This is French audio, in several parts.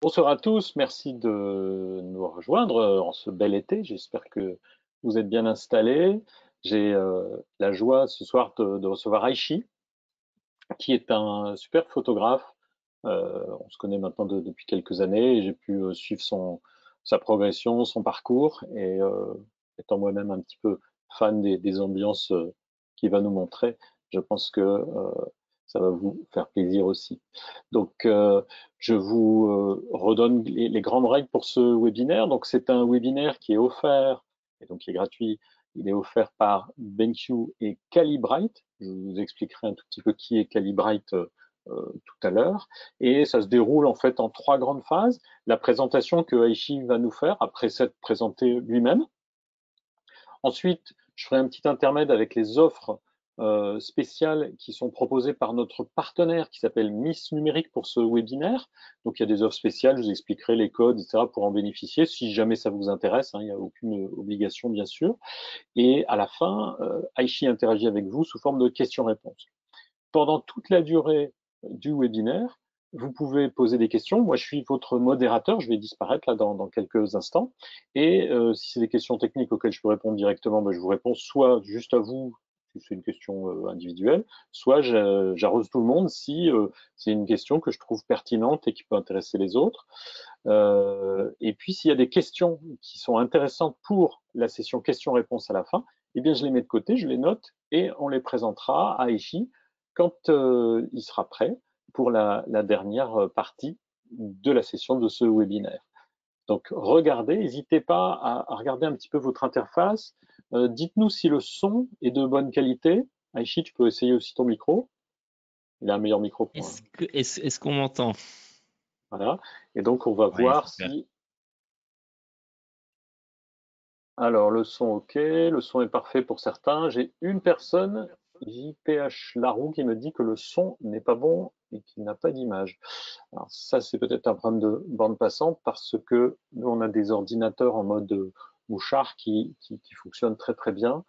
Bonsoir à tous, merci de nous rejoindre en ce bel été. J'espère que vous êtes bien installés. J'ai la joie ce soir de recevoir Aichi, qui est un super photographe. On se connaît maintenant depuis quelques années et j'ai pu suivre sa progression, son parcours et étant moi-même un petit peu fan des ambiances qu'il va nous montrer, je pense que ça va vous faire plaisir aussi. Donc, je vous redonne les grandes règles pour ce webinaire. Donc, c'est un webinaire qui est offert et donc qui est gratuit. Il est offert par BenQ et Calibrite. Je vous expliquerai un tout petit peu qui est Calibrite tout à l'heure. Et ça se déroule en fait en trois grandes phases. La présentation que Aichi va nous faire après s'être présenté lui-même. Ensuite, je ferai un petit intermède avec les offres spéciales qui sont proposées par notre partenaire qui s'appelle Miss Numérique pour ce webinaire. Donc, il y a des offres spéciales, je vous expliquerai les codes, etc. pour en bénéficier si jamais ça vous intéresse. Hein, il n'y a aucune obligation, bien sûr. Et à la fin, Aichi interagit avec vous sous forme de questions-réponses. Pendant toute la durée du webinaire, vous pouvez poser des questions. Moi, je suis votre modérateur. Je vais disparaître là dans quelques instants. Et si c'est des questions techniques auxquelles je peux répondre directement, ben, je vous réponds soit juste à vous, si c'est une question individuelle, soit j'arrose tout le monde si c'est une question que je trouve pertinente et qui peut intéresser les autres. Et puis, s'il y a des questions qui sont intéressantes pour la session questions-réponses à la fin, eh bien, je les mets de côté, je les note et on les présentera à Aichi quand il sera prêt pour la dernière partie de la session de ce webinaire. Donc, regardez, n'hésitez pas à regarder un petit peu votre interface. Dites-nous si le son est de bonne qualité. Aichi, tu peux essayer aussi ton micro. Il a un meilleur micro que moi. Est-ce qu'on m'entend? Voilà. Et donc, on va Ouais, voir super. si. Alors, le son, ok. Le son est parfait pour certains. J'ai une personne, JPH Larou, qui me dit que le son n'est pas bon et qu'il n'a pas d'image. Alors, ça, c'est peut-être un problème de bande passante parce que nous, on a des ordinateurs en mode mouchard qui fonctionnent très, très bien.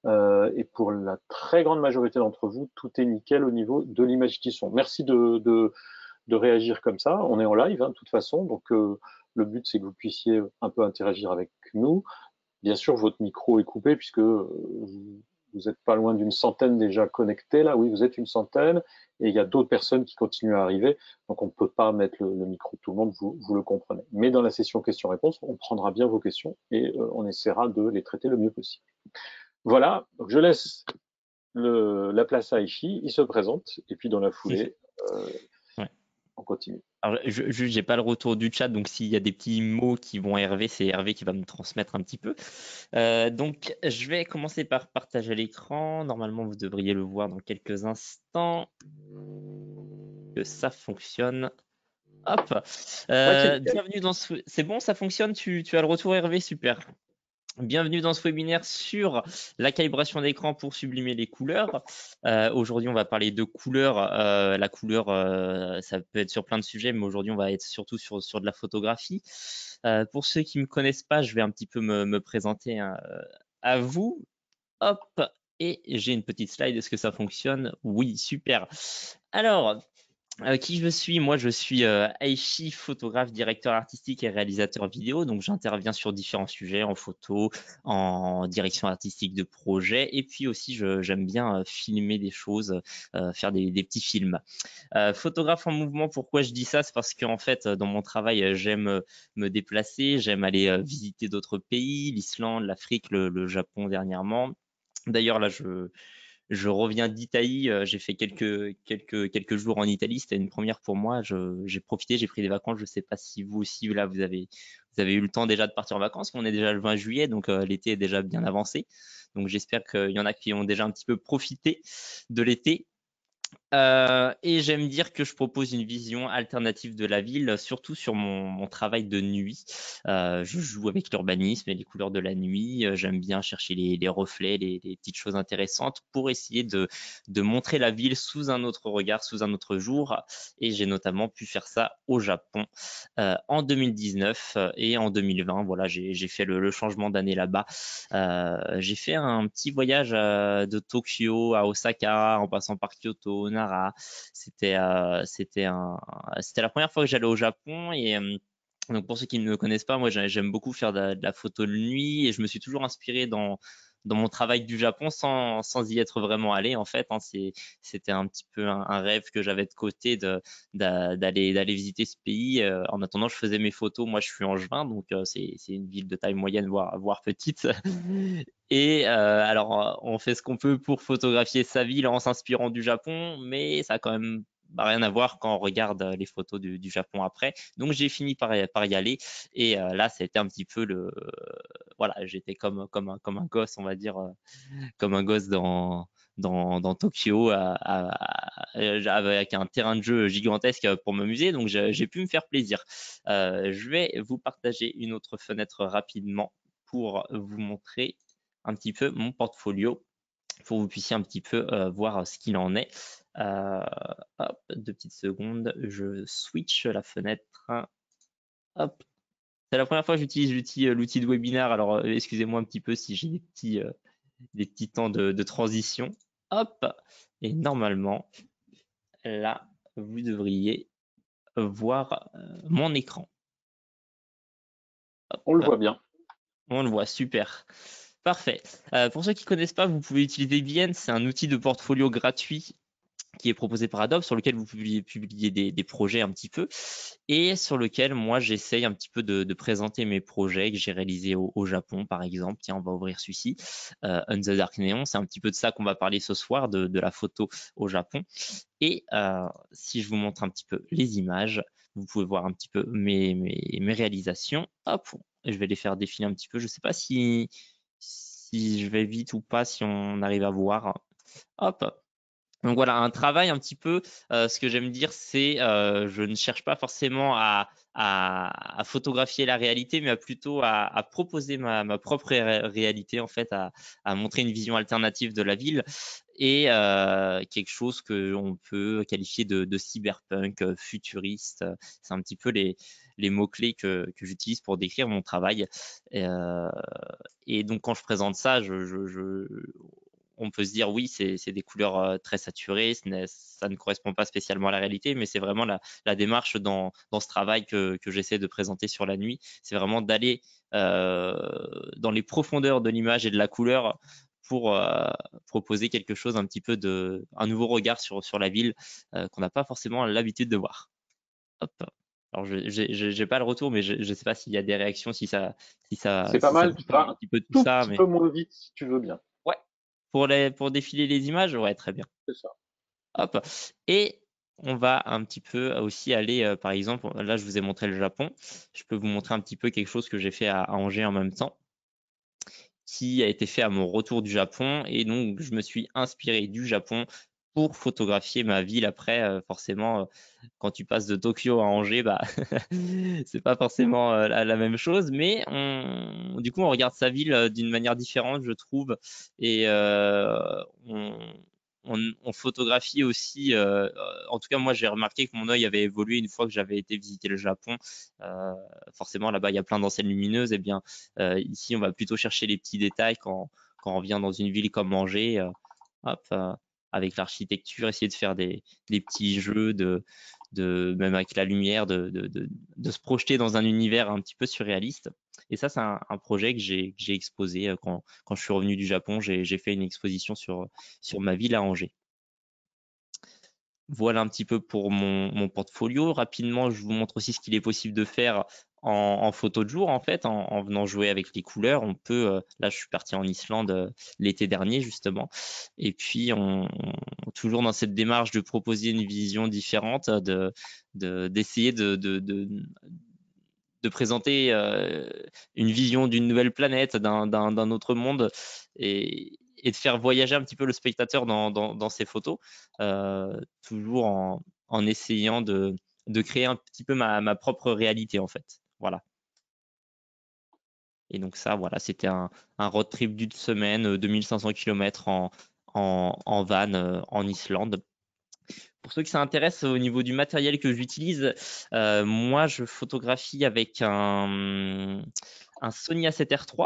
Et pour la très grande majorité d'entre vous, tout est nickel au niveau de l'image qui son. Merci de réagir comme ça. On est en live, hein, de toute façon. Donc, le but, c'est que vous puissiez un peu interagir avec nous. Bien sûr, votre micro est coupé puisque vous êtes pas loin d'une centaine déjà connectés là. Oui, vous êtes une centaine et il y a d'autres personnes qui continuent à arriver. Donc, on ne peut pas mettre le micro de tout le monde, vous le comprenez. Mais dans la session questions-réponses, on prendra bien vos questions et on essaiera de les traiter le mieux possible. Voilà, donc je laisse la place à Aichi, il se présente et puis dans la foulée, euh, Ouais. on continue. Alors, je n'ai pas le retour du chat, donc s'il y a des petits mots qui vont à Hervé, c'est Hervé qui va me transmettre un petit peu. Donc, je vais commencer par partager l'écran. Normalement, vous devriez le voir dans quelques instants. Que ça fonctionne. Hop. Ouais, c'est nickel. Bienvenue dans ce. C'est bon, ça fonctionne. Tu as le retour, Hervé, super. Bienvenue dans ce webinaire sur la calibration d'écran pour sublimer les couleurs. Aujourd'hui, on va parler de couleurs. La couleur, ça peut être sur plein de sujets, mais aujourd'hui, on va être surtout sur de la photographie. Pour ceux qui ne me connaissent pas, je vais un petit peu me présenter à vous. Hop, et j'ai une petite slide. Est-ce que ça fonctionne? Oui, super. Alors, qui je suis? Moi, je suis Aichi, photographe, directeur artistique et réalisateur vidéo. Donc, j'interviens sur différents sujets en photo, en direction artistique de projet. Et puis aussi, j'aime bien filmer des choses, faire des petits films. Photographe en mouvement, pourquoi je dis ça? C'est parce qu'en fait, dans mon travail, j'aime me déplacer, j'aime aller visiter d'autres pays, l'Islande, l'Afrique, le Japon dernièrement. D'ailleurs, là, je reviens d'Italie, j'ai fait quelques jours en Italie, c'était une première pour moi. J'ai profité, j'ai pris des vacances. Je ne sais pas si vous aussi, là, vous avez eu le temps déjà de partir en vacances. On est déjà le 20 juillet, donc l'été est déjà bien avancé. Donc j'espère qu'il y en a qui ont déjà un petit peu profité de l'été. Et j'aime dire que je propose une vision alternative de la ville, surtout sur mon travail de nuit. Je joue avec l'urbanisme et les couleurs de la nuit. J'aime bien chercher les reflets, les petites choses intéressantes pour essayer de montrer la ville sous un autre regard, sous un autre jour. Et j'ai notamment pu faire ça au Japon en 2019 et en 2020. Voilà, j'ai fait le changement d'année là-bas. J'ai fait un petit voyage de Tokyo à Osaka, en passant par Kyoto, Nara. C'était la première fois que j'allais au Japon et donc pour ceux qui ne me connaissent pas, moi j'aime beaucoup faire de la photo de nuit et je me suis toujours inspiré dans mon travail du Japon sans y être vraiment allé en fait. Hein. C'était un petit peu un rêve que j'avais de côté d'aller visiter ce pays. En attendant, je faisais mes photos. Moi, je suis angevin, donc c'est une ville de taille moyenne, voire petite. Et alors, on fait ce qu'on peut pour photographier sa ville en s'inspirant du Japon, mais ça a quand même rien à voir quand on regarde les photos du Japon après. Donc, j'ai fini par y aller. Et là, c'était un petit peu voilà, j'étais comme un gosse, on va dire, comme un gosse dans Tokyo avec un terrain de jeu gigantesque pour m'amuser. Donc, j'ai pu me faire plaisir. Je vais vous partager une autre fenêtre rapidement pour vous montrer un petit peu mon portfolio pour que vous puissiez un petit peu voir ce qu'il en est. Hop, 2 petites secondes, je switch la fenêtre. Hop, c'est la première fois que j'utilise l'outil de webinaire, alors excusez-moi un petit peu si j'ai des petits temps de transition. Hop, et normalement, là, vous devriez voir mon écran. Hop, On le voit bien. on le voit, super. Parfait. Pour ceux qui ne connaissent pas, vous pouvez utiliser Behance, c'est un outil de portfolio gratuit qui est proposé par Adobe, sur lequel vous publiez des projets un petit peu, et sur lequel moi j'essaye un petit peu de présenter mes projets que j'ai réalisés au Japon, par exemple. Tiens, on va ouvrir celui-ci, On the Dark Neon. C'est un petit peu de ça qu'on va parler ce soir, de la photo au Japon. Et si je vous montre un petit peu les images, vous pouvez voir un petit peu mes réalisations. Hop, je vais les faire défiler un petit peu. Je ne sais pas si je vais vite ou pas, si on arrive à voir. Hop, donc voilà, un travail un petit peu, ce que j'aime dire, c'est je ne cherche pas forcément à photographier la réalité, mais plutôt à proposer ma propre réalité, en fait, à montrer une vision alternative de la ville et quelque chose que on peut qualifier de cyberpunk, futuriste. C'est un petit peu les mots-clés que j'utilise pour décrire mon travail. Et donc quand je présente ça, on peut se dire oui, c'est des couleurs très saturées, ça ne correspond pas spécialement à la réalité, mais c'est vraiment la démarche dans ce travail que j'essaie de présenter sur la nuit. C'est vraiment d'aller dans les profondeurs de l'image et de la couleur pour proposer quelque chose un petit peu un nouveau regard sur la ville qu'on n'a pas forcément l'habitude de voir. Hop. Alors, je n'ai pas le retour, mais je ne sais pas s'il y a des réactions, C'est pas si ça mal. Tu confirme un vas un petit peu tout tout ça, petit mais peu moins vite si tu veux bien. ouais. Pour défiler les images, ouais, très bien. C'est ça. Hop. Et on va un petit peu aussi aller, par exemple, là, je vous ai montré le Japon. Je peux vous montrer un petit peu quelque chose que j'ai fait à Angers en même temps, qui a été fait à mon retour du Japon. Et donc, je me suis inspiré du Japon pour photographier ma ville après. Forcément, quand tu passes de Tokyo à Angers, bah, c'est pas forcément la même chose, mais du coup, on regarde sa ville d'une manière différente, je trouve, et on photographie aussi. En tout cas, moi, j'ai remarqué que mon œil avait évolué une fois que j'avais été visiter le Japon. Forcément, là-bas, il y a plein d'enseignes lumineuses. Et bien, ici, on va plutôt chercher les petits détails quand on vient dans une ville comme Angers. Hop, avec l'architecture, essayer de faire des petits jeux même avec la lumière, de se projeter dans un univers un petit peu surréaliste. Et ça, c'est un projet que j'ai exposé quand je suis revenu du Japon. J'ai fait une exposition sur ma ville à Angers. Voilà un petit peu pour mon portfolio. Rapidement, je vous montre aussi ce qu'il est possible de faire en photo de jour, en fait, en venant jouer avec les couleurs. On peut, là, je suis parti en Islande l'été dernier, justement. Et puis, toujours dans cette démarche de proposer une vision différente, d'essayer de présenter une vision d'une nouvelle planète, d'un autre monde et de faire voyager un petit peu le spectateur dans ces photos, toujours en essayant de créer un petit peu ma propre réalité en fait. Voilà. Et donc ça, voilà, c'était un road trip d'une semaine, 2500 km en van en Islande. Pour ceux qui s'intéressent au niveau du matériel que j'utilise, moi je photographie avec un Sony A7R3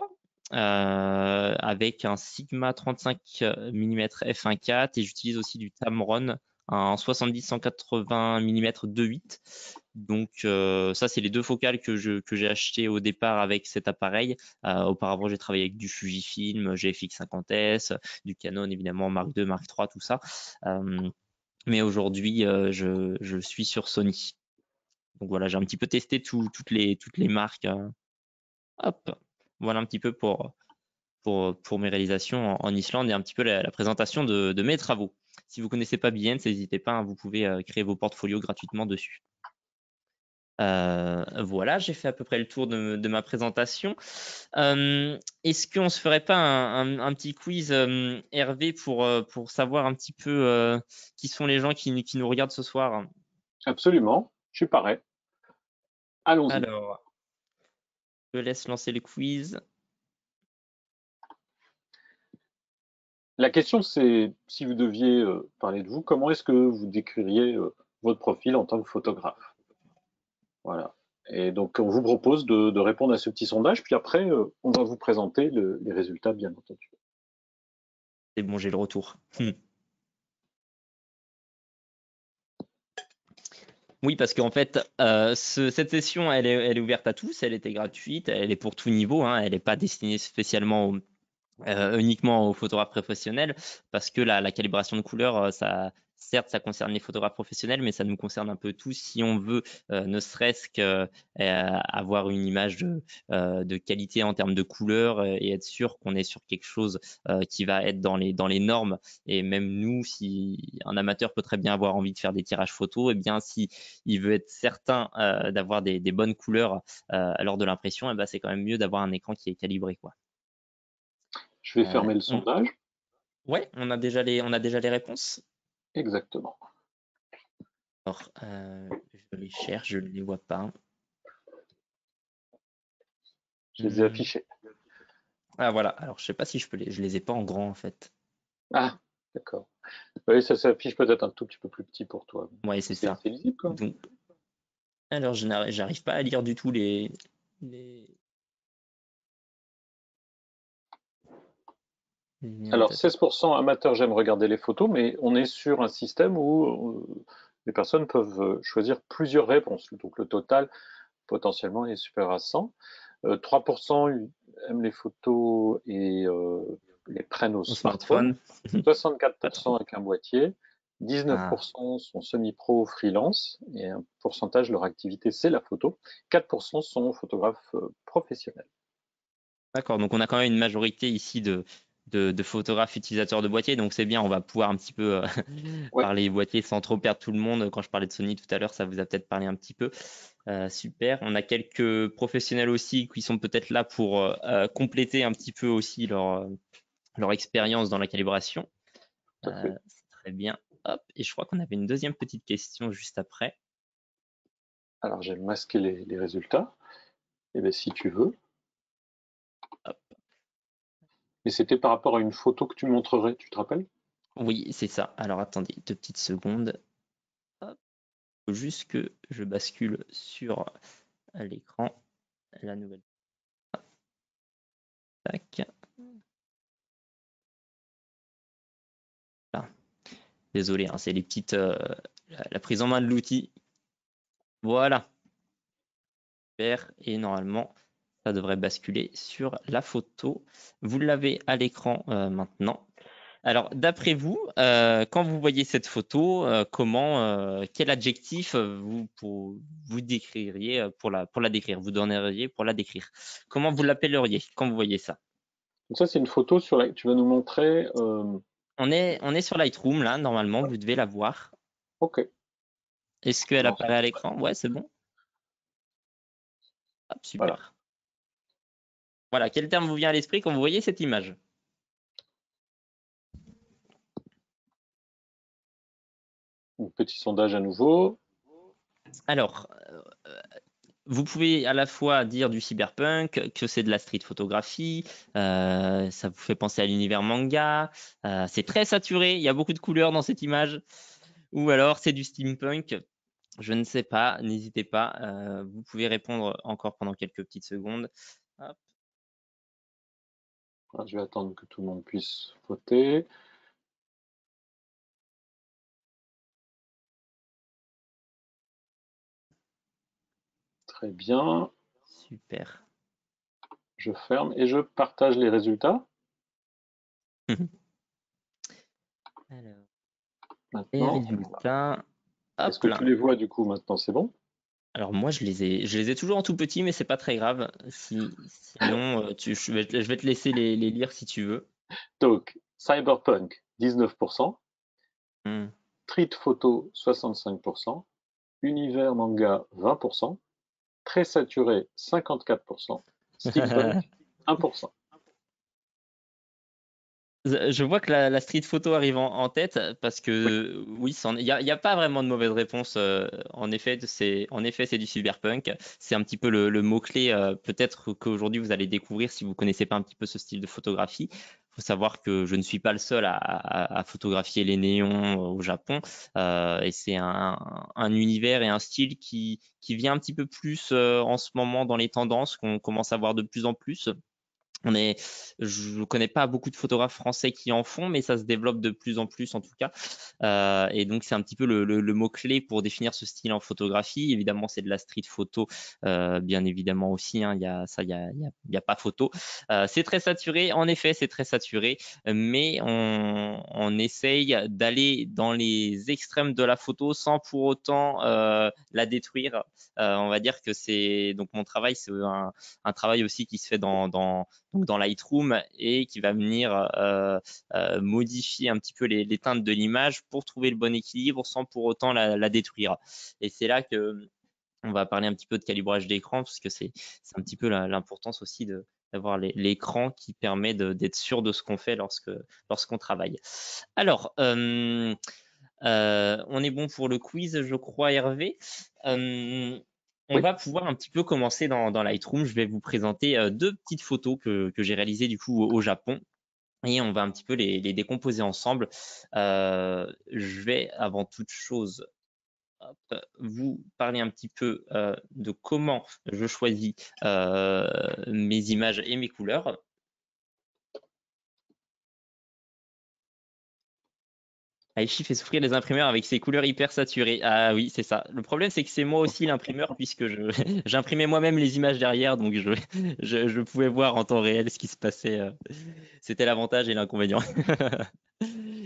avec un Sigma 35 mm f1.4 et j'utilise aussi du Tamron un 70-180 mm 2.8. Donc ça, c'est les deux focales que j'ai acheté au départ avec cet appareil. Auparavant, j'ai travaillé avec du Fujifilm, GFX 50S, du Canon évidemment, Mark II, Mark III, tout ça. Mais aujourd'hui, je suis sur Sony. Donc voilà, j'ai un petit peu testé toutes les marques. Hop, voilà un petit peu pour mes réalisations en Islande et un petit peu la présentation de mes travaux. Si vous connaissez pas Behance, n'hésitez pas, hein, vous pouvez créer vos portfolios gratuitement dessus. Voilà, j'ai fait à peu près le tour de ma présentation. Est-ce qu'on se ferait pas un petit quiz, Hervé, pour savoir un petit peu qui sont les gens qui nous regardent ce soir? Absolument, je suis pareil. Allons-y. Alors, je laisse lancer le quiz. La question, c'est si vous deviez parler de vous, comment est-ce que vous décririez votre profil en tant que photographe? Voilà. Et donc, on vous propose de répondre à ce petit sondage, puis après, on va vous présenter les résultats, bien entendu. C'est bon, j'ai le retour. Oui, parce qu'en fait, cette session, elle est ouverte à tous, elle était gratuite, elle est pour tout niveau, hein, elle n'est pas destinée spécialement uniquement aux photographes professionnels, parce que la calibration de couleurs, certes, ça concerne les photographes professionnels, mais ça nous concerne un peu tous si on veut ne serait-ce qu'avoir une image de qualité en termes de couleurs et être sûr qu'on est sur quelque chose qui va être dans les normes. Et même nous, si un amateur peut très bien avoir envie de faire des tirages photos, et bien si il veut être certain d'avoir des bonnes couleurs lors de l'impression, et ben c'est quand même mieux d'avoir un écran qui est calibré, quoi. Je vais Euh, fermer le on- sondage. Ouais, on a déjà les réponses. Exactement. Alors, je les cherche, je ne les vois pas. Je les ai Hmm. affichés. Ah voilà, alors je sais pas si je les ai pas en grand en fait. Ah, d'accord. Oui, ça s'affiche peut-être un tout petit peu plus petit pour toi. Ouais, c'est ça. C'est lisible, quoi. Donc, alors j'arrive pas à lire du tout les Alors, numérotations. 16% amateurs, j'aime regarder les photos, mais on est sur un système où les personnes peuvent choisir plusieurs réponses. Donc, le total, potentiellement, est supérieur à 100. 3% aiment les photos et les prennent au Au smartphone. smartphone. Pas 64% trop. avec un boîtier. Ah, 19% sont semi-pro freelance et un pourcentage de leur activité, c'est la photo. 4% sont photographes professionnels. d'accord, donc on a quand même une majorité ici de photographes utilisateurs de boîtiers, donc c'est bien, on va pouvoir un petit peu Ouais, parler boîtier sans trop perdre tout le monde. Quand je parlais de Sony tout à l'heure, ça vous a peut-être parlé un petit peu. Super. On a quelques professionnels aussi qui sont peut-être là pour compléter un petit peu aussi leur expérience dans la calibration. tout à fait. C'est très bien. Hop. Et je crois qu'on avait une deuxième petite question juste après. Alors, j'ai masqué les résultats. Et bien, si tu veux. Hop. Et c'était par rapport à une photo que tu montrerais, tu te rappelles? Oui, c'est ça. Alors attendez 2 petites secondes. Hop. Faut juste que je bascule sur l'écran. La nouvelle. Tac. Là. Désolé, hein, c'est les petites. La prise en main de l'outil. Voilà. Super. Et normalement, ça devrait basculer sur la photo. Vous l'avez à l'écran maintenant. Alors, d'après vous, quand vous voyez cette photo, quel adjectif vous décririez pour la décrire, vous donneriez pour la décrire? Comment vous l'appelleriez quand vous voyez ça? Donc ça, c'est une photo sur la tu vas nous montrer. On est sur Lightroom là, normalement, vous devez la voir. Ok. Est-ce qu'elle Alors, apparaît à l'écran? Ouais, c'est bon. Hop, voilà. super. Voilà, quel terme vous vient à l'esprit quand vous voyez cette image? Un petit sondage à nouveau. Alors, vous pouvez à la fois dire du cyberpunk, que c'est de la street photographie, ça vous fait penser à l'univers manga, c'est très saturé, il y a beaucoup de couleurs dans cette image, ou alors c'est du steampunk, je ne sais pas, n'hésitez pas, vous pouvez répondre encore pendant quelques petites secondes. Hop. Alors, je vais attendre que tout le monde puisse voter. Très bien. Super. Je ferme et je partage les résultats. Alors, les Maintenant, résultats, est-ce hop que là. tu les vois du coup maintenant? C'est bon? Alors moi, je les ai toujours en tout petit, mais c'est pas très grave. Sinon, je vais te laisser les lire si tu veux. Donc, Cyberpunk, 19%, Hmm. Street Photo, 65%, Univers Manga, 20%, Très Saturé, 54%, Steampunk, 1%. Je vois que la street photo arrive en tête parce Oui, que oui, il y a pas vraiment de mauvaise réponse. En effet, c'est du cyberpunk. C'est un petit peu le mot-clé. Peut-être qu'aujourd'hui vous allez découvrir si vous connaissez pas un petit peu ce style de photographie. Faut savoir que je ne suis pas le seul à photographier les néons au Japon. Et c'est un univers et un style qui vient un petit peu plus en ce moment dans les tendances qu'on commence à voir de plus en plus. Je ne connais pas beaucoup de photographes français qui en font, mais ça se développe de plus en plus en tout cas. Et donc c'est un petit peu le mot-clé pour définir ce style en photographie. Évidemment, c'est de la street photo, bien évidemment aussi. Hein, il y a ça, il y a pas photo. C'est très saturé, en effet, c'est très saturé, mais on essaye d'aller dans les extrêmes de la photo sans pour autant la détruire. On va dire que c'est donc mon travail, c'est un travail aussi qui se fait donc dans Lightroom et qui va venir modifier un petit peu les teintes de l'image pour trouver le bon équilibre sans pour autant la détruire. Et c'est là que on va parler un petit peu de calibrage d'écran parce que c'est un petit peu l'importance aussi d'avoir l'écran qui permet d'être sûr de ce qu'on fait lorsqu'on travaille. Alors, on est bon pour le quiz, je crois, Hervé. Euh, on oui. va pouvoir un petit peu commencer dans Lightroom. Je vais vous présenter deux petites photos que j'ai réalisées du coup au Japon. Et on va un petit peu les décomposer ensemble. Je vais avant toute chose vous parler un petit peu de comment je choisis mes images et mes couleurs. Aichi fait souffrir les imprimeurs avec ses couleurs hyper saturées. Ah oui, c'est ça. Le problème, c'est que c'est moi aussi l'imprimeur puisque j'imprimais moi-même les images derrière, donc je pouvais voir en temps réel ce qui se passait. C'était l'avantage et l'inconvénient.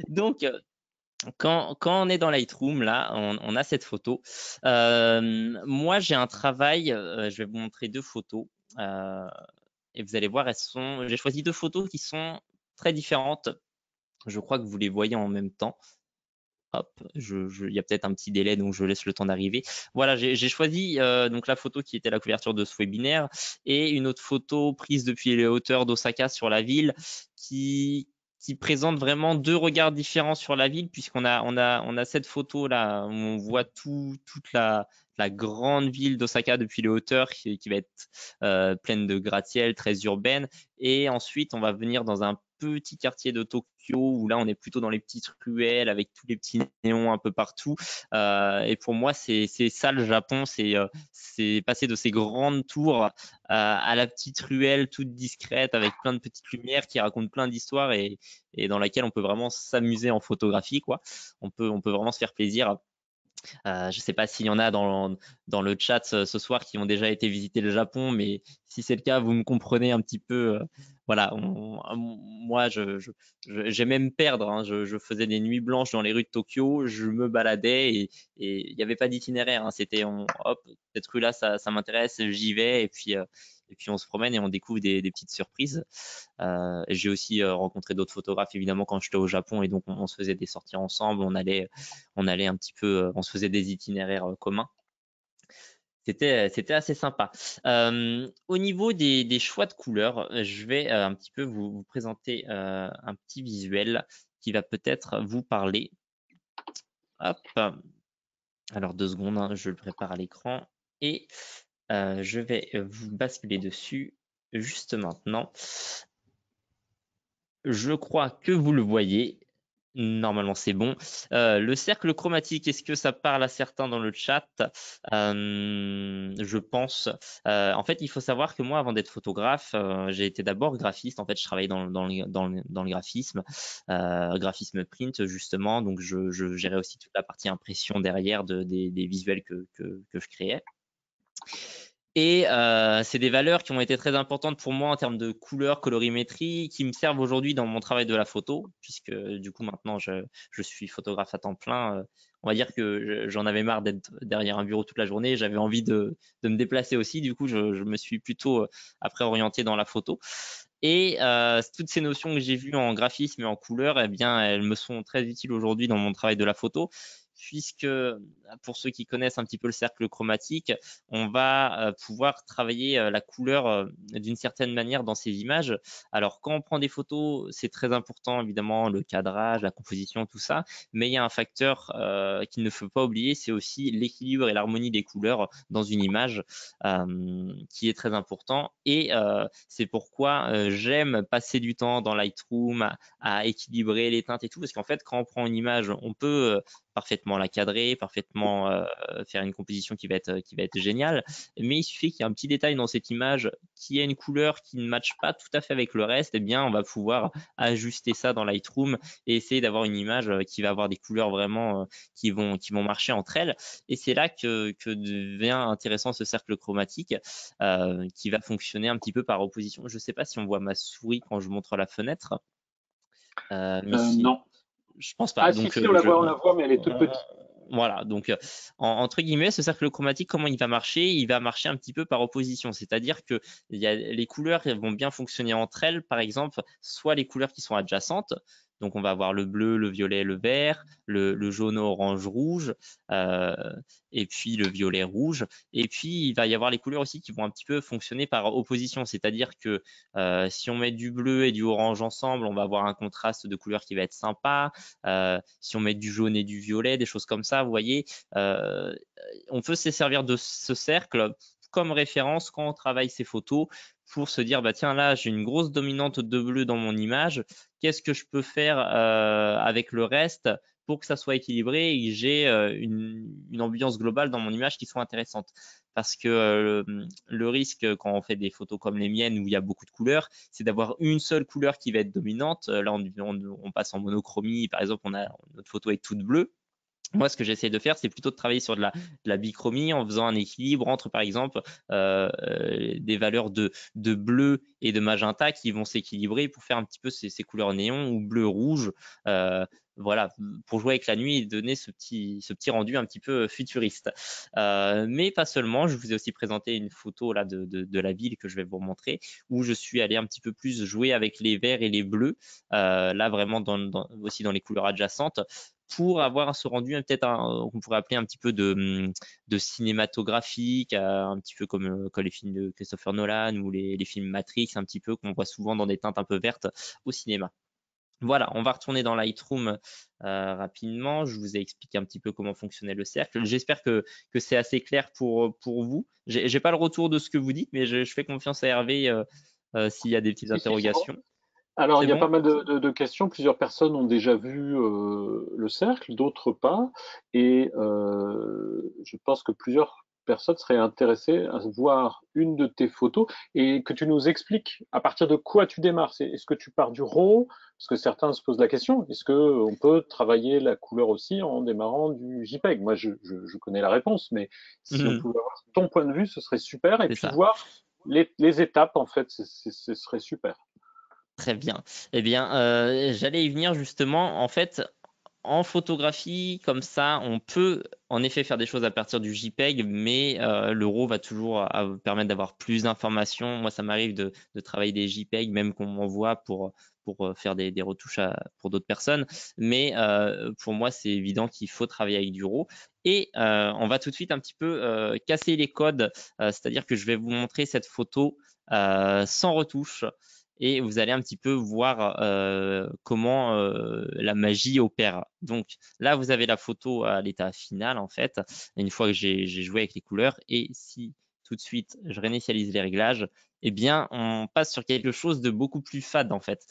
Donc, quand on est dans Lightroom, là, on a cette photo. Moi, j'ai un travail. Je vais vous montrer deux photos. euh, et vous allez voir, j'ai choisi deux photos qui sont très différentes. Je crois que vous les voyez en même temps. Hop, il y a peut-être un petit délai, donc je laisse le temps d'arriver. Voilà, j'ai choisi donc la photo qui était la couverture de ce webinaire et une autre photo prise depuis les hauteurs d'Osaka sur la ville qui présente vraiment deux regards différents sur la ville puisqu'on a cette photo là où on voit toute la grande ville d'Osaka depuis les hauteurs qui va être pleine de gratte-ciel, très urbaine. Et ensuite, on va venir dans un petit quartier de Tokyo où là, on est plutôt dans les petites ruelles avec tous les petits néons un peu partout. Et pour moi, c'est ça le Japon, c'est passer de ces grandes tours à la petite ruelle toute discrète avec plein de petites lumières qui racontent plein d'histoires et dans laquelle on peut vraiment s'amuser en photographie, quoi. On peut vraiment se faire plaisir. Je ne sais pas s'il y en a dans le chat ce soir qui ont déjà été visiter le Japon, mais si c'est le cas, vous me comprenez un petit peu. Voilà, moi, j'aimais me perdre. Hein. Je faisais des nuits blanches dans les rues de Tokyo, je me baladais et il n'y avait pas d'itinéraire. Hein. C'était, hop, cette rue-là, ça m'intéresse, j'y vais et puis on se promène et on découvre des petites surprises. J'ai aussi rencontré d'autres photographes évidemment quand j'étais au Japon et donc on se faisait des sorties ensemble, on allait un petit peu, on se faisait des itinéraires communs. C'était assez sympa. Au niveau des choix de couleurs, je vais un petit peu vous présenter un petit visuel qui va peut-être vous parler. Hop. Alors 2 secondes, hein, je le prépare à l'écran et je vais vous basculer dessus juste maintenant. Je crois que vous le voyez. Normalement, c'est bon. Le cercle chromatique, est-ce que ça parle à certains dans le chat? Je pense. En fait, il faut savoir que moi, avant d'être photographe, j'ai été d'abord graphiste. En fait, je travaillais dans le graphisme, graphisme print, justement. Donc, je gérais aussi toute la partie impression derrière des visuels que je créais. Et c'est des valeurs qui ont été très importantes pour moi en termes de couleur, colorimétrie, qui me servent aujourd'hui dans mon travail de la photo, puisque du coup maintenant je suis photographe à temps plein. On va dire que j'en avais marre d'être derrière un bureau toute la journée. J'avais envie de me déplacer aussi. Du coup, je me suis plutôt après orienté dans la photo. Et toutes ces notions que j'ai vues en graphisme et en couleur, eh bien, elles me sont très utiles aujourd'hui dans mon travail de la photo, puisque pour ceux qui connaissent un petit peu le cercle chromatique, on va pouvoir travailler la couleur d'une certaine manière dans ces images. Alors, quand on prend des photos, c'est très important, évidemment, le cadrage, la composition, tout ça, mais il y a un facteur qu'il ne faut pas oublier, c'est aussi l'équilibre et l'harmonie des couleurs dans une image qui est très important. Et c'est pourquoi j'aime passer du temps dans Lightroom à équilibrer les teintes et tout, parce qu'en fait, quand on prend une image, on peut parfaitement la cadrer, parfaitement faire une composition qui va être géniale. Mais il suffit qu'il y ait un petit détail dans cette image qui a une couleur qui ne matche pas tout à fait avec le reste, eh bien, on va pouvoir ajuster ça dans Lightroom et essayer d'avoir une image qui va avoir des couleurs vraiment qui vont marcher entre elles. Et c'est là que devient intéressant ce cercle chromatique qui va fonctionner un petit peu par opposition. Je ne sais pas si on voit ma souris quand je montre la fenêtre, mais si, Non. je pense pas. Ah si, Donc, si, on la voit, mais elle est toute petite. voilà. Donc, entre guillemets, ce cercle chromatique, comment il va marcher? Il va marcher un petit peu par opposition. C'est-à-dire que les couleurs elles vont bien fonctionner entre elles. Par exemple, soit les couleurs qui sont adjacentes. Donc, on va avoir le bleu, le violet, le vert, le jaune, orange, rouge, euh, et puis le violet, rouge. Et puis, il va y avoir les couleurs aussi qui vont un petit peu fonctionner par opposition. C'est-à-dire que si on met du bleu et du orange ensemble, on va avoir un contraste de couleurs qui va être sympa. Si on met du jaune et du violet, des choses comme ça, vous voyez, euh, on peut se servir de ce cercle comme référence quand on travaille ces photos pour se dire, bah tiens, là, j'ai une grosse dominante de bleu dans mon image. Qu'est-ce que je peux faire avec le reste pour que ça soit équilibré et que j'ai une ambiance globale dans mon image qui soit intéressante? Parce que le risque quand on fait des photos comme les miennes où il y a beaucoup de couleurs, c'est d'avoir une seule couleur qui va être dominante. Là, on passe en monochromie. Par exemple, notre photo est toute bleue. Moi, ce que j'essaie de faire, c'est plutôt de travailler sur de la bichromie en faisant un équilibre entre, par exemple, des valeurs de bleu et de magenta qui vont s'équilibrer pour faire un petit peu ces couleurs néon ou bleu-rouge. Voilà, pour jouer avec la nuit et donner ce petit rendu un petit peu futuriste. Mais pas seulement, je vous ai aussi présenté une photo là de la ville que je vais vous montrer, où je suis allé un petit peu plus jouer avec les verts et les bleus, là vraiment aussi dans les couleurs adjacentes pour avoir ce rendu peut-être qu'on pourrait appeler un petit peu de cinématographique, un petit peu comme les films de Christopher Nolan ou les films Matrix, un petit peu qu'on voit souvent dans des teintes un peu vertes au cinéma. Voilà, on va retourner dans Lightroom rapidement. Je vous ai expliqué un petit peu comment fonctionnait le cercle. J'espère que c'est assez clair pour vous. J'ai pas le retour de ce que vous dites, mais je fais confiance à Hervé s'il y a des petites Si, si, c'est bon. interrogations. Alors, C'est il y a bon? pas mal de questions. Plusieurs personnes ont déjà vu le cercle, d'autres pas. Et je pense que plusieurs personnes seraient intéressées à voir une de tes photos et que tu nous expliques à partir de quoi tu démarres. Est-ce que tu pars du RAW? Parce que certains se posent la question. Est-ce qu'on peut travailler la couleur aussi en démarrant du JPEG? Moi, je connais la réponse, mais si on Mhm, pouvait avoir ton point de vue, ce serait super. Et c'est puis ça. voir les étapes, en fait, ce serait super. Très bien. Eh bien, j'allais y venir justement. En fait, en photographie, comme ça, on peut en effet faire des choses à partir du JPEG, mais le RAW va toujours permettre d'avoir plus d'informations. Moi, ça m'arrive de travailler des JPEG, même qu'on m'envoie pour faire des retouches pour d'autres personnes. Mais pour moi, c'est évident qu'il faut travailler avec du RAW. Et on va tout de suite un petit peu casser les codes, c'est-à-dire que je vais vous montrer cette photo sans retouche et vous allez un petit peu voir comment la magie opère. Donc là, vous avez la photo à l'état final en fait, une fois que j'ai joué avec les couleurs. Et si tout de suite je réinitialise les réglages, eh bien on passe sur quelque chose de beaucoup plus fade en fait.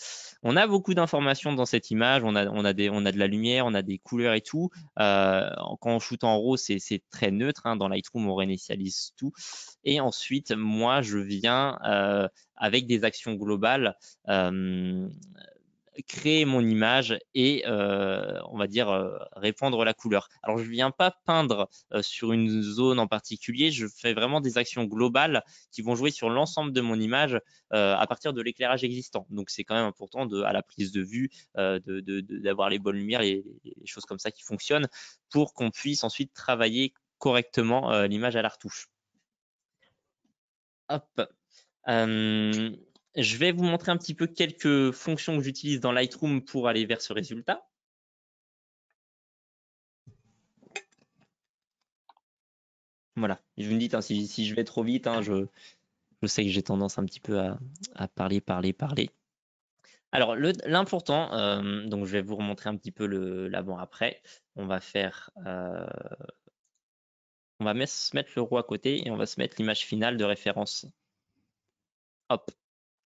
On a beaucoup d'informations dans cette image, on a de la lumière, on a des couleurs et tout. Quand on shoot en RAW, c'est très neutre, hein. Dans Lightroom, on réinitialise tout. Et ensuite, moi, je viens avec des actions globales créer mon image et on va dire répandre la couleur. Alors je viens pas peindre sur une zone en particulier, je fais vraiment des actions globales qui vont jouer sur l'ensemble de mon image à partir de l'éclairage existant. Donc c'est quand même important à la prise de vue d'avoir les bonnes lumières, les choses comme ça qui fonctionnent pour qu'on puisse ensuite travailler correctement l'image à la retouche. Hop. Je vais vous montrer un petit peu quelques fonctions que j'utilise dans Lightroom pour aller vers ce résultat. Voilà, je me dis hein, si je vais trop vite, hein, je sais que j'ai tendance un petit peu à parler. Alors l'important, donc je vais vous remontrer un petit peu l'avant-après. On va faire, on va se mettre le RAW à côté et on va se mettre l'image finale de référence. Hop.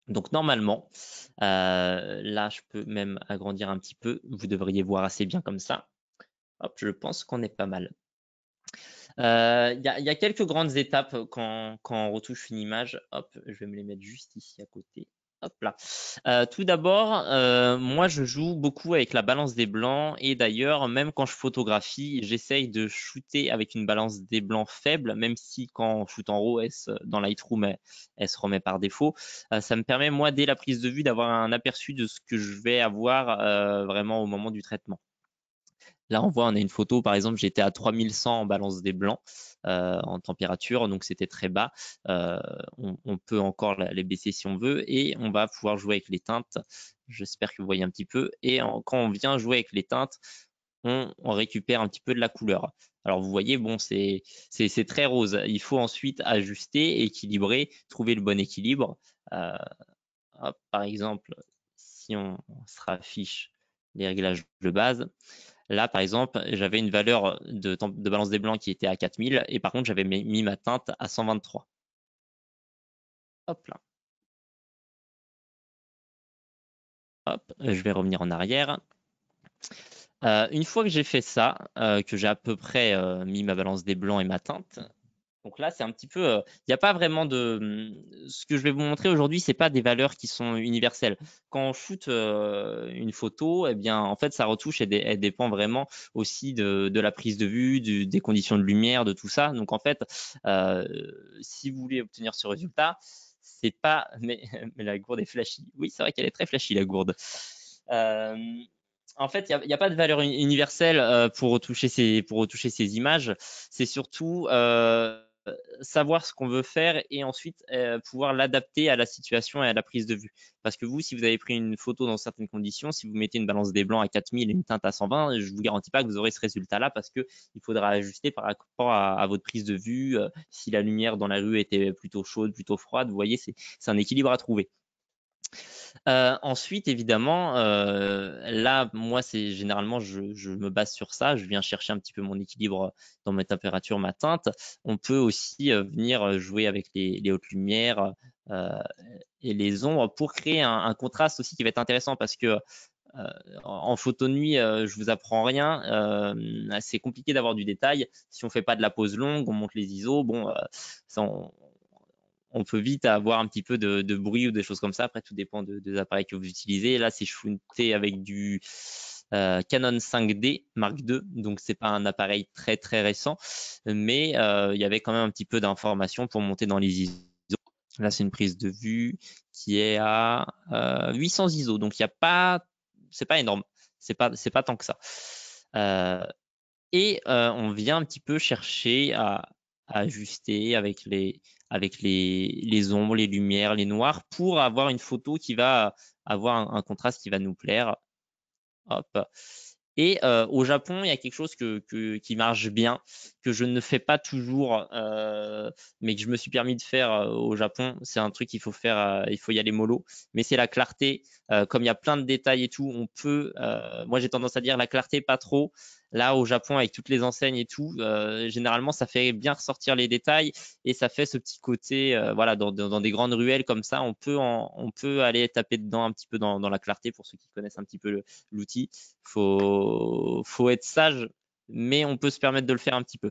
Donc normalement, là je peux même agrandir un petit peu. Vous devriez voir assez bien comme ça. Hop, je pense qu'on est pas mal. Il y a quelques grandes étapes quand on retouche une image. Hop, je vais me les mettre juste ici à côté. Hop là. Tout d'abord, moi je joue beaucoup avec la balance des blancs et d'ailleurs même quand je photographie, j'essaye de shooter avec une balance des blancs faible, même si quand on shoot en RAW, dans Lightroom, elle se remet par défaut. Ça me permet moi dès la prise de vue d'avoir un aperçu de ce que je vais avoir vraiment au moment du traitement. Là, on voit, on a une photo, par exemple, j'étais à 3100 en balance des blancs en température, donc c'était très bas. On peut encore les baisser si on veut et on va pouvoir jouer avec les teintes. J'espère que vous voyez un petit peu. Et quand on vient jouer avec les teintes, on récupère un petit peu de la couleur. Alors vous voyez, bon, c'est très rose. Il faut ensuite ajuster, équilibrer, trouver le bon équilibre. Hop, par exemple, si on se raffiche les réglages de base, là, par exemple, j'avais une valeur de balance des blancs qui était à 4000 et par contre, j'avais mis ma teinte à 123. Hop là. Hop, je vais revenir en arrière. Une fois que j'ai fait ça, que j'ai à peu près mis ma balance des blancs et ma teinte, donc là, c'est un petit peu, il n'y a pas vraiment ce que je vais vous montrer aujourd'hui, c'est pas des valeurs qui sont universelles. Quand on shoot une photo, eh bien, en fait, sa retouche, elle dépend vraiment aussi de la prise de vue, des conditions de lumière, de tout ça. Donc, en fait, si vous voulez obtenir ce résultat, c'est pas, mais la gourde est flashy. Oui, c'est vrai qu'elle est très flashy, la gourde. En fait, il n'y a pas de valeur universelle pour retoucher ces images. C'est surtout savoir ce qu'on veut faire et ensuite pouvoir l'adapter à la situation et à la prise de vue. Parce que vous, si vous avez pris une photo dans certaines conditions, si vous mettez une balance des blancs à 4000 et une teinte à 120, je vous garantis pas que vous aurez ce résultat-là parce que il faudra ajuster par rapport à votre prise de vue. Si la lumière dans la rue était plutôt chaude, plutôt froide, vous voyez, c'est un équilibre à trouver. Ensuite, évidemment, là, moi, c'est généralement, je me base sur ça. Je viens chercher un petit peu mon équilibre dans mes températures, ma teinte. On peut aussi venir jouer avec les hautes lumières et les ombres pour créer un contraste aussi qui va être intéressant parce que en photo de nuit, je vous apprends rien. C'est compliqué d'avoir du détail. Si on fait pas de la pose longue, on monte les ISO. Bon, ça, on peut vite avoir un petit peu de bruit ou des choses comme ça. Après, tout dépend des appareils que vous utilisez. Là, c'est shooté avec du Canon 5D Mark II, donc c'est pas un appareil très très récent, mais il y avait quand même un petit peu d'informations pour monter dans les ISO. Là, c'est une prise de vue qui est à 800 ISO, donc il y a pas, c'est pas énorme, c'est pas tant que ça. Et on vient un petit peu chercher à ajuster avec les ombres, les lumières, les noirs pour avoir une photo qui va avoir un contraste qui va nous plaire. Hop. Et au Japon, il y a quelque chose qui marche bien, que je ne fais pas toujours, mais que je me suis permis de faire au Japon. C'est un truc qu'il faut faire, il faut y aller mollo. Mais c'est la clarté. Comme il y a plein de détails et tout, on peut. Moi, j'ai tendance à dire la clarté, pas trop. Là, au Japon, avec toutes les enseignes et tout, généralement, ça fait bien ressortir les détails et ça fait ce petit côté, voilà, dans des grandes ruelles comme ça, on peut aller taper dedans un petit peu dans la clarté pour ceux qui connaissent un petit peu l'outil. Faut être sage, mais on peut se permettre de le faire un petit peu.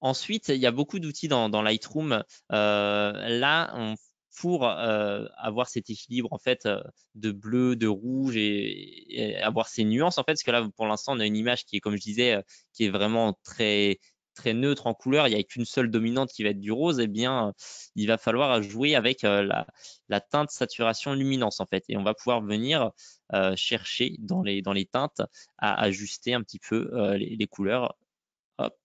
Ensuite, il y a beaucoup d'outils dans Lightroom. Là, pour avoir cet équilibre en fait de bleu, de rouge et avoir ces nuances en fait, parce que là pour l'instant on a une image qui est, comme je disais, qui est vraiment très neutre en couleur, il n'y a qu'une seule dominante qui va être du rose, et bien il va falloir jouer avec la teinte saturation luminance en fait, et on va pouvoir venir chercher dans les teintes à ajuster un petit peu les couleurs. Hop,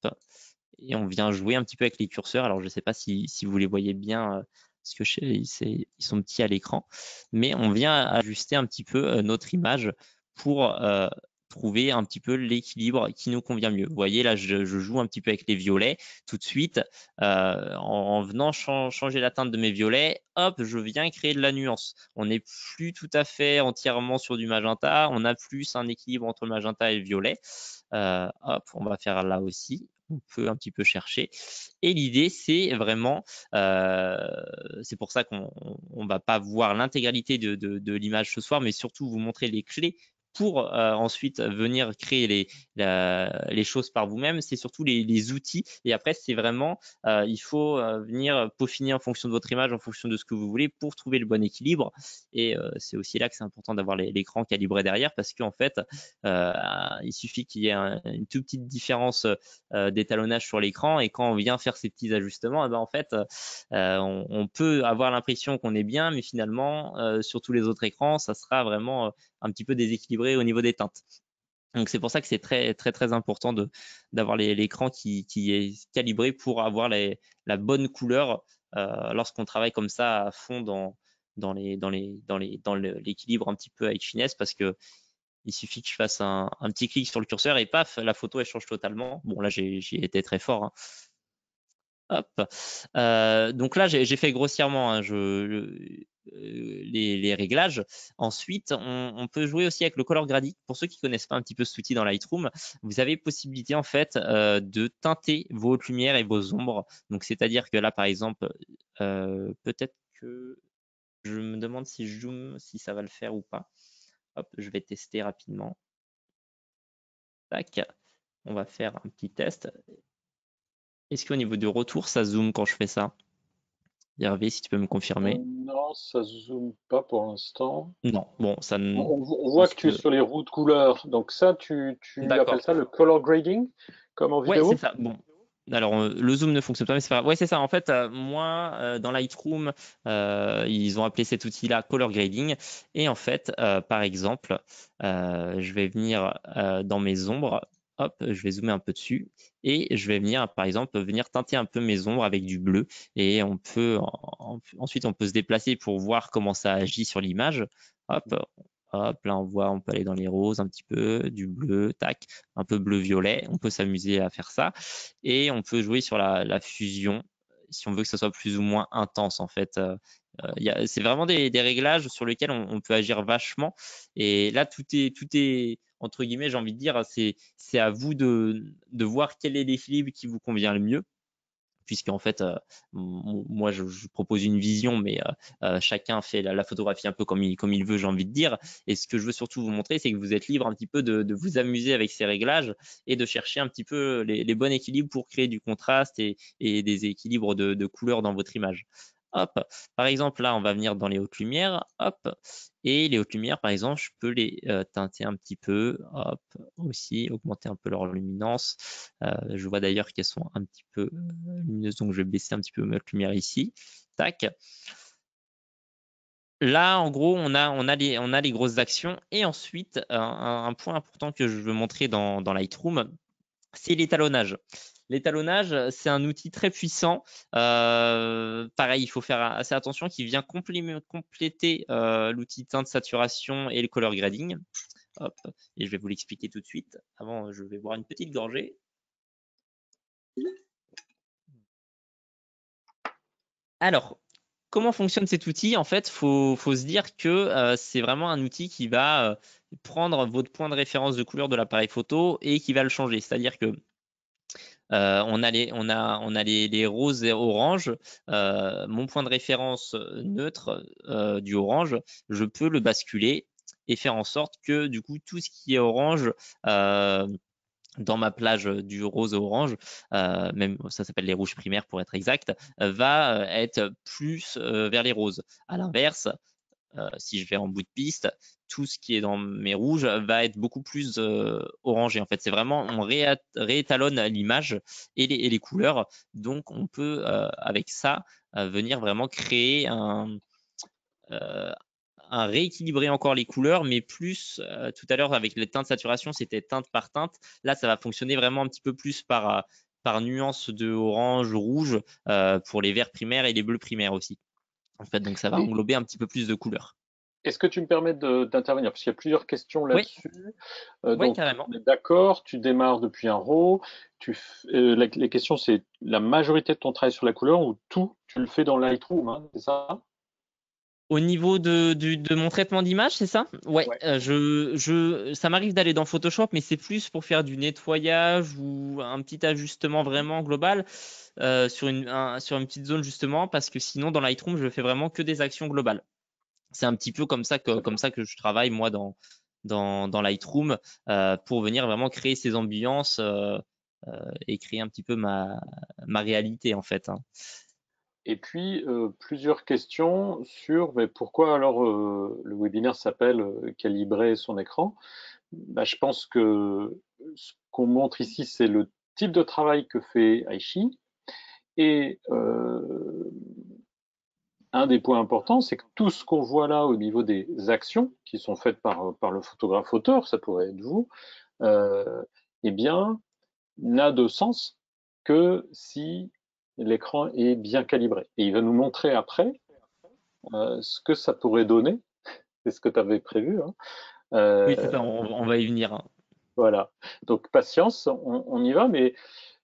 et on vient jouer un petit peu avec les curseurs. Alors je ne sais pas si vous les voyez bien, parce que ils sont petits à l'écran, mais on vient ajuster un petit peu notre image pour trouver un petit peu l'équilibre qui nous convient mieux. Vous voyez là, je joue un petit peu avec les violets tout de suite. En venant changer la teinte de mes violets, hop, je viens créer de la nuance. On n'est plus tout à fait entièrement sur du magenta, on a plus un équilibre entre le magenta et le violet. Hop, on va faire là aussi. On peut un petit peu chercher. Et l'idée, c'est vraiment, c'est pour ça qu'on ne va pas voir l'intégralité de l'image ce soir, mais surtout vous montrer les clés pour ensuite venir créer les choses par vous-même. C'est surtout les outils. Et après, c'est vraiment, il faut venir peaufiner en fonction de votre image, en fonction de ce que vous voulez pour trouver le bon équilibre. Et c'est aussi là que c'est important d'avoir l'écran calibré derrière, parce qu'en fait, il suffit qu'il y ait une toute petite différence d'étalonnage sur l'écran, et quand on vient faire ces petits ajustements, eh ben, en fait, on peut avoir l'impression qu'on est bien, mais finalement, sur tous les autres écrans, ça sera vraiment un petit peu déséquilibré au niveau des teintes. Donc c'est pour ça que c'est très important d'avoir l'écran qui est calibré pour avoir la bonne couleur lorsqu'on travaille comme ça à fond dans l'équilibre un petit peu avec finesse, parce que il suffit que je fasse un petit clic sur le curseur et paf, la photo elle change totalement. Bon là j'y ai été très fort, hein. Hop. Donc là j'ai fait grossièrement, hein, les réglages. Ensuite, on peut jouer aussi avec le color grading. Pour ceux qui connaissent pas un petit peu cet outil dans Lightroom, vous avez possibilité en fait de teinter vos hautes lumières et vos ombres. Donc c'est-à-dire que là par exemple, peut-être que je me demande si je zoome, si ça va le faire ou pas. Hop, je vais tester rapidement. Tac. On va faire un petit test. Est-ce qu'au niveau du retour, ça zoome quand je fais ça? Hervé, si tu peux me confirmer. Non, ça zoome pas pour l'instant. Non, bon, ça ne On voit pense que tu es que. sur les roues de couleur. Donc ça, tu appelles D'accord. ça le color grading, comme en Ouais, c'est vidéo? ça. Bon. Alors, le zoom ne fonctionne pas, mais c'est pas grave. Ouais, c'est ça. En fait, moi, dans Lightroom, ils ont appelé cet outil-là color grading. Et en fait, par exemple, je vais venir dans mes ombres. Hop, je vais zoomer un peu dessus et je vais venir, par exemple, venir teinter un peu mes ombres avec du bleu. Et on peut ensuite, on peut se déplacer pour voir comment ça agit sur l'image. Hop, hop, là, on peut aller dans les roses un petit peu, du bleu, tac, un peu bleu-violet. On peut s'amuser à faire ça. Et on peut jouer sur la fusion si on veut que ça soit plus ou moins intense en fait. C'est vraiment des réglages sur lesquels on peut agir vachement. Et là, tout est entre guillemets, j'ai envie de dire, c'est à vous de voir quel est l'équilibre qui vous convient le mieux. Puisqu'en fait, moi, je propose une vision, mais chacun fait la photographie un peu comme il veut, j'ai envie de dire. Et ce que je veux surtout vous montrer, c'est que vous êtes libre un petit peu de vous amuser avec ces réglages et de chercher un petit peu les bons équilibres pour créer du contraste et des équilibres de couleurs dans votre image. Hop, par exemple, là, on va venir dans les hautes lumières. Hop, et les hautes lumières, par exemple, je peux les teinter un petit peu. Hop, aussi, augmenter un peu leur luminance. Je vois d'ailleurs qu'elles sont un petit peu lumineuses, donc je vais baisser un petit peu ma lumière ici. Tac. Là, en gros, on a les grosses actions. Et ensuite, un point important que je veux montrer dans Lightroom, c'est l'étalonnage. L'étalonnage, c'est un outil très puissant. Pareil, il faut faire assez attention, qui vient compléter l'outil teinte saturation et le color grading. Hop, et je vais vous l'expliquer tout de suite. Avant, je vais boire une petite gorgée. Alors, comment fonctionne cet outil? En fait, faut se dire que c'est vraiment un outil qui va prendre votre point de référence de couleur de l'appareil photo et qui va le changer. C'est-à-dire que on a les roses et oranges. Mon point de référence neutre du orange, je peux le basculer et faire en sorte que du coup tout ce qui est orange euh, dans ma plage du rose au orange, même ça s'appelle les rouges primaires pour être exact, va être plus vers les roses. À l'inverse, si je vais en bout de piste, tout ce qui est dans mes rouges va être beaucoup plus orangé. En fait, c'est vraiment, on réétalonne l'image et les couleurs. Donc, on peut, avec ça, venir vraiment créer euh, un rééquilibrer encore les couleurs, mais plus tout à l'heure avec les teintes de saturation, c'était teinte par teinte. Là, ça va fonctionner vraiment un petit peu plus par nuance de orange, rouge pour les verts primaires et les bleus primaires aussi. En fait, donc ça va Et englober un petit peu plus de couleurs. est-ce que tu me permets d'intervenir? Parce qu'il y a plusieurs questions Oui, là-dessus. oui, Donc, carrément. on est d'accord, tu démarres depuis un RAW. Les questions, c'est la majorité de ton travail sur la couleur ou tout, tu le fais dans Lightroom, hein, c'est ça? Au niveau de mon traitement d'image, c'est ça? Ouais, Ouais. ça m'arrive d'aller dans Photoshop, mais c'est plus pour faire du nettoyage ou un petit ajustement vraiment global sur une petite zone justement, parce que sinon dans Lightroom, je fais vraiment que des actions globales. C'est un petit peu Très bien. comme ça que je travaille moi dans Lightroom pour venir vraiment créer ces ambiances et créer un petit peu ma réalité en fait, hein. Et puis, plusieurs questions sur mais pourquoi alors le webinaire s'appelle Calibrer son écran. Bah, je pense que ce qu'on montre ici, c'est le type de travail que fait Aichi. Et un des points importants, c'est que tout ce qu'on voit là au niveau des actions qui sont faites par le photographe auteur, ça pourrait être vous, euh, eh bien, n'a de sens que si l'écran est bien calibré. Et il va nous montrer après ce que ça pourrait donner, c'est ce que tu avais prévu, hein. Oui, c'est Euh, ça, on va y venir, hein. voilà. Donc patience, on y va, mais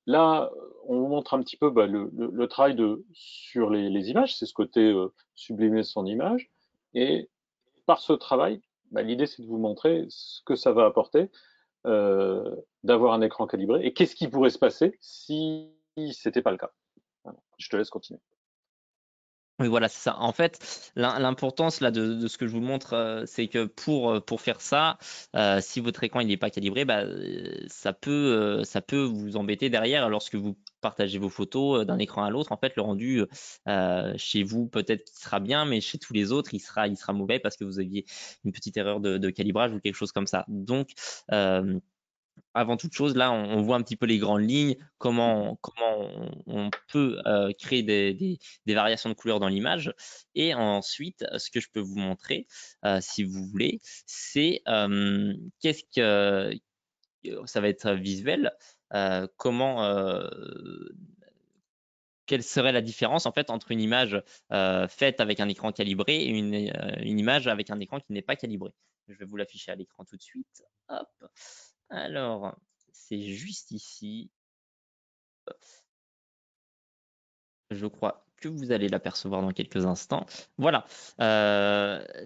là, on vous montre un petit peu bah, le travail sur les images, c'est ce côté sublimer son image, et par ce travail, bah, l'idée c'est de vous montrer ce que ça va apporter d'avoir un écran calibré et qu'est-ce qui pourrait se passer si c'était pas le cas. Voilà. Je te laisse continuer. Oui, voilà, c'est ça. En fait, l'importance là de ce que je vous montre, c'est que pour faire ça, si votre écran il n'est pas calibré, bah, ça peut vous embêter derrière lorsque vous partagez vos photos d'un écran à l'autre. En fait, le rendu chez vous peut-être qu'il sera bien, mais chez tous les autres, il sera mauvais parce que vous aviez une petite erreur de calibrage ou quelque chose comme ça. Donc, euh, avant toute chose, là, on voit un petit peu les grandes lignes, comment on peut créer des variations de couleurs dans l'image. Et ensuite, ce que je peux vous montrer, si vous voulez, c'est qu'est-ce que ça va être visuel, comment quelle serait la différence en fait entre une image faite avec un écran calibré et une image avec un écran qui n'est pas calibré. Je vais vous l'afficher à l'écran tout de suite. Hop. Alors, c'est juste ici. Je crois que vous allez l'apercevoir dans quelques instants. Voilà.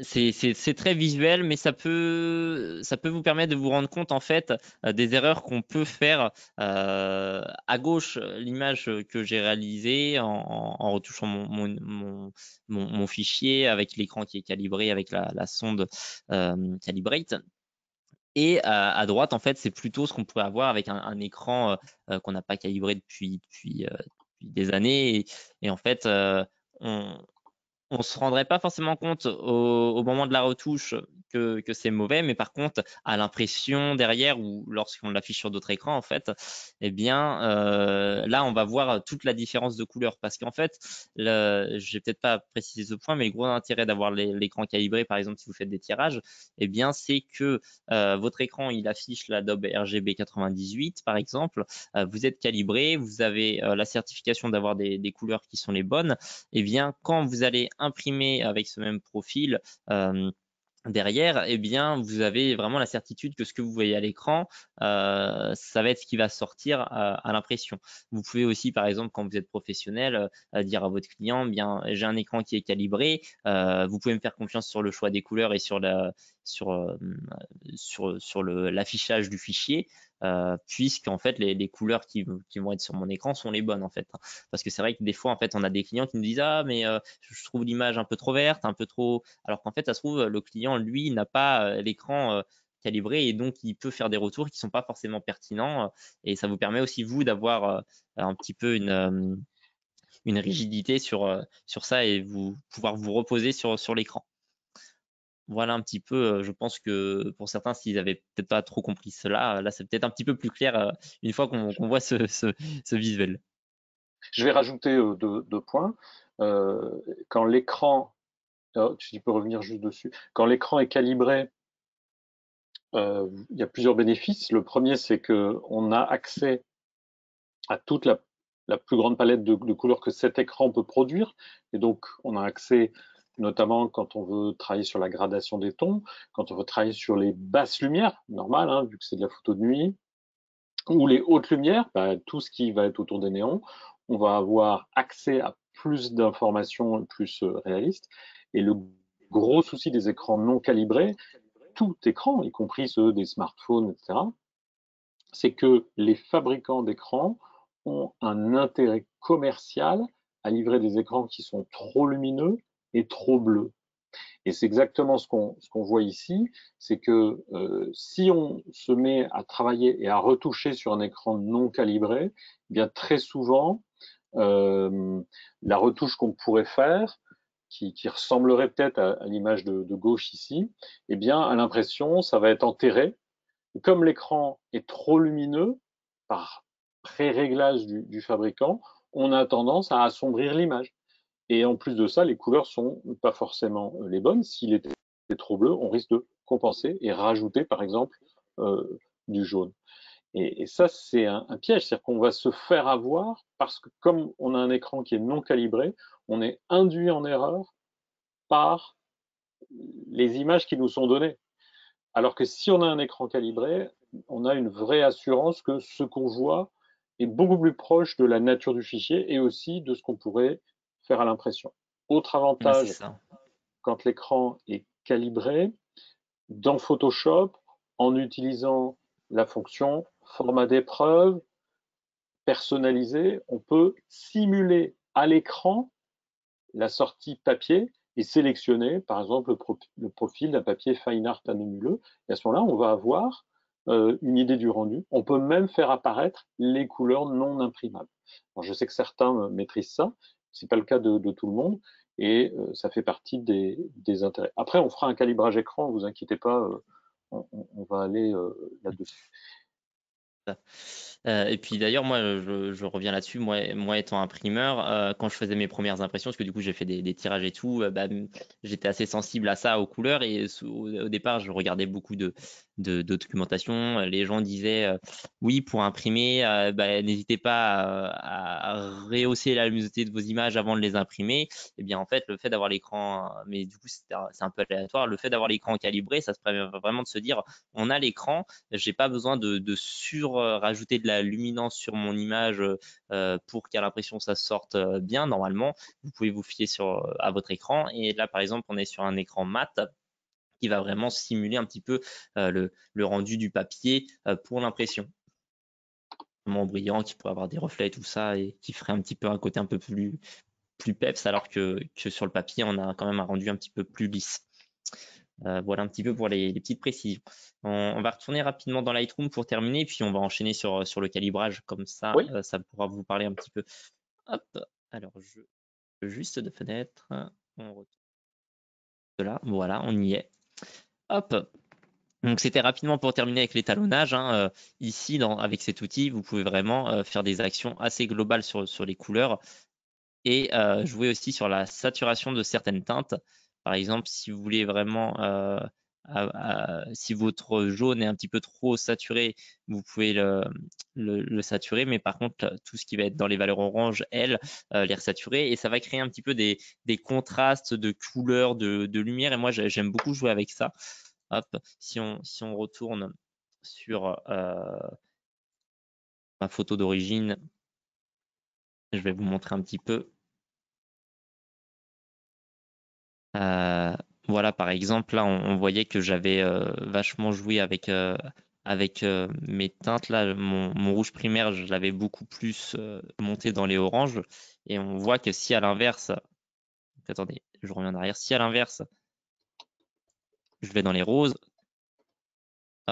C'est très visuel, mais ça peut vous permettre de vous rendre compte en fait des erreurs qu'on peut faire à gauche. L'image que j'ai réalisée en retouchant mon fichier avec l'écran qui est calibré avec la sonde Calibrate. Et à droite, en fait, c'est plutôt ce qu'on pourrait avoir avec un écran qu'on n'a pas calibré depuis des années. Et en fait, on se rendrait pas forcément compte au moment de la retouche que c'est mauvais, mais par contre, à l'impression derrière ou lorsqu'on l'affiche sur d'autres écrans, en fait, eh bien, là, on va voir toute la différence de couleur parce qu'en fait, je vais peut-être pas préciser ce point, mais le gros intérêt d'avoir l'écran calibré, par exemple, si vous faites des tirages, eh bien, c'est que votre écran, il affiche l'Adobe RGB 98, par exemple, vous êtes calibré, vous avez la certification d'avoir des couleurs qui sont les bonnes. Eh bien, quand vous allez imprimer avec ce même profil derrière, eh bien, vous avez vraiment la certitude que ce que vous voyez à l'écran, ça va être ce qui va sortir à l'impression. Vous pouvez aussi, par exemple, quand vous êtes professionnel, dire à votre client, bien, j'ai un écran qui est calibré, vous pouvez me faire confiance sur le choix des couleurs et sur, euh, l'affichage du fichier, puisqu'en fait, les couleurs qui vont être sur mon écran sont les bonnes, en fait, hein. Parce que c'est vrai que des fois, en fait, on a des clients qui nous disent, ah, mais je trouve l'image un peu trop verte, un peu trop, alors qu'en fait, ça se trouve, le client, lui, n'a pas l'écran calibré et donc il peut faire des retours qui sont pas forcément pertinents et ça vous permet aussi vous d'avoir un petit peu une rigidité sur ça et pouvoir vous reposer sur l'écran. Voilà un petit peu, je pense que pour certains, s'ils avaient peut-être pas trop compris cela, là c'est peut-être un petit peu plus clair une fois qu'on voit ce visuel. Je vais rajouter deux points. Quand l'écran, tu peux revenir juste dessus, quand l'écran est calibré, il y a plusieurs bénéfices. Le premier, c'est qu'on a accès à toute la plus grande palette de couleurs que cet écran peut produire. Et donc, on a accès, notamment quand on veut travailler sur la gradation des tons, quand on veut travailler sur les basses lumières, normal, hein, vu que c'est de la photo de nuit, ou les hautes lumières, bah, tout ce qui va être autour des néons, on va avoir accès à plus d'informations plus réalistes. Et le gros souci des écrans non calibrés, tout écran, y compris ceux des smartphones, etc., c'est que les fabricants d'écrans ont un intérêt commercial à livrer des écrans qui sont trop lumineux et trop bleus. Et c'est exactement ce qu'on voit ici, c'est que si on se met à travailler et à retoucher sur un écran non calibré, eh bien très souvent, la retouche qu'on pourrait faire, qui ressemblerait peut-être à l'image de gauche ici, eh bien à l'impression, ça va être enterré. Et comme l'écran est trop lumineux, par pré-réglage du fabricant, on a tendance à assombrir l'image. Et en plus de ça, les couleurs sont pas forcément les bonnes. S'il était trop bleu, on risque de compenser et rajouter, par exemple, du jaune. Et ça, c'est un piège, c'est-à-dire qu'on va se faire avoir parce que comme on a un écran qui est non calibré, on est induit en erreur par les images qui nous sont données. Alors que si on a un écran calibré, on a une vraie assurance que ce qu'on voit est beaucoup plus proche de la nature du fichier et aussi de ce qu'on pourrait faire à l'impression. Autre Ouais, c'est avantage, ça. quand l'écran est calibré, dans Photoshop, en utilisant la fonction format d'épreuve personnalisé, on peut simuler à l'écran la sortie papier et sélectionner, par exemple, le profil d'un papier fine art anonymeux. Et à ce moment-là, on va avoir une idée du rendu. On peut même faire apparaître les couleurs non imprimables. Alors, je sais que certains maîtrisent ça, c'est pas le cas de tout le monde, et ça fait partie des intérêts. Après, on fera un calibrage écran, vous inquiétez pas, on va aller là-dessus. Et puis d'ailleurs, moi, je reviens là-dessus. Moi, étant imprimeur, quand je faisais mes premières impressions, parce que du coup, j'ai fait des tirages et tout, bah, j'étais assez sensible à ça, aux couleurs. Et au départ, je regardais beaucoup de documentation. Les gens disaient, oui, pour imprimer, bah, n'hésitez pas à rehausser la luminosité de vos images avant de les imprimer. Et bien, en fait, le fait d'avoir l'écran, mais du coup, c'est un peu aléatoire. Le fait d'avoir l'écran calibré, ça se permet vraiment de se dire, on a l'écran. J'ai pas besoin de rajouter de la luminance sur mon image pour qu'à l'impression ça sorte bien. Normalement, vous pouvez vous fier à votre écran. Et là, par exemple, on est sur un écran mat qui va vraiment simuler un petit peu le rendu du papier pour l'impression. Vraiment brillant, qui pourrait avoir des reflets, tout ça, et qui ferait un petit peu un côté un peu plus peps, alors que sur le papier, on a quand même un rendu un petit peu plus lisse. Voilà un petit peu pour les petites précisions. On va retourner rapidement dans Lightroom pour terminer, puis on va enchaîner sur le calibrage. Comme ça, Oui, ça pourra vous parler un petit peu. Hop, alors juste de fenêtre. On retourne de là. Voilà, on y est. Hop. Donc c'était rapidement pour terminer avec l'étalonnage, hein. Ici, avec cet outil, vous pouvez vraiment faire des actions assez globales sur les couleurs et jouer aussi sur la saturation de certaines teintes. Par exemple, si vous voulez vraiment, si votre jaune est un petit peu trop saturé, vous pouvez le saturer, mais par contre, tout ce qui va être dans les valeurs orange, elles, les resaturer, et ça va créer un petit peu des contrastes de couleurs, de lumière, et moi j'aime beaucoup jouer avec ça. Hop, si on retourne sur ma photo d'origine, je vais vous montrer un petit peu. Euh, voilà, par exemple, là, on voyait que j'avais vachement joué avec mes teintes. Là, mon rouge primaire, je l'avais beaucoup plus monté dans les oranges. Et on voit que si à l'inverse, attendez, je reviens en arrière, si à l'inverse, je vais dans les roses,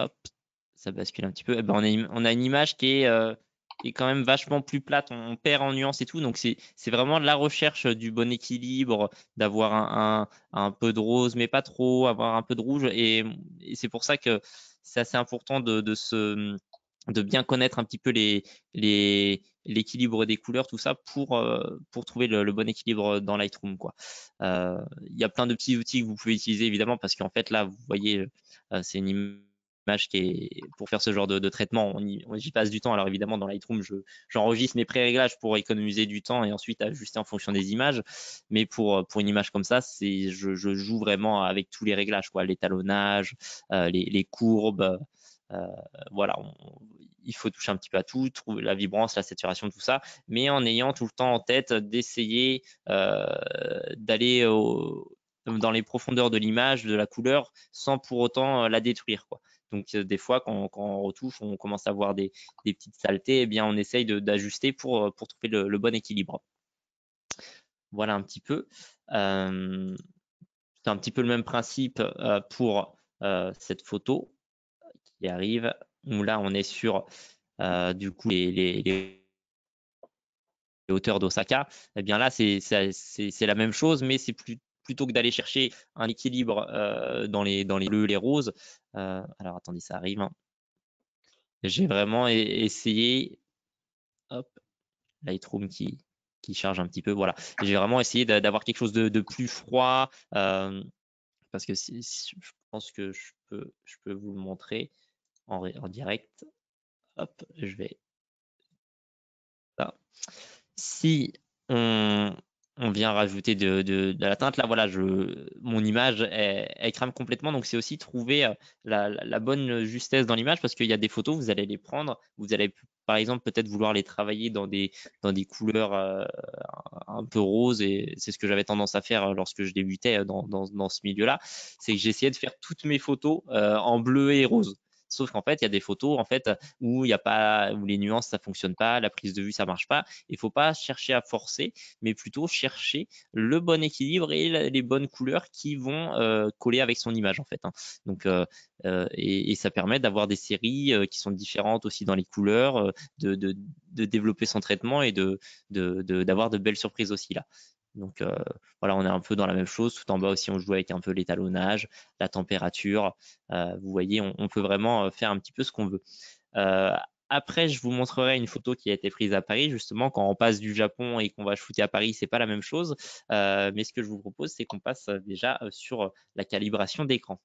Hop, ça bascule un petit peu. Eh ben, on a une image qui est quand même vachement plus plate. On perd en nuances et tout. Donc, c'est vraiment la recherche du bon équilibre, d'avoir un peu de rose, mais pas trop, avoir un peu de rouge. Et c'est pour ça que c'est assez important de bien connaître un petit peu l'équilibre des couleurs, tout ça, pour trouver le bon équilibre dans Lightroom, quoi. Il y a plein de petits outils que vous pouvez utiliser, évidemment, parce qu'en fait, là, vous voyez, c'est une image qui est, pour faire ce genre de traitement, j'y passe du temps. Alors, évidemment, dans Lightroom, j'enregistre mes pré-réglages pour économiser du temps et ensuite ajuster en fonction des images. Mais pour une image comme ça, je joue vraiment avec tous les réglages, quoi, l'étalonnage, les courbes, euh, voilà, il faut toucher un petit peu à tout, trouver la vibrance, la saturation, tout ça, mais en ayant tout le temps en tête d'essayer d'aller dans les profondeurs de l'image, de la couleur, sans pour autant la détruire, quoi. Donc des fois, quand on retouche, on commence à voir des petites saletés, eh bien on essaye d'ajuster pour trouver le bon équilibre. Voilà un petit peu. C'est un petit peu le même principe pour cette photo qui arrive, où là on est sur du coup les hauteurs d'Osaka. Eh bien là c'est la même chose, mais c'est plutôt que d'aller chercher un équilibre dans les bleus, les roses. Alors attendez, ça arrive, hein. J'ai vraiment essayé, hop, Lightroom qui charge un petit peu, voilà. J'ai vraiment essayé d'avoir quelque chose de plus froid, parce que je pense que je peux vous le montrer en direct. Hop, je vais là. Si on, on vient rajouter de la teinte, là, voilà, mon image, elle crame complètement. Donc, c'est aussi trouver la bonne justesse dans l'image, parce qu'il y a des photos, vous allez les prendre, vous allez, par exemple, peut-être vouloir les travailler dans des couleurs un peu roses. Et c'est ce que j'avais tendance à faire lorsque je débutais dans ce milieu-là. C'est que j'essayais de faire toutes mes photos en bleu et rose. Sauf qu'en fait, il y a des photos en fait où il y a pas, où les nuances ça fonctionne pas, la prise de vue ça marche pas. Il faut pas chercher à forcer, mais plutôt chercher le bon équilibre et les bonnes couleurs qui vont coller avec son image en fait, hein. Donc et ça permet d'avoir des séries qui sont différentes aussi dans les couleurs, de développer son traitement et d'avoir de belles surprises aussi là. Donc voilà, on est un peu dans la même chose. Tout en bas aussi, on joue avec un peu l'étalonnage, la température. Vous voyez, on peut vraiment faire un petit peu ce qu'on veut. Euh, Après, je vous montrerai une photo qui a été prise à Paris, justement, quand on passe du Japon et qu'on va shooter à Paris, c'est pas la même chose. Mais ce que je vous propose, c'est qu'on passe déjà sur la calibration d'écran.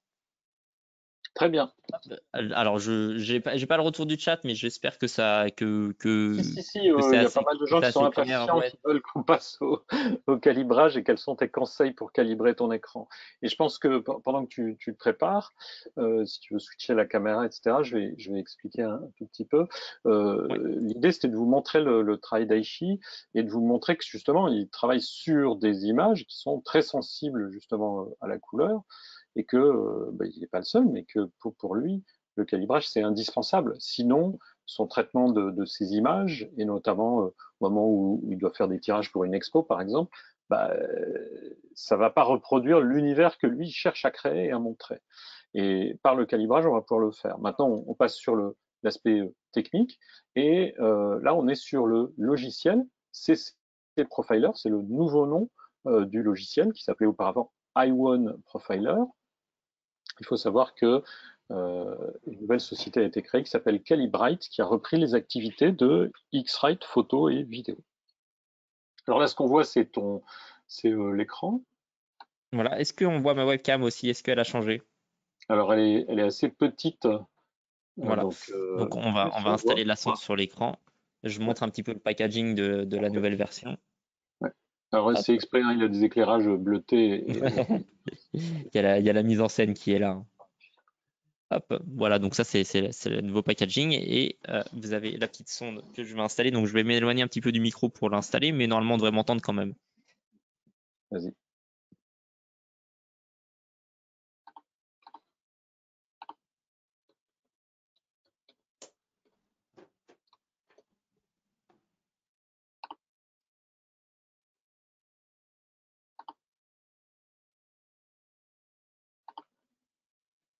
Très bien. Alors, je j'ai pas le retour du chat, mais j'espère Si, que il y a pas mal de gens c'est qui sont assez clair. impatients, Ouais, qui veulent qu'on passe au calibrage et quels sont tes conseils pour calibrer ton écran. Et je pense que pendant que tu te prépares, si tu veux switcher la caméra, etc., je vais expliquer un tout petit peu. ouais. L'idée, c'était de vous montrer le travail d'Aichi et de vous montrer que justement, il travaille sur des images qui sont très sensibles justement à la couleur et que il n'est pas le seul, mais que pour lui, le calibrage, c'est indispensable. Sinon, son traitement de ces images, et notamment au moment où il doit faire des tirages pour une expo, par exemple, ça va pas reproduire l'univers que lui cherche à créer et à montrer. Et par le calibrage, on va pouvoir le faire. Maintenant, on passe sur l'aspect technique, et là, on est sur le logiciel CC Profiler, c'est le nouveau nom du logiciel qui s'appelait auparavant iOne Profiler. Il faut savoir que une nouvelle société a été créée qui s'appelle Calibrite, qui a repris les activités de X-Rite photo et vidéo. Alors là, ce qu'on voit, c'est l'écran. Voilà. Est-ce qu'on voit ma webcam aussi? Est-ce qu'elle a changé? Alors elle est assez petite, Voilà. donc Donc mais on ça va se voit. installer la sonde sur l'écran. Je Ouais, montre un petit peu le packaging de la nouvelle version. ouais. Alors Hop. c'est exprès, hein, il a des éclairages bleutés Il y a la mise en scène qui est là, hein. Hop. Voilà, donc ça c'est le nouveau packaging et vous avez la petite sonde que je vais installer. Donc je vais m'éloigner un petit peu du micro pour l'installer, mais normalement on devrait m'entendre quand même. Vas-y.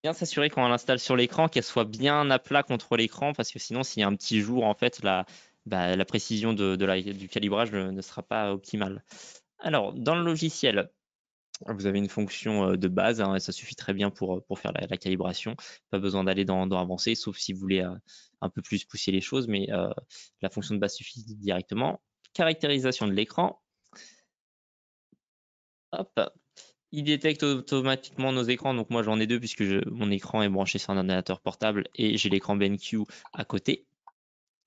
Bien s'assurer quand on l'installe sur l'écran qu'elle soit bien à plat contre l'écran, parce que sinon, s'il y a un petit jour, en fait, la précision du calibrage ne sera pas optimale. Alors, dans le logiciel, vous avez une fonction de base, hein, et ça suffit très bien pour faire la calibration. Pas besoin d'aller dans Avancé, sauf si vous voulez un peu plus pousser les choses, mais la fonction de base suffit directement. Caractérisation de l'écran. Hop, il détecte automatiquement nos écrans. Donc moi j'en ai deux puisque mon écran est branché sur un ordinateur portable et j'ai l'écran BenQ à côté.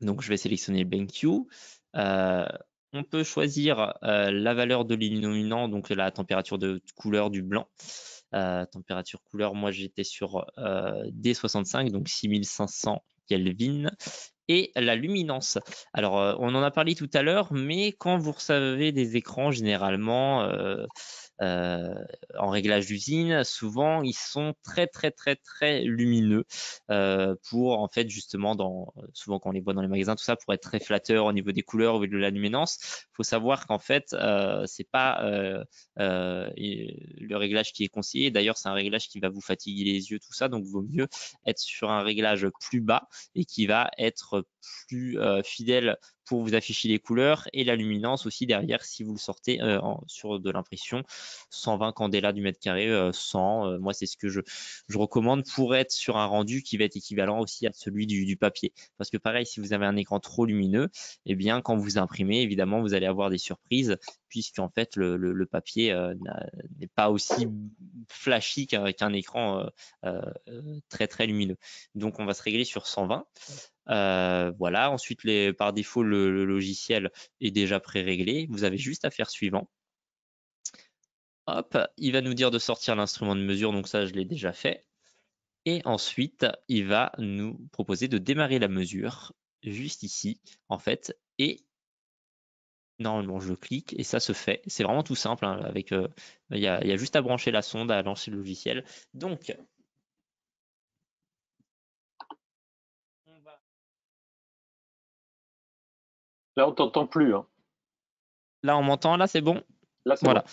Donc je vais sélectionner le BenQ. On peut choisir la valeur de l'illuminant, donc la température de couleur du blanc. Température couleur, moi j'étais sur D65, donc 6500 Kelvin. Et la luminance. Alors, on en a parlé tout à l'heure, mais quand vous recevez des écrans, généralement, euh, en réglage d'usine, souvent ils sont très très très très lumineux pour en fait justement souvent quand on les voit dans les magasins tout ça pour être très flatteur au niveau des couleurs au niveau de la luminance. Il faut savoir qu'en fait c'est pas le réglage qui est conseillé. D'ailleurs c'est un réglage qui va vous fatiguer les yeux tout ça, donc il vaut mieux être sur un réglage plus bas et qui va être plus fidèle pour vous afficher les couleurs et la luminance aussi derrière si vous le sortez sur de l'impression 120 candela du mètre carré, 100. Moi, c'est ce que je recommande pour être sur un rendu qui va être équivalent aussi à celui du papier. Parce que pareil, si vous avez un écran trop lumineux, eh bien, quand vous imprimez, évidemment, vous allez avoir des surprises puisqu'en fait, le papier n'est pas aussi flashy qu'un écran très très lumineux. Donc, on va se régler sur 120. Voilà. Ensuite, par défaut, le logiciel est déjà pré-réglé. Vous avez juste à faire suivant. Hop, il va nous dire de sortir l'instrument de mesure, donc ça je l'ai déjà fait. Et ensuite, il va nous proposer de démarrer la mesure, juste ici, en fait. Et normalement, je clique et ça se fait. C'est vraiment tout simple, hein, il y a juste à brancher la sonde, à lancer le logiciel. Donc, on va... Là, on t'entend plus, hein. Là, on m'entend, là c'est bon. Là, c'est Voilà. bon.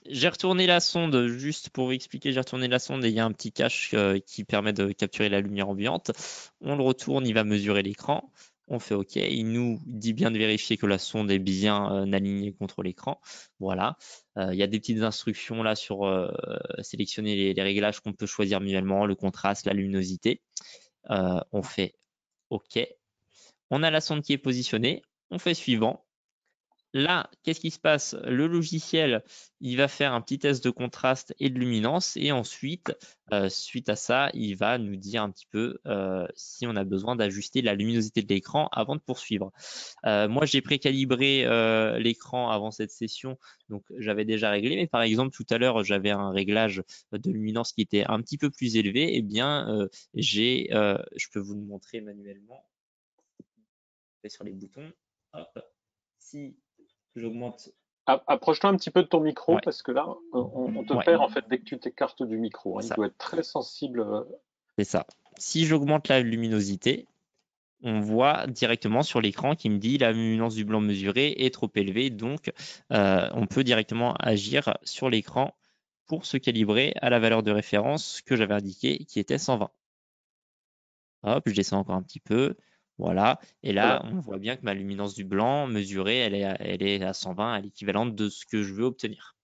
J'ai retourné la sonde, juste pour vous expliquer, j'ai retourné la sonde et il y a un petit cache qui permet de capturer la lumière ambiante. On le retourne, il va mesurer l'écran. On fait OK. Il nous dit bien de vérifier que la sonde est bien alignée contre l'écran. Voilà. Il y a des petites instructions là sur sélectionner les réglages qu'on peut choisir manuellement, le contraste, la luminosité. On fait OK. On a la sonde qui est positionnée. On fait suivant. Là, qu'est-ce qui se passe? Le logiciel, il va faire un petit test de contraste et de luminance et ensuite, suite à ça, il va nous dire un petit peu si on a besoin d'ajuster la luminosité de l'écran avant de poursuivre. Moi, j'ai précalibré l'écran avant cette session, donc j'avais déjà réglé. Mais par exemple, tout à l'heure, j'avais un réglage de luminance qui était un petit peu plus élevé. Eh bien, je peux vous le montrer manuellement. Je vais sur les boutons. Hop. Si j'augmente. Approche-toi un petit peu de ton micro Ouais, parce que là, on te ouais, perd en fait dès que tu t'écartes du micro, hein. c'est Il ça, doit être très sensible. c'est ça. Si j'augmente la luminosité, on voit directement sur l'écran qui me dit la luminance du blanc mesuré est trop élevée, donc on peut directement agir sur l'écran pour se calibrer à la valeur de référence que j'avais indiquée, qui était 120. Hop, je descends encore un petit peu. Voilà. Et là, Voilà. on voit bien que ma luminance du blanc mesurée, elle est à 120, à l'équivalente de ce que je veux obtenir.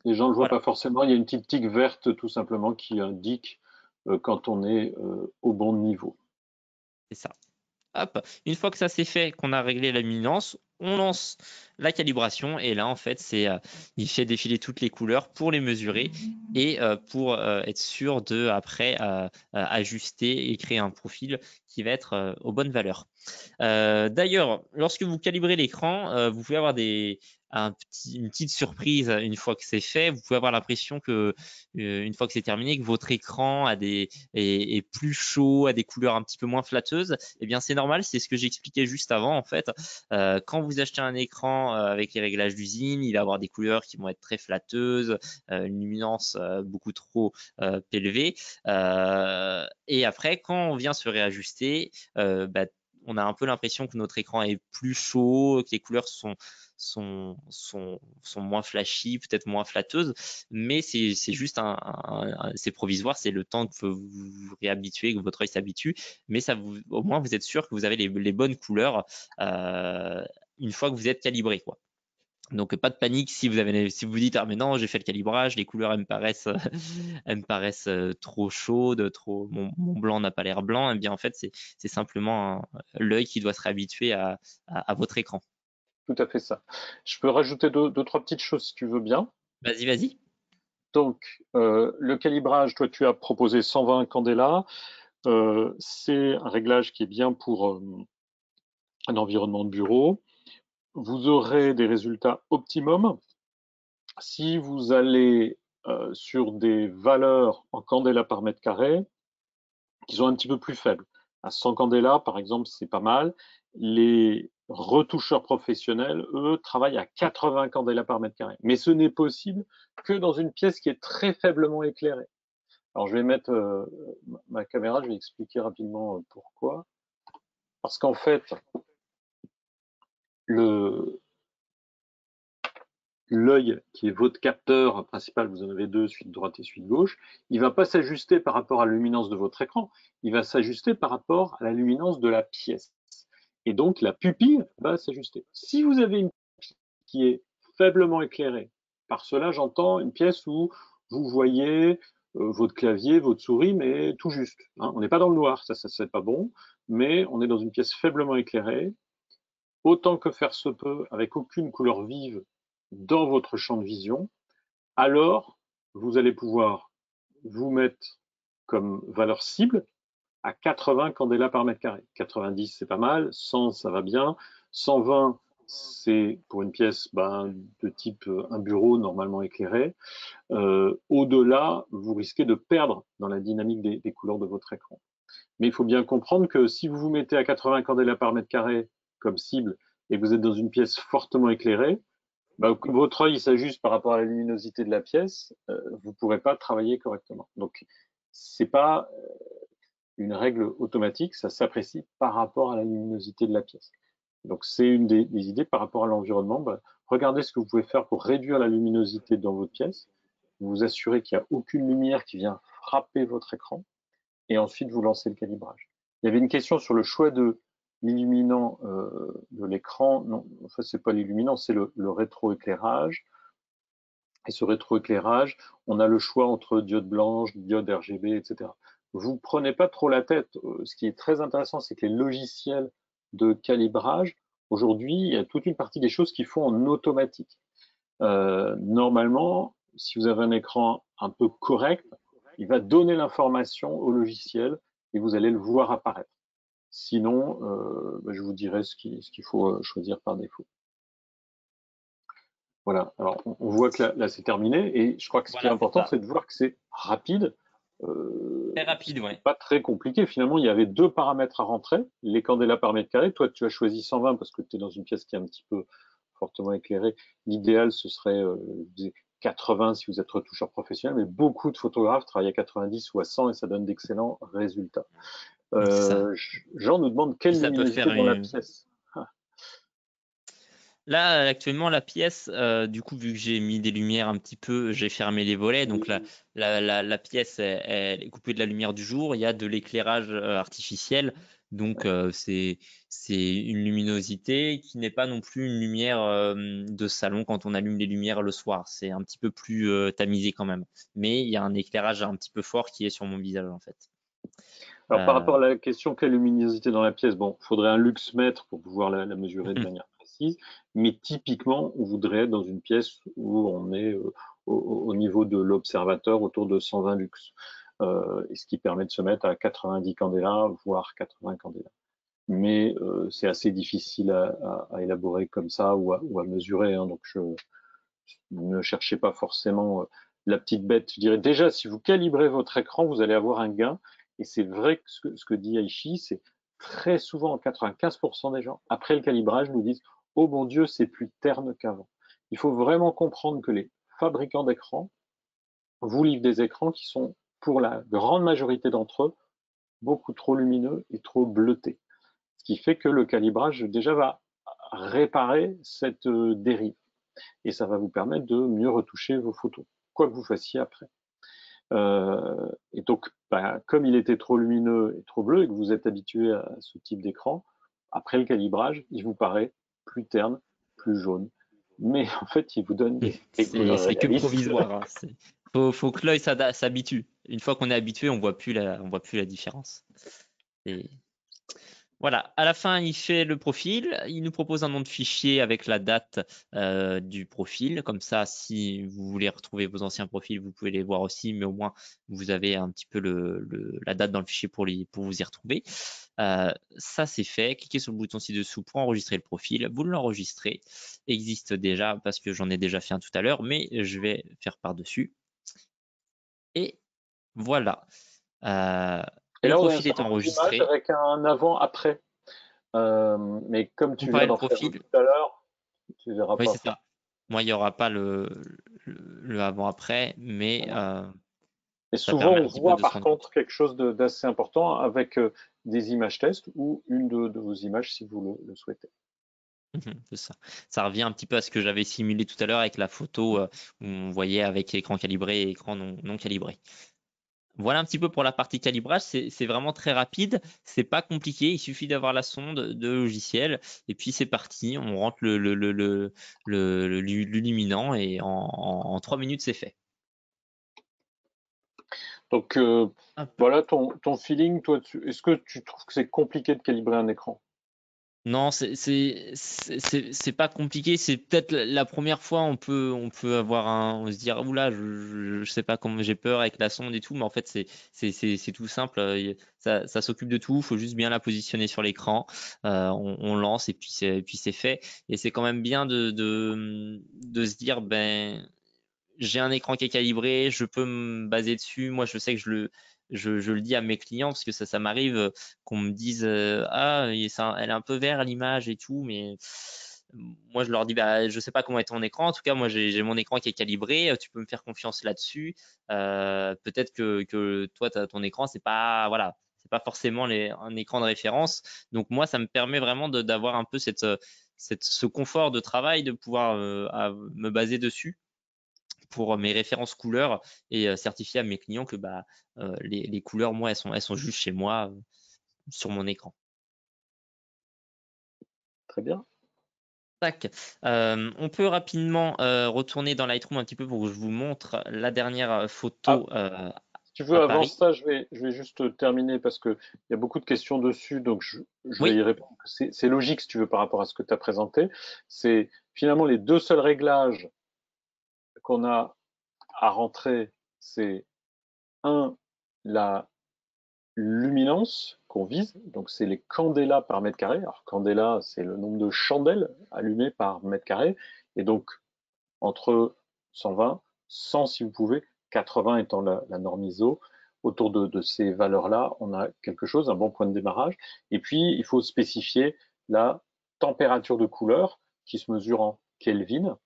Les gens ne le voient Voilà, pas forcément. Il y a une petite tique verte tout simplement qui indique quand on est au bon niveau. c'est ça. Hop, une fois que ça c'est fait, qu'on a réglé la luminance, on lance la calibration et là en fait il fait défiler toutes les couleurs pour les mesurer et pour être sûr de après ajuster et créer un profil qui va être aux bonnes valeurs. D'ailleurs, lorsque vous calibrez l'écran, vous pouvez avoir une petite surprise une fois que c'est fait. Vous pouvez avoir l'impression que, une fois que c'est terminé, que votre écran est plus chaud, a des couleurs un petit peu moins flatteuses. Eh bien, c'est normal, c'est ce que j'expliquais juste avant. En fait, quand vous achetez un écran avec les réglages d'usine, il va avoir des couleurs qui vont être très flatteuses, une luminance beaucoup trop élevée. Et après, quand on vient se réajuster, bah, on a un peu l'impression que notre écran est plus chaud, que les couleurs sont sont moins flashy, peut-être moins flatteuses, mais c'est juste c'est provisoire, c'est le temps que vous vous réhabituez, que votre œil s'habitue, mais au moins vous êtes sûr que vous avez les bonnes couleurs une fois que vous êtes calibré, quoi. Donc pas de panique si si vous vous dites ah mais non j'ai fait le calibrage, les couleurs elles me paraissent trop chaudes, mon blanc n'a pas l'air blanc. Eh bien en fait c'est simplement l'œil qui doit se réhabituer à votre écran. Tout à fait ça. Je peux rajouter deux, trois petites choses si tu veux bien. Vas-y. Donc, le calibrage, toi, tu as proposé 120 candela. C'est un réglage qui est bien pour un environnement de bureau. Vous aurez des résultats optimum si vous allez sur des valeurs en candela par mètre carré qui sont un petit peu plus faibles. À 100 candela, par exemple, c'est pas mal. Les retoucheurs professionnels, eux, travaillent à 80 candela par mètre carré. Mais ce n'est possible que dans une pièce qui est très faiblement éclairée. Alors, je vais mettre ma caméra, je vais expliquer rapidement pourquoi. Parce qu'en fait, l'œil qui est votre capteur principal, vous en avez deux, celui de droite et celui de gauche, il ne va pas s'ajuster par rapport à la luminance de votre écran, il va s'ajuster par rapport à la luminance de la pièce. Et donc, la pupille va s'ajuster. Si vous avez une pièce qui est faiblement éclairée, par cela, j'entends une pièce où vous voyez votre clavier, votre souris, mais tout juste. Hein. On n'est pas dans le noir, ça c'est pas bon, mais on est dans une pièce faiblement éclairée, autant que faire se peut, avec aucune couleur vive dans votre champ de vision, alors vous allez pouvoir vous mettre comme valeur cible à 80 candela par mètre carré. 90, c'est pas mal. 100, ça va bien. 120, c'est pour une pièce de type un bureau normalement éclairé. Au-delà, vous risquez de perdre dans la dynamique des couleurs de votre écran. Mais il faut bien comprendre que si vous vous mettez à 80 candela par mètre carré comme cible et que vous êtes dans une pièce fortement éclairée, votre œil s'ajuste par rapport à la luminosité de la pièce, vous ne pourrez pas travailler correctement. Donc, c'est pas une règle automatique, ça s'apprécie par rapport à la luminosité de la pièce. Donc, c'est une des idées par rapport à l'environnement. Regardez ce que vous pouvez faire pour réduire la luminosité dans votre pièce. Vous vous assurez qu'il n'y a aucune lumière qui vient frapper votre écran. Et ensuite, vous lancez le calibrage. Il y avait une question sur le choix de l'illuminant de l'écran. Non, enfin, c'est pas l'illuminant, c'est le rétroéclairage. Et ce rétroéclairage, on a le choix entre diode blanche, diode RGB, etc. Vous prenez pas trop la tête. Ce qui est très intéressant, c'est que les logiciels de calibrage, aujourd'hui, il y a toute une partie des choses qui font en automatique. Normalement, si vous avez un écran un peu correct, il va donner l'information au logiciel et vous allez le voir apparaître. Sinon, je vous dirai ce qu'il faut choisir par défaut. Voilà, alors on voit que là c'est terminé et je crois que ce qui est important, c'est de voir que c'est rapide. Très rapide, ouais. Pas très compliqué. Finalement, il y avait deux paramètres à rentrer, les candela par mètre carré. Toi, tu as choisi 120 parce que tu es dans une pièce qui est un petit peu fortement éclairée. L'idéal, ce serait 80 si vous êtes retoucheur professionnel, mais beaucoup de photographes travaillent à 90 ou à 100 et ça donne d'excellents résultats. Jean nous demande quelle luminosité dans la pièce. Là, actuellement, la pièce, du coup, vu que j'ai mis des lumières un petit peu, j'ai fermé les volets. Donc, la pièce, elle est coupée de la lumière du jour. Il y a de l'éclairage artificiel. Donc, c'est une luminosité qui n'est pas non plus une lumière de salon quand on allume les lumières le soir. C'est un petit peu plus tamisé quand même. Mais il y a un éclairage un petit peu fort qui est sur mon visage, en fait. Alors, par rapport à la question quelle luminosité dans la pièce, bon, il faudrait un luxmètre pour pouvoir la mesurer de manière précise, mais typiquement, on voudrait être dans une pièce où on est au niveau de l'observateur autour de 120 lux, et ce qui permet de se mettre à 90 candela, voire 80 candela. Mais c'est assez difficile à élaborer comme ça ou à mesurer, hein, donc ne cherchez pas forcément la petite bête. Je dirais déjà, si vous calibrez votre écran, vous allez avoir un gain. Et c'est vrai que ce que dit Aichi, c'est très souvent, 95% des gens, après le calibrage, nous disent « Oh mon Dieu, c'est plus terne qu'avant ». Il faut vraiment comprendre que les fabricants d'écrans vous livrent des écrans qui sont, pour la grande majorité d'entre eux, beaucoup trop lumineux et trop bleutés. Ce qui fait que le calibrage, déjà, va réparer cette dérive. Et ça va vous permettre de mieux retoucher vos photos, quoi que vous fassiez après. Et donc, comme il était trop lumineux et trop bleu et que vous êtes habitué à ce type d'écran, après le calibrage, il vous paraît plus terne, plus jaune. Mais en fait, il vous donne des couleurs C'est que réalistes. provisoire. Hein. Faut que l'œil s'habitue. Une fois qu'on est habitué, on voit plus la différence. Et voilà, à la fin, il fait le profil, il nous propose un nom de fichier avec la date du profil. Comme ça, si vous voulez retrouver vos anciens profils, vous pouvez les voir aussi, mais au moins, vous avez un petit peu la date dans le fichier pour vous y retrouver. Ça, c'est fait. Cliquez sur le bouton ci-dessous pour enregistrer le profil. Vous l'enregistrez. Existe déjà parce que j'en ai déjà fait un tout à l'heure, mais je vais faire par-dessus. Et voilà. Et Le là, on a un profil est certain image enregistré. avec un avant-après. Mais comme tu viens Comparer le d'en faire un profil. tout à l'heure, tu ne verras Oui, pas c'est ça. ça. Moi, il n'y aura pas le avant-après, mais Et ça souvent, permet on un petit peu voit de se par rendre compte. contre quelque chose d'assez important avec des images test ou une de vos images si vous le souhaitez. C'est ça. Ça revient un petit peu à ce que j'avais simulé tout à l'heure avec la photo où on voyait avec écran calibré et écran non calibré. Voilà un petit peu pour la partie calibrage. C'est vraiment très rapide. C'est pas compliqué. Il suffit d'avoir la sonde de logiciel et puis c'est parti. On rentre l'illuminant et en 3 minutes c'est fait. Donc Hop. voilà ton feeling, toi, est-ce que tu trouves que c'est compliqué de calibrer un écran? Non, c'est pas compliqué. C'est peut-être la première fois on peut avoir on se dire oula, je sais pas comment, j'ai peur avec la sonde et tout, mais en fait c'est tout simple. Ça s'occupe de tout. Il faut juste bien la positionner sur l'écran. On lance et puis c'est fait. Et c'est quand même bien de se dire ben j'ai un écran qui est calibré, je peux me baser dessus. Moi, je sais que je le dis à mes clients parce que ça m'arrive qu'on me dise ah, elle est un peu vert l'image et tout, mais moi je leur dis bah je sais pas comment est ton écran. En tout cas, moi j'ai mon écran qui est calibré. Tu peux me faire confiance là-dessus. Peut-être que toi, ton écran, c'est pas voilà. C'est pas forcément un écran de référence. Donc moi, ça me permet vraiment d'avoir un peu ce confort de travail, de pouvoir me baser dessus pour mes références couleurs et certifier à mes clients que les couleurs, moi, elles sont juste chez moi sur mon écran. Très bien. Tac. On peut rapidement retourner dans Lightroom un petit peu pour que je vous montre la dernière Ah, photo si tu veux, à avant Paris. ça, je vais juste terminer parce qu'il y a beaucoup de questions dessus, donc je vais Oui, y répondre. C'est logique, si tu veux, par rapport à ce que tu as présenté. C'est finalement les deux seuls réglages qu'on a à rentrer, c'est un, la luminance qu'on vise, donc c'est les candélas par mètre carré. Alors candela, c'est le nombre de chandelles allumées par mètre carré, et donc entre 120, 100 si vous pouvez, 80 étant la norme ISO. Autour de ces valeurs-là, on a quelque chose, un bon point de démarrage. Et puis, il faut spécifier la température de couleur qui se mesure en Kelvin.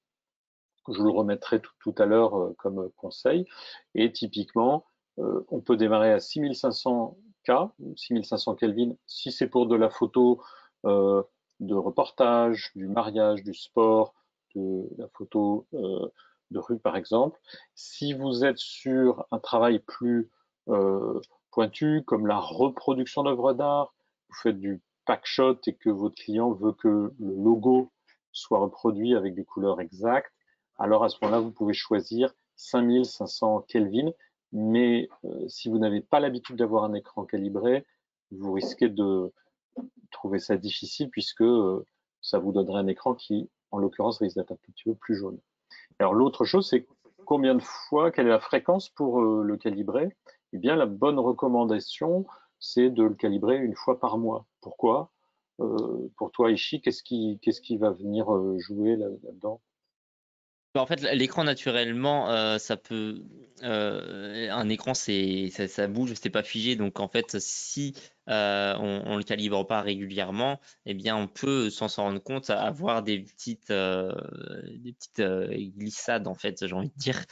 Je le remettrai tout à l'heure comme conseil. Et typiquement, on peut démarrer à 6500 K, 6500 Kelvin, si c'est pour de la photo euh, de reportage, du mariage, du sport, de la photo de rue par exemple. Si vous êtes sur un travail plus pointu, comme la reproduction d'œuvres d'art, vous faites du packshot et que votre client veut que le logo soit reproduit avec des couleurs exactes, alors à ce moment-là, vous pouvez choisir 5500 Kelvin, mais si vous n'avez pas l'habitude d'avoir un écran calibré, vous risquez de trouver ça difficile puisque ça vous donnerait un écran qui, en l'occurrence, risque d'être un tout petit peu plus jaune. Alors l'autre chose, c'est combien de fois, quelle est la fréquence pour le calibrer? Eh bien, la bonne recommandation, c'est de le calibrer une fois par mois. Pourquoi? Pour toi, Ishi, qu'est-ce qui va venir jouer là-dedans? En fait, l'écran naturellement, un écran, ça bouge, c'est pas figé. Donc en fait, si on le calibre pas régulièrement, eh bien on peut, sans s'en rendre compte, avoir des petites glissades en fait, j'ai envie de dire,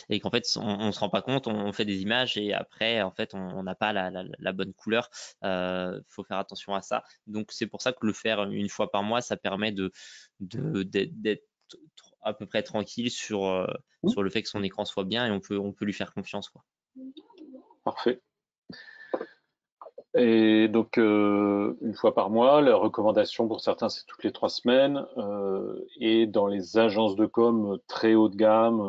et qu'en fait on se rend pas compte, on fait des images et après en fait on n'a pas la bonne couleur. Faut faire attention à ça. Donc c'est pour ça que le faire une fois par mois, ça permet d'être à peu près tranquille sur le fait que son écran soit bien et on peut lui faire confiance, quoi. Parfait. Et donc, une fois par mois, la recommandation pour certains, c'est toutes les 3 semaines. Et dans les agences de com très haut de gamme,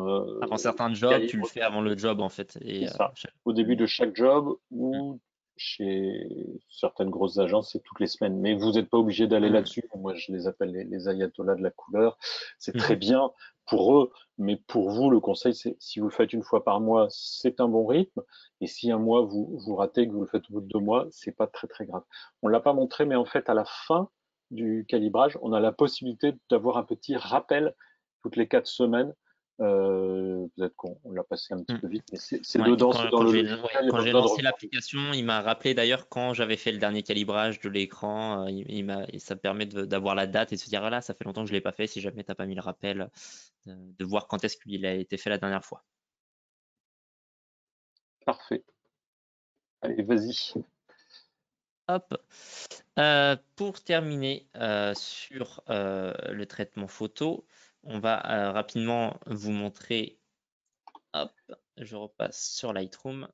Avant certains jobs, tu le calibre, fais avant le job, en fait. c'est ça. Au début de chaque job ou chez certaines grosses agences, c'est toutes les semaines. Mais vous n'êtes pas obligé d'aller Mm. là-dessus. Moi, je les appelle les ayatollahs de la couleur. C'est très Mhm. bien pour eux, mais pour vous, le conseil, c'est si vous le faites une fois par mois, c'est un bon rythme. Et si un mois vous ratez, que vous le faites au bout de 2 mois, c'est pas très très grave. On l'a pas montré, mais en fait, à la fin du calibrage, on a la possibilité d'avoir un petit rappel toutes les 4 semaines. Peut-être qu'on l'a passé un petit Mm. peu vite, mais c'est Ouais, dedans, c'est quand, dans quand le j'ai logiciel, ouais, il n'y a quand pas j'ai besoin de lancé reprendre. l'application, il m'a rappelé d'ailleurs quand j'avais fait le dernier calibrage de l'écran. Et ça permet d'avoir la date et de se dire, voilà, ça fait longtemps que je l'ai pas fait. Si jamais t'as pas mis le rappel, de voir quand est-ce qu'il a été fait la dernière fois. Parfait. Allez, vas-y. Hop. Pour terminer sur le traitement photo, on va rapidement vous montrer. Hop, je repasse sur Lightroom.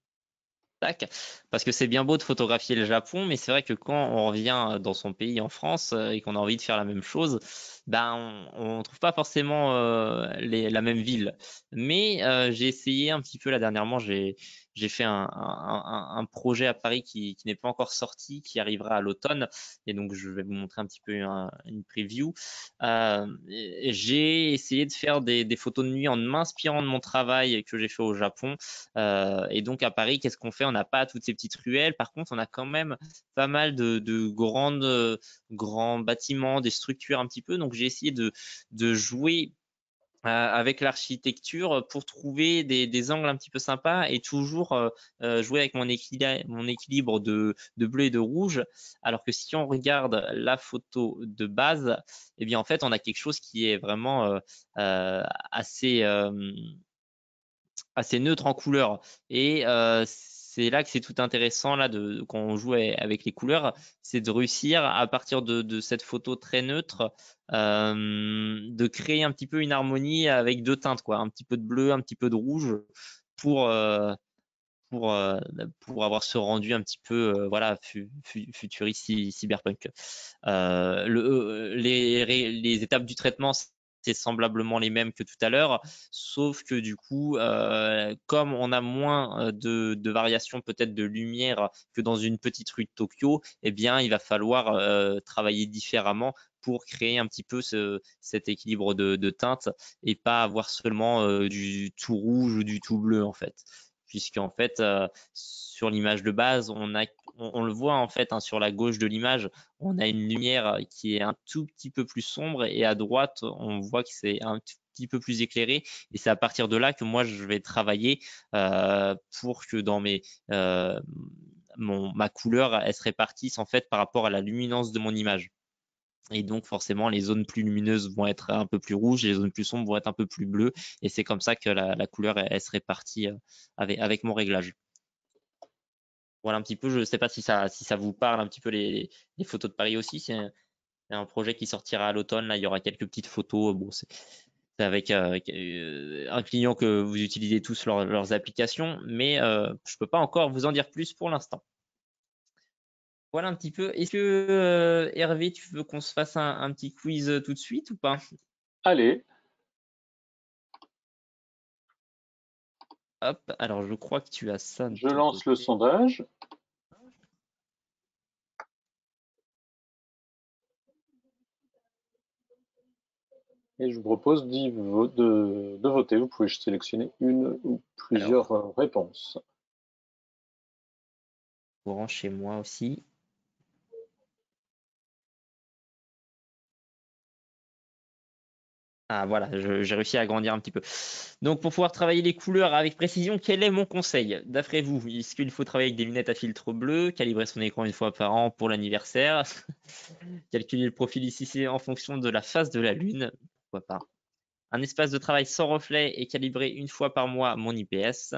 Tac. Parce que c'est bien beau de photographier le Japon, mais c'est vrai que quand on revient dans son pays, en France, et qu'on a envie de faire la même chose, ben on trouve pas forcément la même ville. Mais j'ai essayé un petit peu là dernièrement, j'ai fait un projet à Paris qui n'est pas encore sorti, qui arrivera à l'automne, et donc je vais vous montrer un petit peu une preview. J'ai essayé de faire des photos de nuit en m'inspirant de mon travail que j'ai fait au Japon. Et donc à Paris, qu'est-ce qu'on fait? On n'a pas toutes ces petites ruelles. Par contre, on a quand même pas mal de grands bâtiments, des structures un petit peu. Donc j'ai essayé de jouer avec l'architecture pour trouver des angles un petit peu sympas et toujours jouer avec mon équilibre de bleu et de rouge. Alors que si on regarde la photo de base, eh bien en fait on a quelque chose qui est vraiment euh, assez assez neutre en couleurs. Et c'est là que c'est tout intéressant là quand on joue avec les couleurs, c'est de réussir à partir de cette photo très neutre, de créer un petit peu une harmonie avec deux teintes, quoi, un petit peu de bleu, un petit peu de rouge, pour euh, pour euh, pour avoir ce rendu un petit peu voilà futuriste cyberpunk. Les étapes du traitement, c'est semblablement les mêmes que tout à l'heure, sauf que du coup, comme on a moins de variations peut-être de lumière que dans une petite rue de Tokyo, eh bien, il va falloir travailler différemment pour créer un petit peu cet équilibre de teintes et pas avoir seulement du tout rouge ou du tout bleu en fait. Puisqu'en fait, sur l'image de base, on le voit en fait sur la gauche de l'image, on a une lumière qui est un tout petit peu plus sombre et à droite, on voit que c'est un tout petit peu plus éclairé. Et c'est à partir de là que moi, je vais travailler pour que dans ma couleur, elle se répartisse en fait par rapport à la luminance de mon image. Et donc forcément, les zones plus lumineuses vont être un peu plus rouges, et les zones plus sombres vont être un peu plus bleues. Et c'est comme ça que la couleur, elle se répartit avec mon réglage. Voilà un petit peu, je ne sais pas si ça vous parle un petit peu les photos de Paris aussi. C'est un projet qui sortira à l'automne. Là, il y aura quelques petites photos. Bon, c'est avec un client que vous utilisez tous leurs applications, mais je peux pas encore vous en dire plus pour l'instant. Voilà un petit peu. Est-ce que Hervé, tu veux qu'on se fasse un petit quiz tout de suite ou pas? Allez, Hop, alors je crois que tu as ça de je ton lance le côté. sondage et je vous propose de voter. Vous pouvez sélectionner une ou Alors, plusieurs réponses. courant chez moi aussi. Ah voilà, j'ai réussi à agrandir un petit peu. Donc pour pouvoir travailler les couleurs avec précision, quel est mon conseil? D'après vous, est-ce qu'il faut travailler avec des lunettes à filtre bleu, calibrer son écran une fois par an pour l'anniversaire, calculer le profil ICC en fonction de la phase de la lune, pourquoi pas? Un espace de travail sans reflet et calibré une fois par mois mon IPS.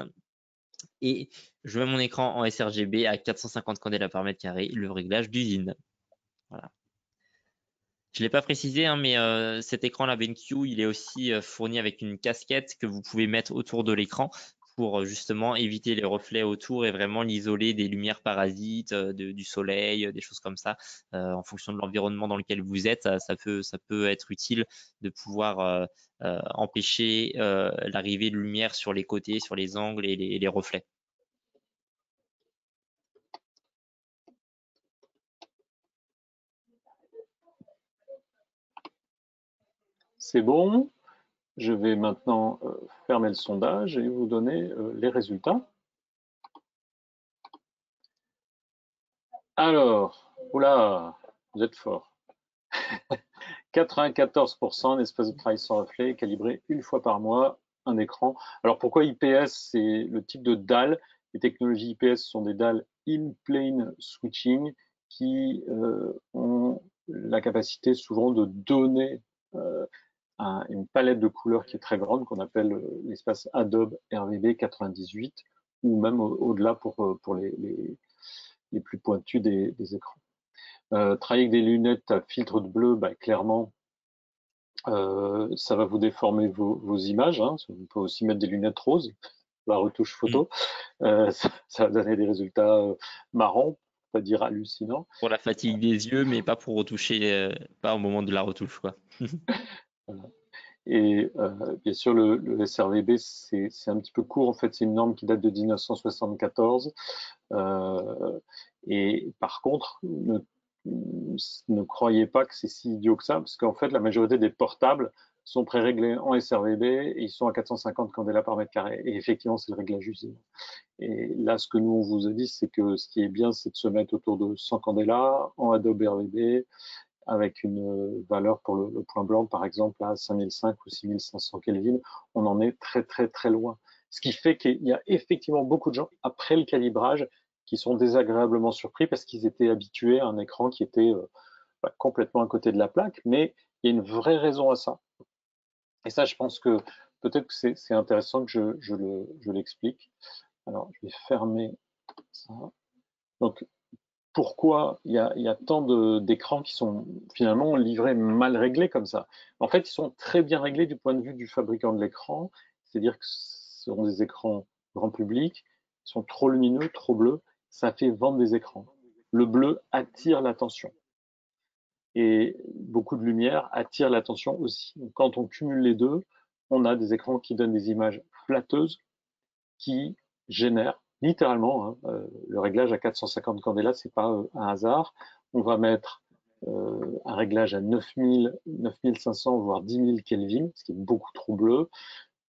Et je mets mon écran en sRGB à 450 candela par mètre carré, le réglage d'usine. Voilà. Je ne l'ai pas précisé, hein, mais cet écran, la BenQ, il est aussi fourni avec une casquette que vous pouvez mettre autour de l'écran pour justement éviter les reflets autour et vraiment l'isoler des lumières parasites, du soleil, des choses comme ça. En fonction de l'environnement dans lequel vous êtes, ça peut être utile de pouvoir empêcher l'arrivée de lumière sur les côtés, sur les angles et les reflets. C'est bon. Je vais maintenant fermer le sondage et vous donner les résultats. Alors, oula, vous êtes fort. 94% d'espace de travail sans reflet, calibré une fois par mois, un écran. Alors pourquoi IPS? C'est le type de dalle. Les technologies IPS sont des dalles in-plane switching qui ont la capacité souvent de donner une palette de couleurs qui est très grande, qu'on appelle l'espace Adobe RVB 98, ou même au-delà pour les plus pointus des écrans. Travailler avec des lunettes à filtre de bleu, bah, clairement, ça va vous déformer vos images. Hein. Vous pouvez aussi mettre des lunettes roses, la retouche photo. Ça va donner des résultats marrants, pas dire hallucinants. Pour la fatigue des yeux, mais pas pour retoucher, pas au moment de la retouche, quoi. Voilà. Et bien sûr, le SRVB, c'est un petit peu court. En fait, c'est une norme qui date de 1974. Et par contre, ne croyez pas que c'est si idiot que ça, parce qu'en fait, la majorité des portables sont pré-réglés en SRVB et ils sont à 450 candela par mètre carré. Et effectivement, c'est le réglage usine. Et là, ce que nous, on vous a dit, c'est que ce qui est bien, c'est de se mettre autour de 100 candela en Adobe RVB avec une valeur pour le point blanc, par exemple, à 5005 ou 6500 Kelvin. On en est très, très, très loin. Ce qui fait qu'il y a effectivement beaucoup de gens, après le calibrage, qui sont désagréablement surpris parce qu'ils étaient habitués à un écran qui était complètement à côté de la plaque, mais il y a une vraie raison à ça. Et ça, je pense que peut-être que c'est intéressant que je l'explique. Alors, je vais fermer ça. Donc, pourquoi il y a tant d'écrans qui sont finalement livrés mal réglés comme ça? En fait, ils sont très bien réglés du point de vue du fabricant de l'écran, c'est-à-dire que ce sont des écrans grand public, ils sont trop lumineux, trop bleus, ça fait vendre des écrans. Le bleu attire l'attention et beaucoup de lumière attire l'attention aussi. Donc, quand on cumule les deux, on a des écrans qui donnent des images flatteuses qui génère littéralement le réglage à 450 candela, c'est pas un hasard. On va mettre un réglage à 9000, 9500 voire 10 000 Kelvin, ce qui est beaucoup trop bleu,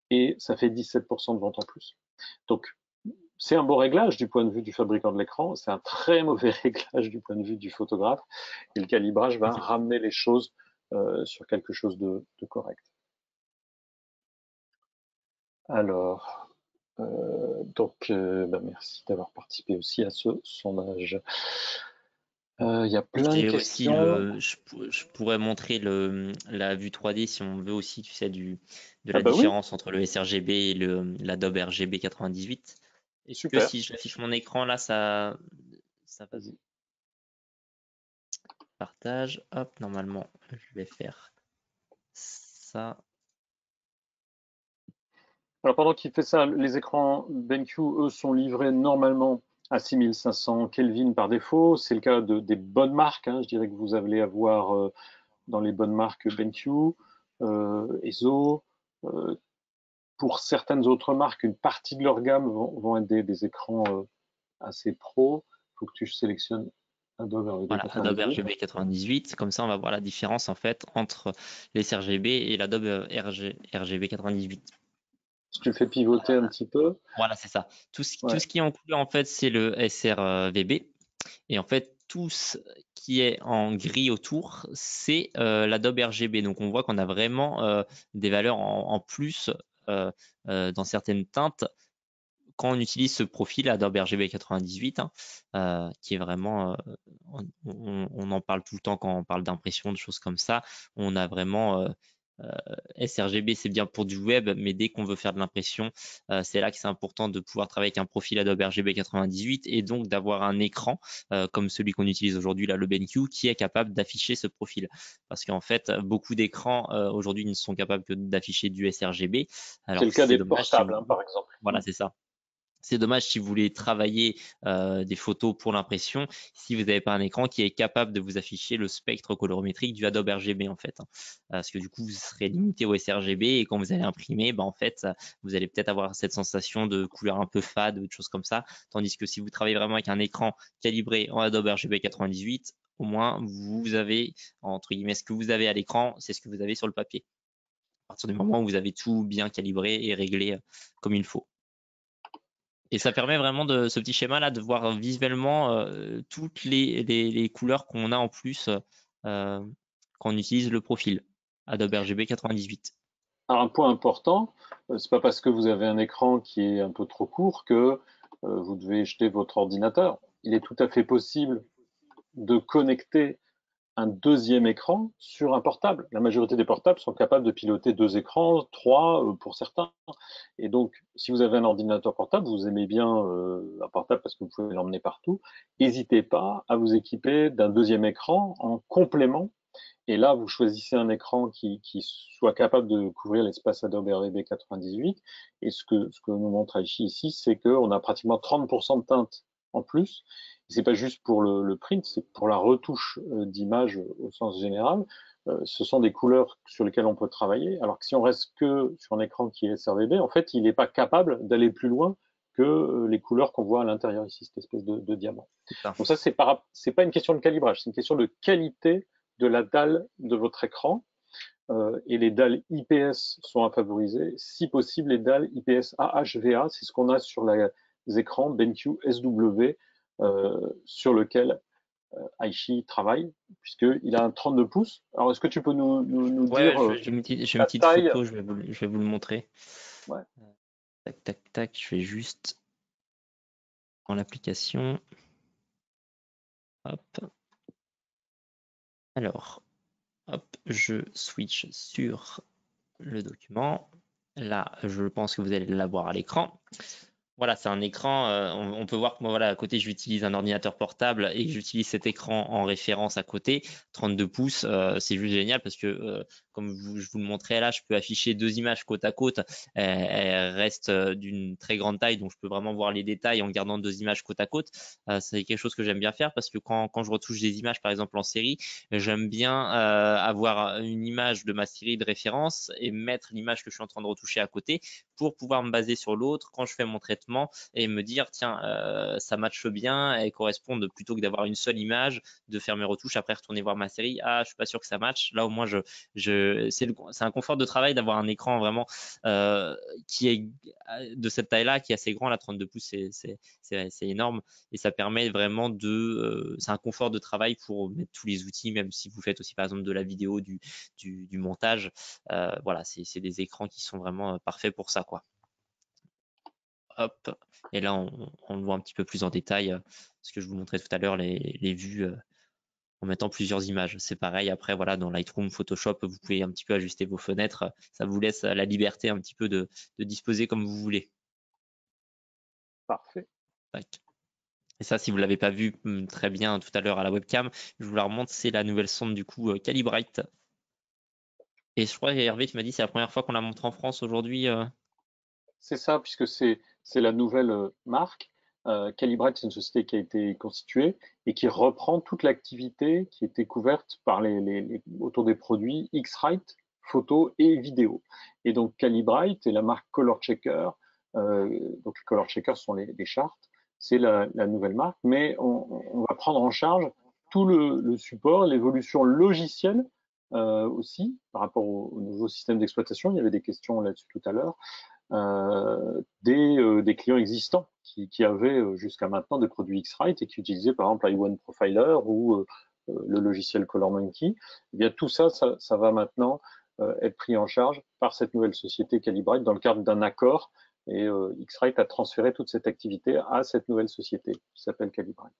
et ça fait 17% de vente en plus. Donc c'est un beau réglage du point de vue du fabricant de l'écran, c'est un très mauvais réglage du point de vue du photographe, et le calibrage va ramener les choses sur quelque chose de correct. Alors, merci d'avoir participé aussi à ce sondage. Il y a plein de J'ai aussi questions. je pourrais montrer la vue 3D si on veut aussi, tu sais, de Ah la bah oui, différence entre le sRGB et l'Adobe RGB 98. Est-ce que super. si j'affiche mon écran là, ça va Vas-y. partage? Hop, normalement, je vais faire ça. Alors pendant qu'il fait ça, les écrans BenQ, eux, sont livrés normalement à 6500 Kelvin par défaut. C'est le cas des bonnes marques. Hein. Je dirais que vous allez avoir dans les bonnes marques BenQ, ESO. Pour certaines autres marques, une partie de leur gamme vont être des écrans assez pro. Il faut que tu sélectionnes Adobe RGB Voilà, Adobe 98. RGB 98. Comme ça, on va voir la différence en fait entre les sRGB et l'Adobe RGB 98. Si tu fais pivoter un petit peu, Voilà, c'est ça. Tout ouais. ce qui est en couleur, en fait, c'est le sRVB. Et en fait, tout ce qui est en gris autour, c'est l'Adobe RGB. Donc, on voit qu'on a vraiment des valeurs en plus dans certaines teintes quand on utilise ce profil Adobe RGB 98, qui est vraiment, on en parle tout le temps quand on parle d'impression, de choses comme ça. On a vraiment sRGB, c'est bien pour du web, mais dès qu'on veut faire de l'impression, c'est là que c'est important de pouvoir travailler avec un profil Adobe RGB 98 et donc d'avoir un écran comme celui qu'on utilise aujourd'hui, là, le BenQ, qui est capable d'afficher ce profil. Parce qu'en fait, beaucoup d'écrans aujourd'hui ne sont capables que d'afficher du sRGB. C'est Alors le cas c'est des dommage si portables, vous... hein, par exemple. Voilà, c'est ça. C'est dommage si vous voulez travailler des photos pour l'impression, si vous n'avez pas un écran qui est capable de vous afficher le spectre colorimétrique du Adobe RGB en fait. Parce que du coup, vous serez limité au sRGB et quand vous allez imprimer, en fait, vous allez peut-être avoir cette sensation de couleur un peu fade ou de choses comme ça. Tandis que si vous travaillez vraiment avec un écran calibré en Adobe RGB 98, au moins vous avez, entre guillemets, ce que vous avez à l'écran, c'est ce que vous avez sur le papier. À partir du moment où vous avez tout bien calibré et réglé comme il faut. Et ça permet vraiment de ce petit schéma-là de voir visuellement toutes les couleurs qu'on a en plus quand on utilise le profil Adobe RGB 98. Alors, un point important, c'est pas parce que vous avez un écran qui est un peu trop court que vous devez jeter votre ordinateur. Il est tout à fait possible de connecter un deuxième écran sur un portable. La majorité des portables sont capables de piloter 2 écrans, 3 pour certains. Et donc, si vous avez un ordinateur portable, vous aimez bien un portable parce que vous pouvez l'emmener partout, n'hésitez pas à vous équiper d'un deuxième écran en complément. Et là, vous choisissez un écran qui soit capable de couvrir l'espace Adobe RGB 98. Et ce que nous montre Aichi ici, c'est qu'on a pratiquement 30% de teinte en plus. C'est pas juste pour le print, c'est pour la retouche d'image au sens général. Ce sont des couleurs sur lesquelles on peut travailler. Alors que si on reste que sur un écran qui est sRGB, en fait, il n'est pas capable d'aller plus loin que les couleurs qu'on voit à l'intérieur ici, cette espèce de diamant. Donc ça, c'est pas une question de calibrage, c'est une question de qualité de la dalle de votre écran. Et les dalles IPS sont à favoriser. Si possible, les dalles IPS AHVA, c'est ce qu'on a sur les écrans BenQ SW sur lequel Aichi travaille, puisqu'il a un 32 pouces. Alors, est-ce que tu peux nous Ouais, dire j'ai une la petite taille? photo, je vais vous le montrer. Ouais. Tac, tac, tac, je fais juste dans l'application. Hop. Alors, hop, je switch sur le document. Là, je pense que vous allez l'avoir à l'écran. Voilà, c'est un écran. On peut voir que moi, voilà, à côté, j'utilise un ordinateur portable et que j'utilise cet écran en référence à côté. 32 pouces, c'est juste génial parce que, comme je vous le montrais là, je peux afficher 2 images côte à côte. Elles restent d'une très grande taille, donc je peux vraiment voir les détails en gardant 2 images côte à côte. C'est quelque chose que j'aime bien faire parce que quand je retouche des images, par exemple en série, j'aime bien avoir une image de ma série de référence et mettre l'image que je suis en train de retoucher à côté pour pouvoir me baser sur l'autre quand je fais mon traitement et me dire tiens ça matche bien et correspond plutôt que d'avoir une seule image, de faire mes retouches après retourner voir ma série, je suis pas sûr que ça matche. Là au moins c'est un confort de travail d'avoir un écran vraiment qui est de cette taille là, qui est assez grand. La 32 pouces c'est énorme et ça permet vraiment c'est un confort de travail pour mettre tous les outils, même si vous faites aussi par exemple de la vidéo, du montage. Voilà, c'est des écrans qui sont vraiment parfaits pour ça quoi. Hop, et là on le voit un petit peu plus en détail, ce que je vous montrais tout à l'heure, les vues en mettant plusieurs images. C'est pareil après, voilà, dans Lightroom, Photoshop, vous pouvez un petit peu ajuster vos fenêtres. Ça vous laisse la liberté un petit peu de disposer comme vous voulez. Parfait. Tac. Et ça, si vous l'avez pas vu très bien tout à l'heure à la webcam, je vous la remonte, c'est la nouvelle sonde du coup Calibrite. Et je crois Hervé, tu m'as dit c'est la première fois qu'on la montre en France aujourd'hui. C'est ça, puisque c'est la nouvelle marque. Calibrate, c'est une société qui a été constituée et qui reprend toute l'activité qui était couverte par autour des produits X-Rite, photo et vidéo. Et donc Calibrite et la marque Color Checker, donc les Color Checkers sont les charts, c'est la nouvelle marque, mais on va prendre en charge tout le support, l'évolution logicielle aussi par rapport au nouveau système d'exploitation. Il y avait des questions là-dessus tout à l'heure. Des clients existants qui avaient jusqu'à maintenant des produits X-Rite et qui utilisaient par exemple iOne Profiler ou le logiciel Color Monkey. Eh bien, tout ça, ça va maintenant être pris en charge par cette nouvelle société Calibrite dans le cadre d'un accord. Et X-Rite a transféré toute cette activité à cette nouvelle société qui s'appelle Calibrite.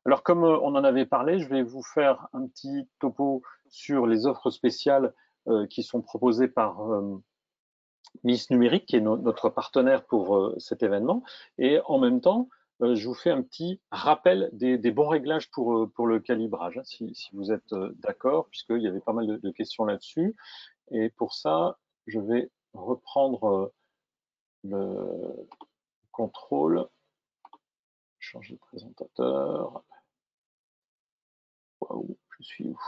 Alors, comme on en avait parlé, je vais vous faire un petit topo sur les offres spéciales qui sont proposées par Miss Numérique, qui est notre partenaire pour cet événement. Et en même temps, je vous fais un petit rappel des bons réglages pour le calibrage, hein, si vous êtes d'accord, puisqu'il y avait pas mal de questions là-dessus. Et pour ça, je vais reprendre le contrôle, changer de présentateur. Waouh, je suis où?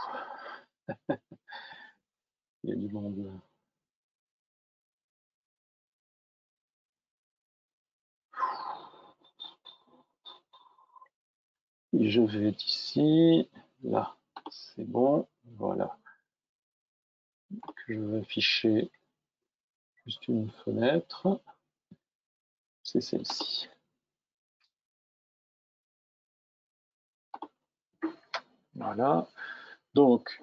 Il y a du monde. Et je vais d'ici, là, c'est bon, voilà. Je vais afficher juste une fenêtre, c'est celle-ci. Voilà, donc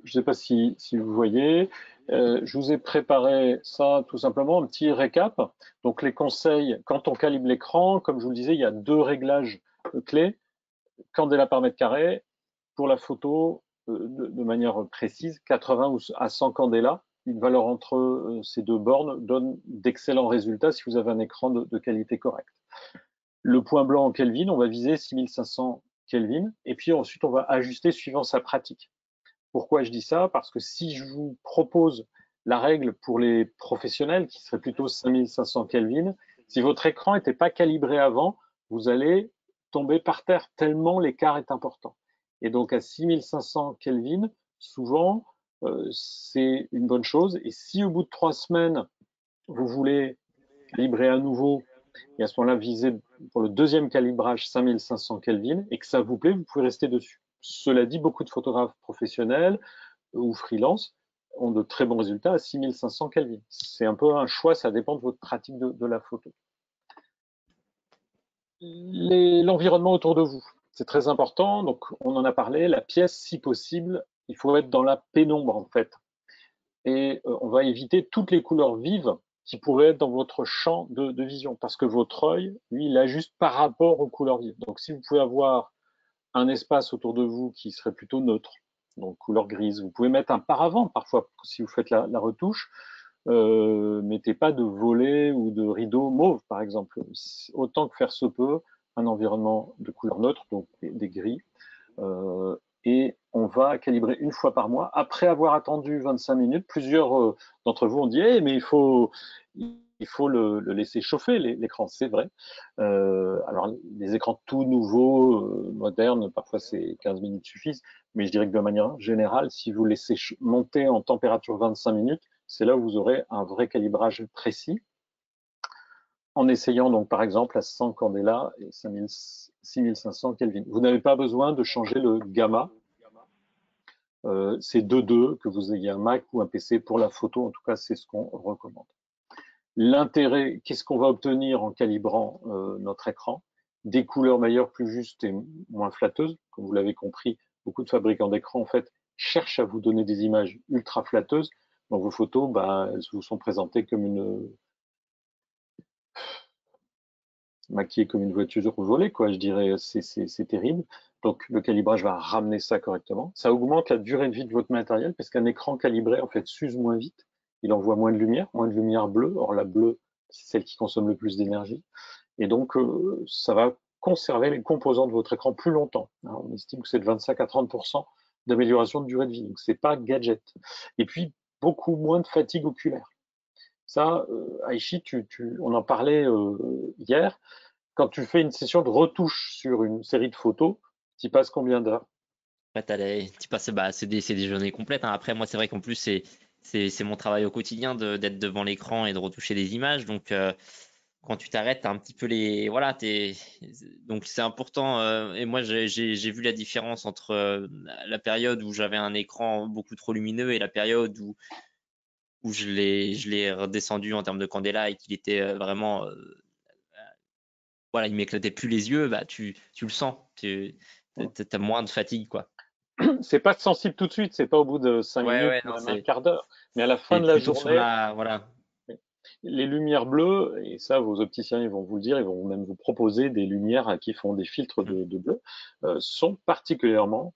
je ne sais pas si vous voyez, je vous ai préparé ça tout simplement, un petit récap. Donc les conseils, quand on calibre l'écran, comme je vous le disais, il y a 2 réglages clés, candela par mètre carré, pour la photo de manière précise, 80 à 100 candela. Une valeur entre ces 2 bornes donne d'excellents résultats si vous avez un écran de qualité correcte. Le point blanc en Kelvin, on va viser 6500 Kelvin, et puis ensuite on va ajuster suivant sa pratique. Pourquoi je dis ça? Parce que si je vous propose la règle pour les professionnels, qui serait plutôt 5500 Kelvin, si votre écran n'était pas calibré avant, vous allez tomber par terre tellement l'écart est important. Et donc à 6500 Kelvin, souvent, c'est une bonne chose. Et si au bout de 3 semaines, vous voulez calibrer à nouveau, et à ce moment-là, viser pour le deuxième calibrage 5500 Kelvin, et que ça vous plaît, vous pouvez rester dessus. Cela dit, beaucoup de photographes professionnels ou freelance ont de très bons résultats à 6500 Kelvin. C'est un peu un choix, ça dépend de votre pratique de la photo. L'environnement autour de vous, c'est très important. Donc, on en a parlé. La pièce, si possible, il faut être dans la pénombre, en fait. Et on va éviter toutes les couleurs vives qui pourraient être dans votre champ de vision, parce que votre œil, lui, il ajuste par rapport aux couleurs vives. Donc, si vous pouvez avoir un espace autour de vous qui serait plutôt neutre, donc couleur grise, vous pouvez mettre un paravent parfois si vous faites la retouche. Mettez pas de volets ou de rideaux mauve, par exemple. Autant que faire se peut, un environnement de couleur neutre, donc des gris. Et on va calibrer une fois par mois. Après avoir attendu 25 minutes, plusieurs d'entre vous ont dit hey, mais il faut le laisser chauffer l'écran, c'est vrai. Alors les écrans tout nouveaux, modernes, parfois c'est 15 minutes suffisent, mais je dirais que de manière générale, si vous laissez monter en température 25 minutes, c'est là où vous aurez un vrai calibrage précis. En essayant donc par exemple à 100 candela et 6500 Kelvin. Vous n'avez pas besoin de changer le gamma. C'est 2.2, que vous ayez un Mac ou un PC pour la photo, en tout cas c'est ce qu'on recommande. L'intérêt, qu'est-ce qu'on va obtenir en calibrant notre écran? Des couleurs meilleures, plus justes et moins flatteuses. Comme vous l'avez compris, beaucoup de fabricants d'écran en fait cherchent à vous donner des images ultra flatteuses. Donc vos photos, elles vous sont présentées comme maquillées comme une voiture volée, quoi. Je dirais, c'est terrible. Donc le calibrage va ramener ça correctement. Ça augmente la durée de vie de votre matériel parce qu'un écran calibré en fait s'use moins vite. Il envoie moins de lumière bleue. Or la bleue, c'est celle qui consomme le plus d'énergie. Et donc ça va conserver les composants de votre écran plus longtemps. On estime que c'est de 25 à 30% d'amélioration de durée de vie. Donc c'est pas gadget. Et puis beaucoup moins de fatigue oculaire. Ça, Aichi, on en parlait hier. Quand tu fais une session de retouche sur une série de photos, tu passes combien d'heures? Tu passes, c'est des journées complètes, hein. Après, moi, c'est vrai qu'en plus, c'est mon travail au quotidien d'être devant l'écran et de retoucher des images. Donc, quand tu t'arrêtes, t'as un petit peu les, voilà, donc c'est important. Et moi, j'ai vu la différence entre la période où j'avais un écran beaucoup trop lumineux et la période où je l'ai redescendu en termes de candela et qu'il était vraiment, voilà, il m'éclatait plus les yeux. Tu le sens. T'as moins de fatigue, quoi. C'est pas sensible tout de suite, c'est pas au bout de 5 Ouais, minutes ouais, ou non, même un quart d'heure, mais à la fin c'est de la plutôt sur journée, la, voilà. les lumières bleues, et ça vos opticiens ils vont vous le dire, ils vont même vous proposer des lumières qui font des filtres Mm. de bleu, sont particulièrement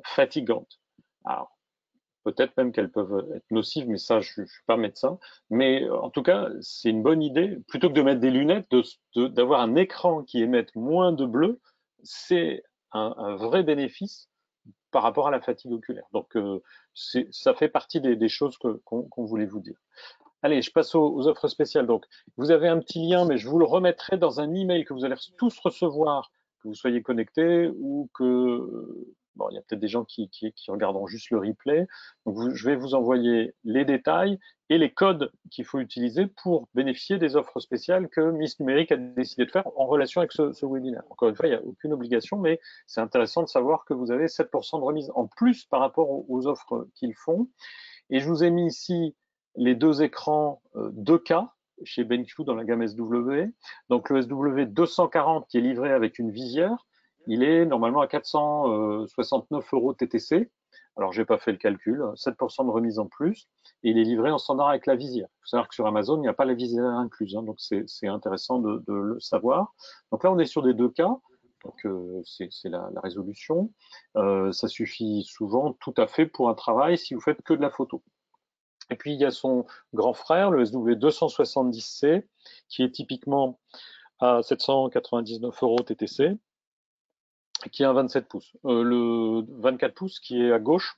fatigantes. Alors, peut-être même qu'elles peuvent être nocives, mais ça, je ne suis pas médecin. Mais en tout cas, c'est une bonne idée, plutôt que de mettre des lunettes, d'avoir un écran qui émette moins de bleu, c'est un vrai bénéfice par rapport à la fatigue oculaire. Donc, ça fait partie des choses qu'on voulait vous dire. Allez, je passe aux offres spéciales. Donc, vous avez un petit lien, mais je vous le remettrai dans un email que vous allez tous recevoir, que vous soyez connectés ou que, bon, il y a peut-être des gens qui regarderont juste le replay. Donc, je vais vous envoyer les détails et les codes qu'il faut utiliser pour bénéficier des offres spéciales que Miss Numérique a décidé de faire en relation avec ce webinaire. Encore une fois, il n'y a aucune obligation, mais c'est intéressant de savoir que vous avez 7% de remise en plus par rapport aux offres qu'ils font. Et je vous ai mis ici les deux écrans 2K chez BenQ dans la gamme SW. Donc le SW 240 qui est livré avec une visière, il est normalement à 469 euros TTC. Alors j'ai pas fait le calcul, 7% de remise en plus, et il est livré en standard avec la visière. Il faut savoir que sur Amazon, il n'y a pas la visière incluse, donc c'est intéressant de le savoir. Donc là, on est sur des 2K, donc c'est la résolution. Ça suffit souvent tout à fait pour un travail si vous faites que de la photo. Et puis il y a son grand frère, le SW270C, qui est typiquement à 799 euros TTC, qui est un 27 pouces. Le 24 pouces qui est à gauche,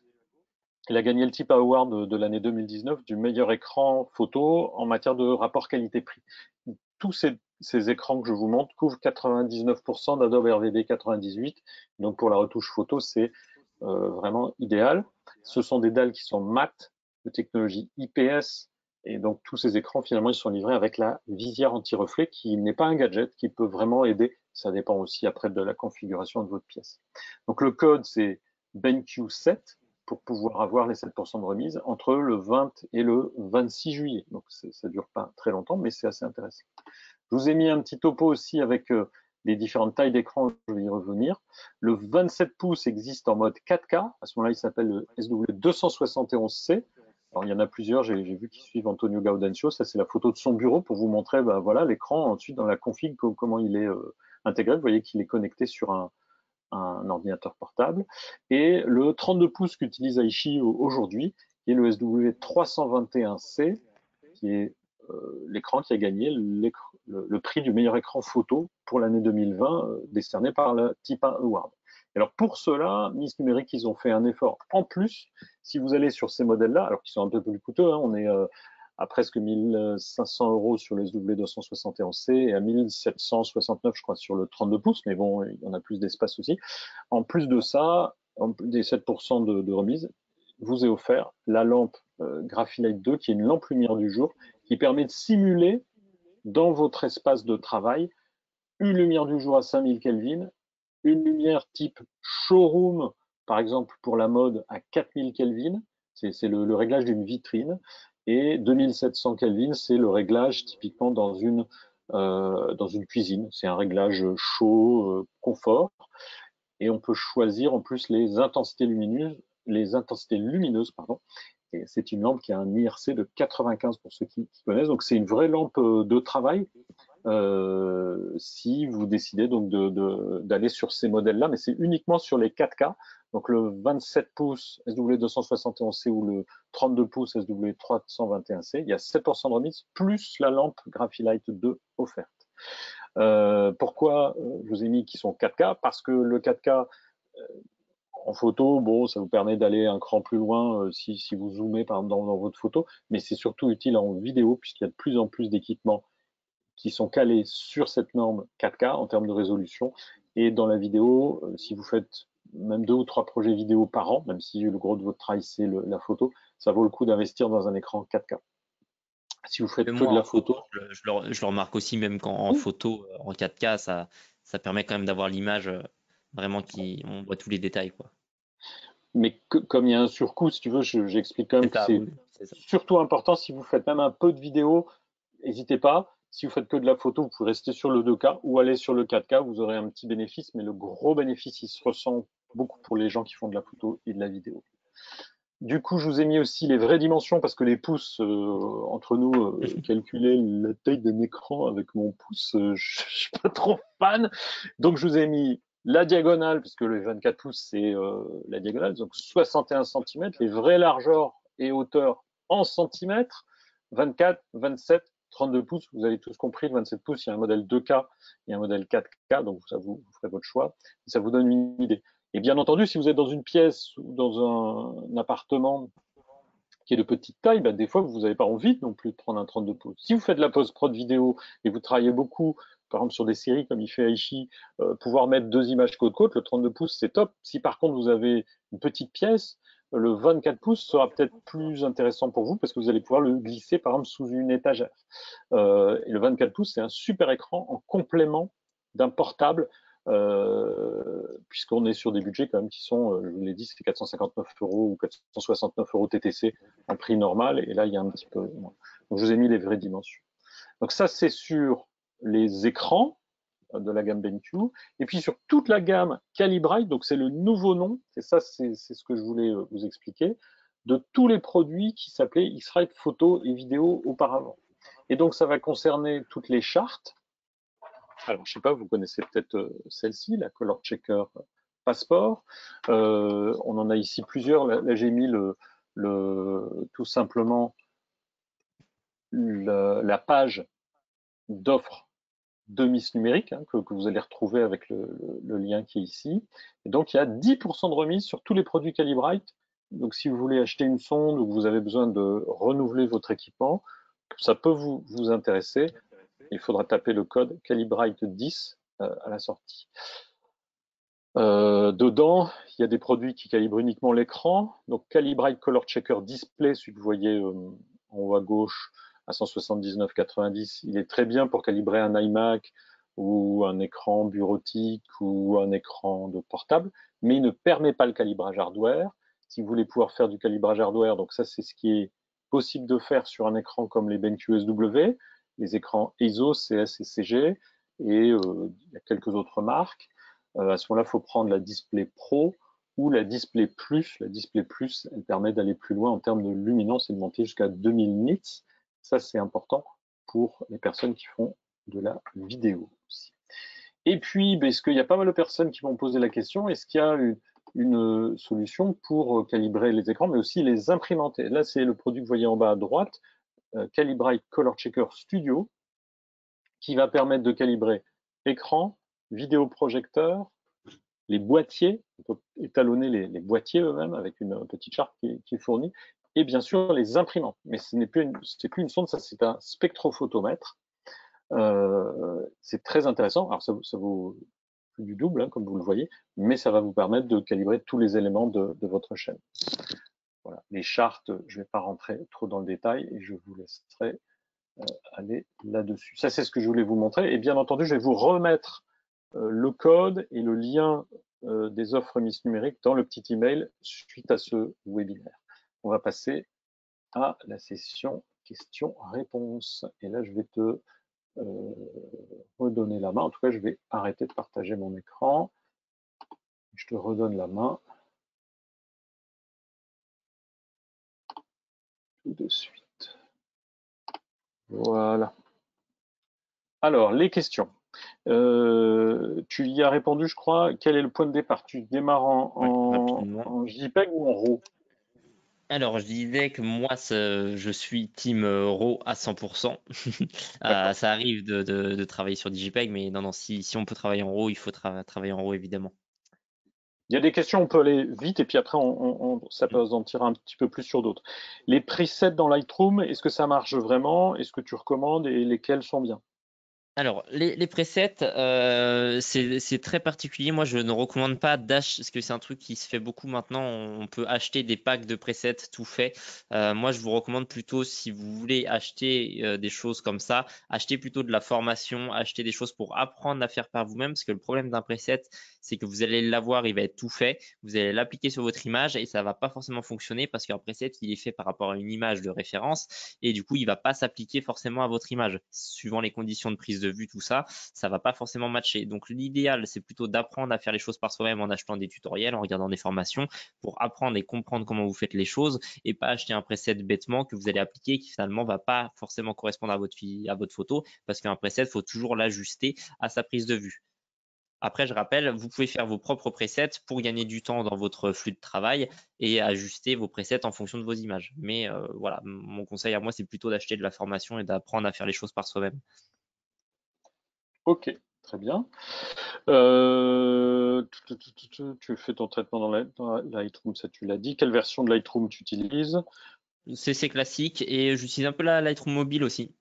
il a gagné le TIP Award de l'année 2019 du meilleur écran photo en matière de rapport qualité-prix. Tous ces écrans que je vous montre couvrent 99% d'Adobe RVD 98. Donc pour la retouche photo, c'est vraiment idéal. Ce sont des dalles qui sont mat, de technologie IPS, et donc tous ces écrans, finalement, ils sont livrés avec la visière anti-reflet, qui n'est pas un gadget, qui peut vraiment aider. Ça dépend aussi après de la configuration de votre pièce. Donc le code, c'est BenQ7 pour pouvoir avoir les 7% de remise entre le 20 et le 26 juillet. Donc ça dure pas très longtemps, mais c'est assez intéressant. Je vous ai mis un petit topo aussi avec les différentes tailles d'écran, je vais y revenir. Le 27 pouces existe en mode 4K, à ce moment-là il s'appelle le SW271C. Alors il y en a plusieurs, j'ai vu qu'ils suivent Antonio Gaudencio, ça c'est la photo de son bureau pour vous montrer voilà l'écran, ensuite dans la config comment il est intégré, vous voyez qu'il est connecté sur un ordinateur portable. Et le 32 pouces qu'utilise Aichi aujourd'hui, qui est le SW321C, qui est l'écran qui a gagné le prix du meilleur écran photo pour l'année 2020, décerné par la TIPA Award. Alors pour cela, Miss Numérique, ils ont fait un effort en plus. Si vous allez sur ces modèles-là, alors qu'ils sont un peu plus coûteux, hein, on est à presque 1500 euros sur le SW271C et à 1769, je crois, sur le 32 pouces, mais bon, il y en a plus d'espace aussi. En plus de ça, des 7% de remise, vous est offert la lampe Graphilight 2, qui est une lampe lumière du jour, qui permet de simuler dans votre espace de travail une lumière du jour à 5000 Kelvin, une lumière type showroom, par exemple pour la mode à 4000 Kelvin, c'est le réglage d'une vitrine, et 2700 Kelvin, c'est le réglage typiquement dans une cuisine. C'est un réglage chaud, confort, et on peut choisir en plus les intensités lumineuses, pardon. Et c'est une lampe qui a un IRC de 95 pour ceux qui connaissent. Donc c'est une vraie lampe de travail si vous décidez donc d'aller sur ces modèles-là, mais c'est uniquement sur les 4K. Donc le 27 pouces SW271C ou le 32 pouces SW321C, il y a 7% de remise plus la lampe Graphilight 2 offerte. Pourquoi je vous ai mis qui sont 4K? Parce que le 4K en photo, bon, ça vous permet d'aller un cran plus loin si vous zoomez par exemple dans votre photo, mais c'est surtout utile en vidéo puisqu'il y a de plus en plus d'équipements qui sont calés sur cette norme 4K en termes de résolution. Et dans la vidéo, si vous faites même 2 ou 3 projets vidéo par an, même si le gros de votre travail c'est la photo, ça vaut le coup d'investir dans un écran 4K. Si vous faites que de Moi, la en photo, photo, je le remarque aussi, même quand en photo, en 4K, ça permet quand même d'avoir l'image vraiment on voit tous les détails, quoi. mais comme il y a un surcoût, si tu veux, j'explique quand même C'est que ça, c'est oui, c'est ça. surtout important si vous faites même un peu de vidéo, n'hésitez pas. Si vous faites que de la photo, vous pouvez rester sur le 2K ou aller sur le 4K, vous aurez un petit bénéfice, mais le gros bénéfice, il se ressent beaucoup pour les gens qui font de la photo et de la vidéo. Du coup, je vous ai mis aussi les vraies dimensions parce que les pouces, entre nous, calculer la taille d'un écran avec mon pouce, je suis pas trop fan. Donc, je vous ai mis la diagonale, parce que le 24 pouces, c'est la diagonale, donc 61 cm, les vraies largeurs et hauteurs en centimètres, 24, 27, 32 pouces, vous avez tous compris, le 27 pouces, il y a un modèle 2K et un modèle 4K, donc ça vous ferez votre choix, ça vous donne une idée. Et bien entendu, si vous êtes dans une pièce ou dans un appartement qui est de petite taille, bah, des fois, vous n'avez pas envie non plus de prendre un 32 pouces. Si vous faites de la post-prod vidéo et vous travaillez beaucoup, par exemple sur des séries comme il fait Aichi, pouvoir mettre deux images côte-côte, le 32 pouces, c'est top. Si par contre, vous avez une petite pièce, le 24 pouces sera peut-être plus intéressant pour vous parce que vous allez pouvoir le glisser, par exemple, sous une étagère. Et le 24 pouces, c'est un super écran en complément d'un portable, puisqu'on est sur des budgets quand même qui sont, je vous l'ai dit, c'est 459 euros ou 469 euros TTC en prix normal, et là il y a un petit peu moins. Donc je vous ai mis les vraies dimensions. Donc ça c'est sur les écrans de la gamme BenQ, et puis sur toute la gamme Calibrite, donc c'est le nouveau nom, et ça c'est ce que je voulais vous expliquer, de tous les produits qui s'appelaient X-Rite Photo et Vidéo auparavant. Et donc ça va concerner toutes les chartes. Alors, je ne sais pas, vous connaissez peut-être celle-ci, la Color Checker Passport. On en a ici plusieurs. Là j'ai mis tout simplement la page d'offres de Miss Numérique, hein, que vous allez retrouver avec le lien qui est ici. Et donc, il y a 10% de remise sur tous les produits Calibrite. Donc, si vous voulez acheter une sonde ou que vous avez besoin de renouveler votre équipement, ça peut vous intéresser. Il faudra taper le code Calibrite 10 à la sortie. Dedans, il y a des produits qui calibrent uniquement l'écran. Donc Calibrite Color Checker Display, celui que vous voyez en haut à gauche à 179,90, il est très bien pour calibrer un iMac ou un écran bureautique ou un écran de portable, mais il ne permet pas le calibrage hardware. Si vous voulez pouvoir faire du calibrage hardware, donc ça c'est ce qui est possible de faire sur un écran comme les BenQ SW, les écrans ISO, CS et CG, et il y a quelques autres marques. À ce moment-là, il faut prendre la Display Pro ou la Display Plus. La Display Plus, elle permet d'aller plus loin en termes de luminance et de monter jusqu'à 2000 nits. Ça, c'est important pour les personnes qui font de la vidéo aussi. Et puis, parce qu'il y a pas mal de personnes qui vont poser la question, est-ce qu'il y a une solution pour calibrer les écrans, mais aussi les imprimenter? Là, c'est le produit que vous voyez en bas à droite, Calibrite Color Checker Studio, qui va permettre de calibrer écran, vidéoprojecteur, les boîtiers, on peut étalonner les boîtiers eux-mêmes avec une petite charte qui est fournie, et bien sûr les imprimantes. Mais ce n'est plus une sonde, ça c'est un spectrophotomètre. C'est très intéressant. Alors ça vaut plus du double, hein, comme vous le voyez, mais ça va vous permettre de calibrer tous les éléments de votre chaîne. Voilà. Les chartes, je ne vais pas rentrer trop dans le détail et je vous laisserai aller là-dessus. Ça, c'est ce que je voulais vous montrer. Et bien entendu, je vais vous remettre le code et le lien des offres Miss Numérique dans le petit email suite à ce webinaire. On va passer à la session questions-réponses. Et là, je vais te redonner la main. En tout cas, je vais arrêter de partager mon écran. Je te redonne la main tout de suite. Voilà. Alors, les questions. Tu y as répondu, je crois. Quel est le point de départ? Tu démarres en JPEG ou en RAW? Alors, je disais que moi, je suis team RAW à 100%. Ça arrive de travailler sur DigiPeg, mais non, si on peut travailler en RAW, il faut travailler en RAW, évidemment. Il y a des questions, on peut aller vite, et puis après, ça peut en tirer un petit peu plus sur d'autres. Les presets dans Lightroom, est-ce que ça marche vraiment? Est-ce que tu recommandes et lesquels sont bien? Alors, les presets, c'est très particulier. Moi, je ne recommande pas parce que c'est un truc qui se fait beaucoup maintenant. On peut acheter des packs de presets tout fait. Moi, je vous recommande plutôt, si vous voulez acheter des choses comme ça, acheter plutôt de la formation, acheter des choses pour apprendre à faire par vous-même. Parce que le problème d'un preset, c'est que vous allez l'avoir, il va être tout fait. Vous allez l'appliquer sur votre image et ça va pas forcément fonctionner parce qu'un preset, il est fait par rapport à une image de référence et du coup, il va pas s'appliquer forcément à votre image, suivant les conditions de prise de de vue, tout ça, ça va pas forcément matcher. Donc l'idéal, c'est plutôt d'apprendre à faire les choses par soi-même en achetant des tutoriels, en regardant des formations pour apprendre et comprendre comment vous faites les choses et pas acheter un preset bêtement que vous allez appliquer qui finalement va pas forcément correspondre à votre photo parce qu'un preset, faut toujours l'ajuster à sa prise de vue. Après, je rappelle, vous pouvez faire vos propres presets pour gagner du temps dans votre flux de travail et ajuster vos presets en fonction de vos images. Mais voilà, mon conseil à moi, c'est plutôt d'acheter de la formation et d'apprendre à faire les choses par soi-même. Ok, très bien. Tu fais ton traitement dans Lightroom, ça tu l'as dit. Quelle version de Lightroom tu utilises? C'est classique et j'utilise un peu la Lightroom mobile aussi.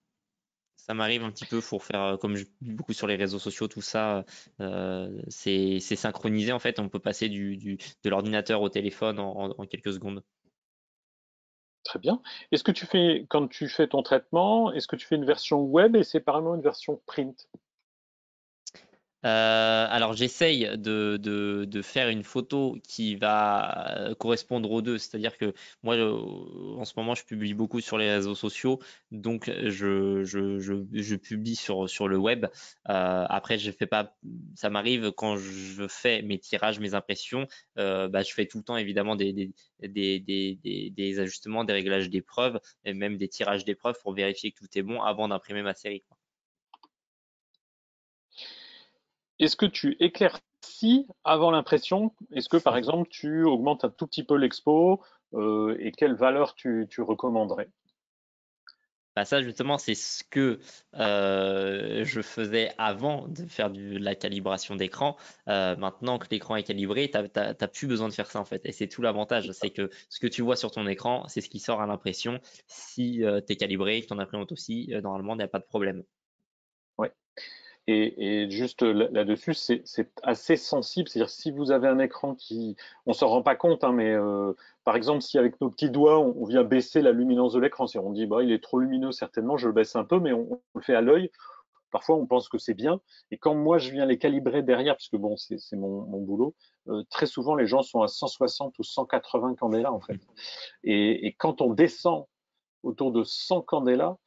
Ça m'arrive un petit peu pour faire, comme je beaucoup sur les réseaux sociaux, tout ça, c'est synchronisé en fait. On peut passer de l'ordinateur au téléphone en quelques secondes. Très bien. Est-ce que quand tu fais ton traitement, est-ce que tu fais une version web et séparément une version print? Alors j'essaye de faire une photo qui va correspondre aux deux, c'est-à-dire que moi en ce moment je publie beaucoup sur les réseaux sociaux, donc je publie sur le web. Après je fais pas, ça m'arrive quand je fais mes tirages, mes impressions, bah, je fais tout le temps évidemment des ajustements, des réglages d'épreuves et même des tirages d'épreuves pour vérifier que tout est bon avant d'imprimer ma série, quoi. Est-ce que tu éclaircis avant l'impression? Est-ce que par exemple tu augmentes un tout petit peu l'expo et quelle valeur tu recommanderais? Bah ça justement c'est ce que je faisais avant de faire de la calibration d'écran. Maintenant que l'écran est calibré, t'as plus besoin de faire ça en fait. Et c'est tout l'avantage, c'est que ce que tu vois sur ton écran, c'est ce qui sort à l'impression. Si tu es calibré, que ton imprimante aussi, normalement il n'y a pas de problème. Ouais. Et juste là-dessus, c'est assez sensible. C'est-à-dire si vous avez un écran on s'en rend pas compte, hein, mais par exemple, si avec nos petits doigts, on vient baisser la luminance de l'écran, si on dit, bah, il est trop lumineux, certainement, je le baisse un peu, mais on le fait à l'œil. Parfois, on pense que c'est bien. Et quand moi, je viens les calibrer derrière, puisque bon, c'est mon boulot, très souvent, les gens sont à 160 ou 180 candela, en fait. Et quand on descend autour de 100 candela,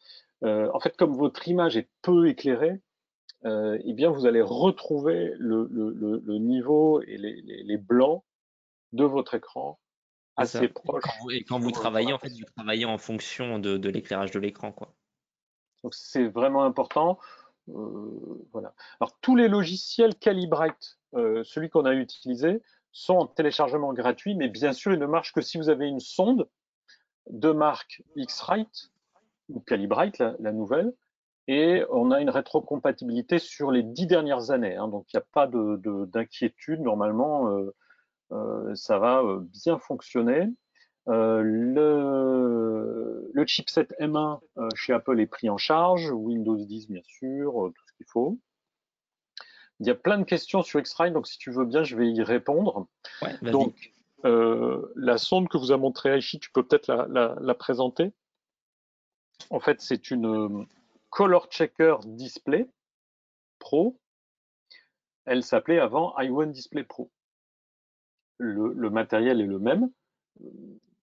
en fait, comme votre image est peu éclairée, eh bien, vous allez retrouver le niveau et les blancs de votre écran C'est assez ça. proches Et quand vous sur travaillez, en fait, vous l'impression. travaillez en fonction de l'éclairage de l'écran, quoi. Donc, c'est vraiment important. Voilà. Alors, tous les logiciels Calibrite, celui qu'on a utilisé, sont en téléchargement gratuit, mais bien sûr, ils ne marchent que si vous avez une sonde de marque X-Rite ou Calibrite, la nouvelle, et on a une rétrocompatibilité sur les 10 dernières années, hein, donc il n'y a pas d'inquiétude. Normalement, ça va bien fonctionner. Le chipset M1 chez Apple est pris en charge, Windows 10 bien sûr, tout ce qu'il faut. Il y a plein de questions sur X-Rite, donc si tu veux bien, je vais y répondre. Ouais, vas-y. Donc, la sonde que vous a montré Aichi, tu peux peut-être la présenter. En fait, c'est une Color Checker Display Pro. Elle s'appelait avant iOne Display Pro. Le matériel est le même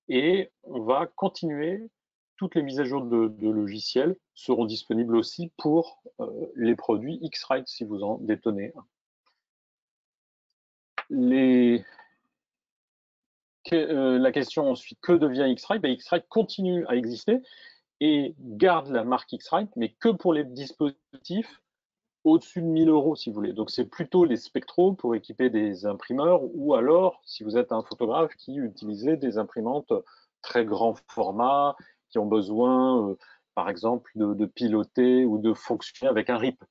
et on va continuer. Toutes les mises à jour de logiciels seront disponibles aussi pour les produits X-Rite si vous en détenez un. La question ensuite, que devient X-Rite? X-Rite continue à exister et garde la marque X-Rite, mais que pour les dispositifs au-dessus de 1000 euros, si vous voulez. Donc, c'est plutôt les spectros pour équiper des imprimeurs ou alors, si vous êtes un photographe qui utilisez des imprimantes très grand format, qui ont besoin, par exemple, de piloter ou de fonctionner avec un RIP.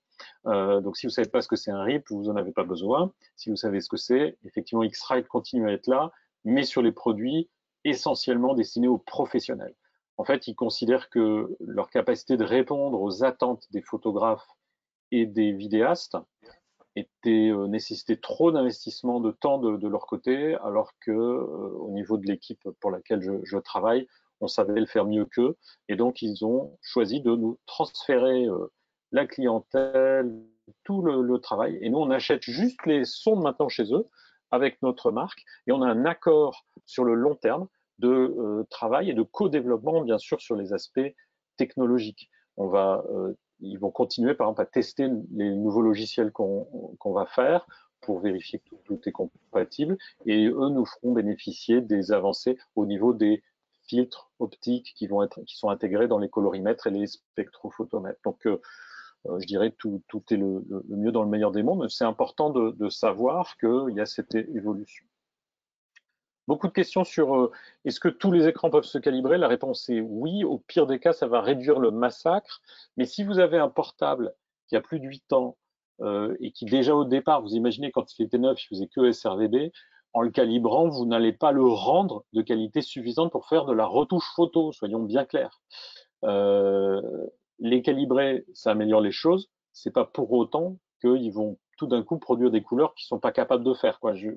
Donc, si vous ne savez pas ce que c'est un RIP, vous n'en avez pas besoin. Si vous savez ce que c'est, effectivement, X-Rite continue à être là, mais sur les produits essentiellement destinés aux professionnels. En fait, ils considèrent que leur capacité de répondre aux attentes des photographes et des vidéastes nécessitait trop d'investissement de temps de leur côté, alors que au niveau de l'équipe pour laquelle je travaille, on savait le faire mieux qu'eux. Et donc, ils ont choisi de nous transférer la clientèle, tout le travail. Et nous, on achète juste les sondes maintenant chez eux avec notre marque. Et on a un accord sur le long terme de travail et de co-développement, bien sûr, sur les aspects technologiques. On va ils vont continuer, par exemple, à tester les nouveaux logiciels qu'on va faire pour vérifier que tout est compatible. Et eux nous feront bénéficier des avancées au niveau des filtres optiques qui sont intégrés dans les colorimètres et les spectrophotomètres. Donc, je dirais tout est le mieux dans le meilleur des mondes. C'est important de savoir qu'il y a cette évolution. Beaucoup de questions sur est-ce que tous les écrans peuvent se calibrer? La réponse est oui. Au pire des cas, ça va réduire le massacre. Mais si vous avez un portable qui a plus de 8 ans et qui déjà au départ, vous imaginez quand il était neuf, il faisait que sRVB, en le calibrant, vous n'allez pas le rendre de qualité suffisante pour faire de la retouche photo, soyons bien clairs. Les calibrer, ça améliore les choses. C'est pas pour autant qu'ils vont tout d'un coup produire des couleurs qu'ils sont pas capables de faire. Quoi. Je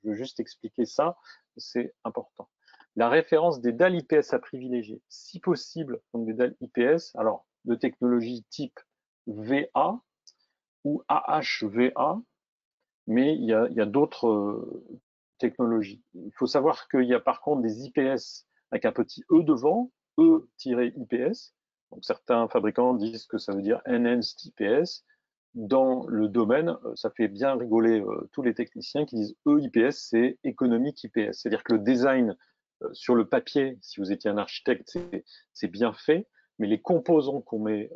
veux juste expliquer ça, c'est important. La référence des dalles IPS à privilégier, si possible, donc des dalles IPS, alors de technologie type VA ou AHVA, mais il y a d'autres technologies. Il faut savoir qu'il y a par contre des IPS avec un petit E devant, E-IPS. Donc certains fabricants disent que ça veut dire Enhanced IPS. Dans le domaine, ça fait bien rigoler tous les techniciens qui disent EIPS, c'est Economic IPS. C'est-à-dire que le design sur le papier, si vous étiez un architecte, c'est bien fait, mais les composants qu'on met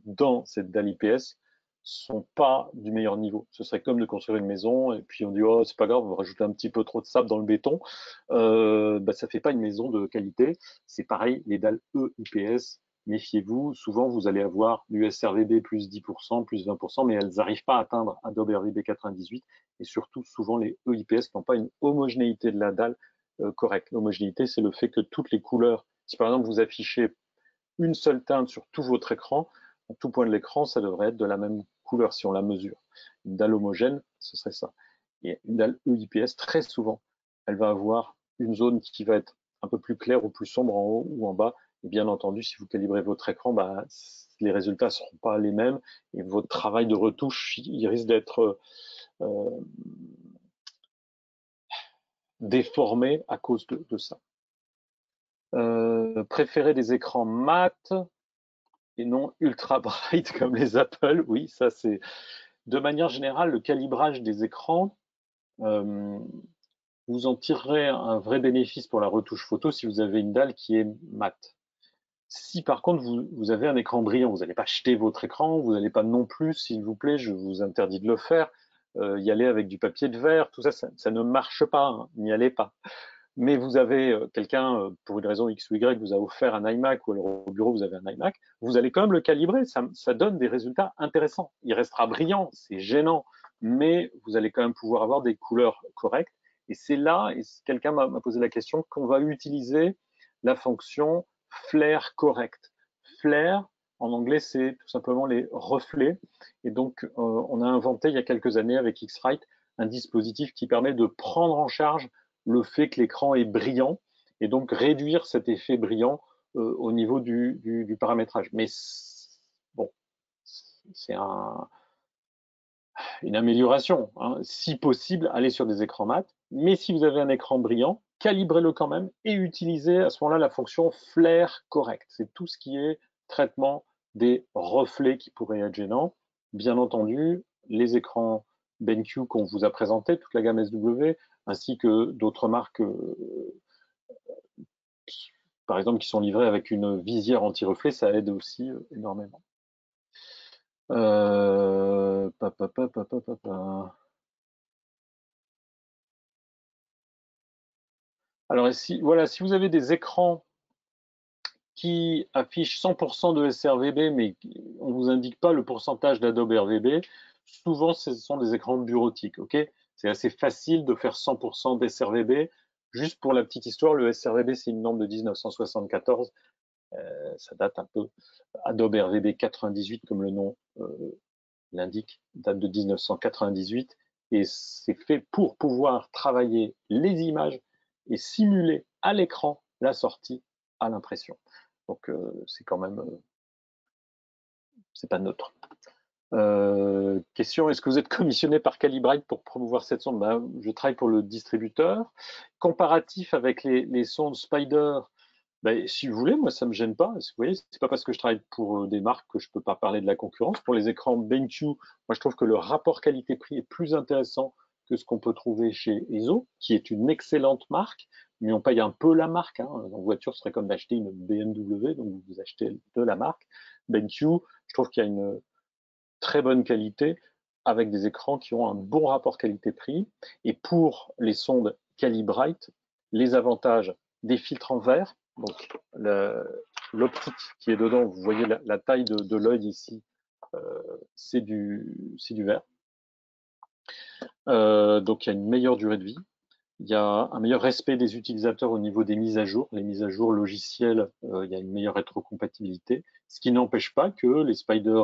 dans cette dalle IPS sont pas du meilleur niveau. Ce serait comme de construire une maison et puis on dit oh c'est pas grave, on va rajouter un petit peu trop de sable dans le béton. Ça fait pas une maison de qualité. C'est pareil, les dalles EIPS, méfiez-vous. Souvent vous allez avoir du sRVB plus 10%, plus 20%, mais elles n'arrivent pas à atteindre Adobe RVB 98 et surtout souvent les EIPS n'ont pas une homogénéité de la dalle correcte. L'homogénéité, c'est le fait que toutes les couleurs, si par exemple vous affichez une seule teinte sur tout votre écran, à tout point de l'écran, ça devrait être de la même couleur si on la mesure. Une dalle homogène, ce serait ça. Et une dalle EIPS, très souvent, elle va avoir une zone qui va être un peu plus claire ou plus sombre en haut ou en bas. Et bien entendu, si vous calibrez votre écran, les résultats ne seront pas les mêmes et votre travail de retouche, il risque d'être déformé à cause de ça. Préférer des écrans mat et non ultra bright comme les Apple, oui, ça c'est de manière générale le calibrage des écrans. Vous en tirerez un vrai bénéfice pour la retouche photo si vous avez une dalle qui est mat. Si par contre vous avez un écran brillant, vous n'allez pas jeter votre écran, vous n'allez pas non plus, s'il vous plaît, je vous interdis de le faire, y aller avec du papier de verre, tout ça, ça ne marche pas, hein, n'y allez pas. Mais vous avez quelqu'un, pour une raison X ou Y, vous a offert un iMac ou alors au bureau vous avez un iMac, vous allez quand même le calibrer, ça donne des résultats intéressants. Il restera brillant, c'est gênant, mais vous allez quand même pouvoir avoir des couleurs correctes. Et c'est là, et quelqu'un m'a posé la question, qu'on va utiliser la fonction flare correct. Flare, en anglais, c'est tout simplement les reflets. Et donc, on a inventé il y a quelques années avec X-Rite un dispositif qui permet de prendre en charge le fait que l'écran est brillant et donc réduire cet effet brillant au niveau du paramétrage. Mais bon, c'est une amélioration. Hein. Si possible, allez sur des écrans mat. Mais si vous avez un écran brillant, calibrez-le quand même et utilisez à ce moment-là la fonction flare correct. C'est tout ce qui est traitement des reflets qui pourraient être gênants. Bien entendu, les écrans BenQ qu'on vous a présentés, toute la gamme SW, ainsi que d'autres marques, par exemple, qui sont livrées avec une visière anti-reflet, ça aide aussi énormément. Alors voilà, si vous avez des écrans qui affichent 100% de sRVB, mais on ne vous indique pas le pourcentage d'Adobe RVB, souvent ce sont des écrans bureautiques. Okay, c'est assez facile de faire 100% d'sRVB. Juste pour la petite histoire, le sRVB, c'est une norme de 1974. Ça date un peu. Adobe RVB 98, comme le nom l'indique, date de 1998. Et c'est fait pour pouvoir travailler les images et simuler à l'écran la sortie à l'impression. Donc c'est quand même, c'est pas neutre. Question, est-ce que vous êtes commissionné par Calibrite pour promouvoir cette sonde? Je travaille pour le distributeur. Comparatif avec les sondes Spider, Si vous voulez, moi ça me gêne pas. Vous voyez, c'est pas parce que je travaille pour des marques que je peux pas parler de la concurrence. Pour les écrans BenQ, moi je trouve que le rapport qualité-prix est plus intéressant que ce qu'on peut trouver chez ESO, qui est une excellente marque, mais on paye un peu la marque. Hein. En voiture, ce serait comme d'acheter une BMW, donc vous achetez de la marque. BenQ, je trouve qu'il y a une très bonne qualité avec des écrans qui ont un bon rapport qualité-prix. Et pour les sondes Calibrite, les avantages des filtres en verre, donc l'optique qui est dedans, vous voyez la taille de l'œil ici, c'est du verre. Donc il y a une meilleure durée de vie. Il y a un meilleur respect des utilisateurs au niveau des mises à jour. Les mises à jour logicielles, il y a une meilleure rétrocompatibilité, ce qui n'empêche pas que les Spider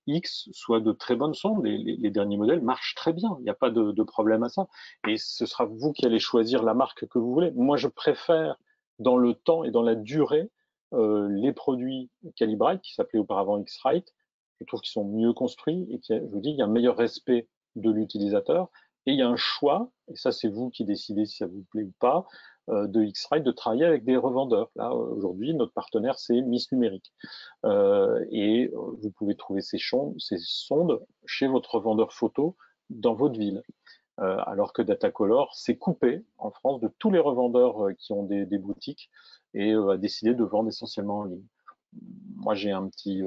X soient de très bonnes sondes. Les derniers modèles marchent très bien, il n'y a pas de problème à ça. Et ce sera vous qui allez choisir la marque que vous voulez. Moi, je préfère, dans le temps et dans la durée, les produits Calibrite, qui s'appelaient auparavant X-Rite. Je trouve qu'ils sont mieux construits et je vous dis, il y a un meilleur respect de l'utilisateur. Et il y a un choix, et ça c'est vous qui décidez si ça vous plaît ou pas, de X-Rite de travailler avec des revendeurs. Là, aujourd'hui, notre partenaire, c'est Miss Numérique. Vous pouvez trouver ces sondes chez votre revendeur photo dans votre ville. Alors que Datacolor s'est coupé en France de tous les revendeurs qui ont des boutiques et a décidé de vendre essentiellement en ligne. Moi, j'ai un petit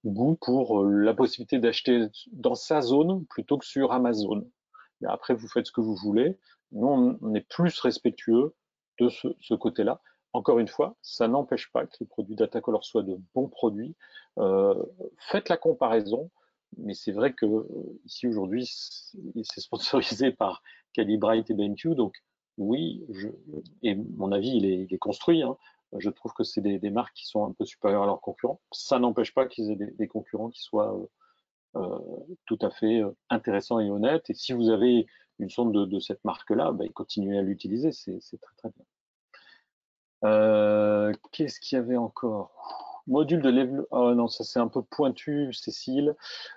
goût pour la possibilité d'acheter dans sa zone plutôt que sur Amazon. Mais après, vous faites ce que vous voulez. Nous, on est plus respectueux de ce côté-là. Encore une fois, ça n'empêche pas que les produits Datacolor soient de bons produits. Faites la comparaison, mais c'est vrai que ici aujourd'hui, c'est sponsorisé par Calibrite et BenQ, donc oui, et mon avis, il est construit. Hein. Je trouve que c'est des marques qui sont un peu supérieures à leurs concurrents. Ça n'empêche pas qu'ils aient des concurrents qui soient tout à fait intéressants et honnêtes. Et si vous avez une sonde de cette marque-là, continuez à l'utiliser, c'est très très bien. Qu'est-ce qu'il y avait encore? Module de développement. Oh non, ça c'est un peu pointu, Cécile.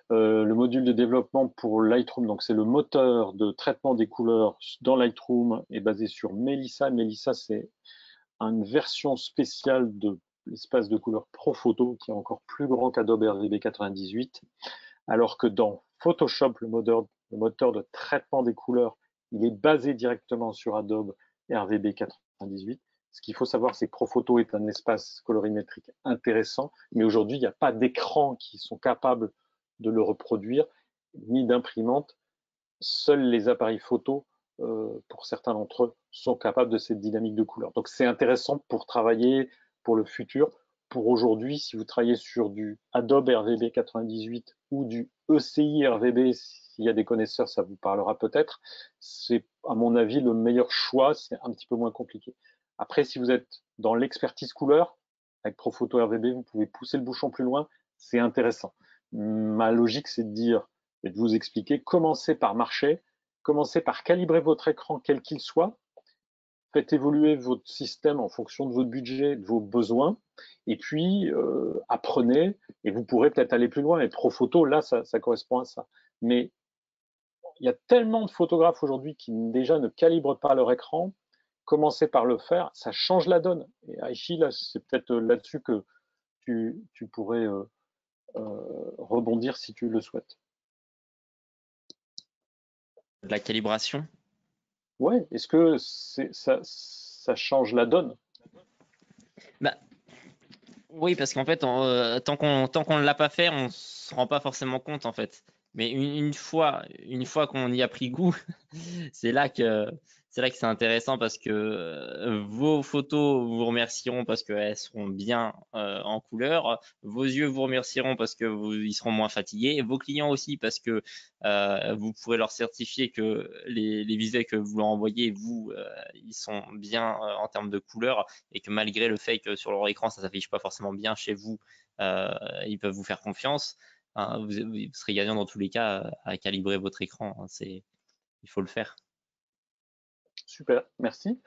Le module de développement pour Lightroom, donc c'est le moteur de traitement des couleurs dans Lightroom, est basé sur Melissa. Melissa, c'est une version spéciale de l'espace de couleur Profoto qui est encore plus grand qu'Adobe RGB 98, alors que dans Photoshop, le moteur de traitement des couleurs, il est basé directement sur Adobe RGB 98. Ce qu'il faut savoir, c'est que Profoto est un espace colorimétrique intéressant, mais aujourd'hui, il n'y a pas d'écran qui sont capables de le reproduire, ni d'imprimante. Seuls les appareils photo, pour certains d'entre eux, sont capables de cette dynamique de couleur. Donc c'est intéressant pour travailler pour le futur. Pour aujourd'hui, si vous travaillez sur du Adobe RVB 98 ou du ECI RVB, s'il y a des connaisseurs, ça vous parlera peut-être. C'est, à mon avis, le meilleur choix. C'est un petit peu moins compliqué. Après, si vous êtes dans l'expertise couleur, avec Profoto RVB, vous pouvez pousser le bouchon plus loin. C'est intéressant. Ma logique, c'est de dire et de vous expliquer, commencez par marcher, commencez par calibrer votre écran quel qu'il soit, faites évoluer votre système en fonction de votre budget, de vos besoins, et puis apprenez, et vous pourrez peut-être aller plus loin. Et Profoto, là, ça correspond à ça. Mais il y a tellement de photographes aujourd'hui qui déjà ne calibrent pas leur écran, commencez par le faire, ça change la donne. Et Aichi, là, c'est peut-être là-dessus que tu pourrais rebondir si tu le souhaites. La calibration? Ouais, est-ce que ça change la donne? Bah, oui, parce qu'en fait, tant qu'on ne l'a pas fait, on se rend pas forcément compte en fait. Mais une fois qu'on y a pris goût, c'est là que c'est intéressant parce que vos photos vous remercieront parce qu'elles seront bien en couleur, vos yeux vous remercieront parce que ils seront moins fatigués, et vos clients aussi parce que vous pourrez leur certifier que les visuels que vous leur envoyez, ils sont bien en termes de couleur, et que malgré le fait que sur leur écran ça s'affiche pas forcément bien chez vous, ils peuvent vous faire confiance. Hein, vous serez gagnant dans tous les cas à calibrer votre écran. Hein, il faut le faire. Super, merci.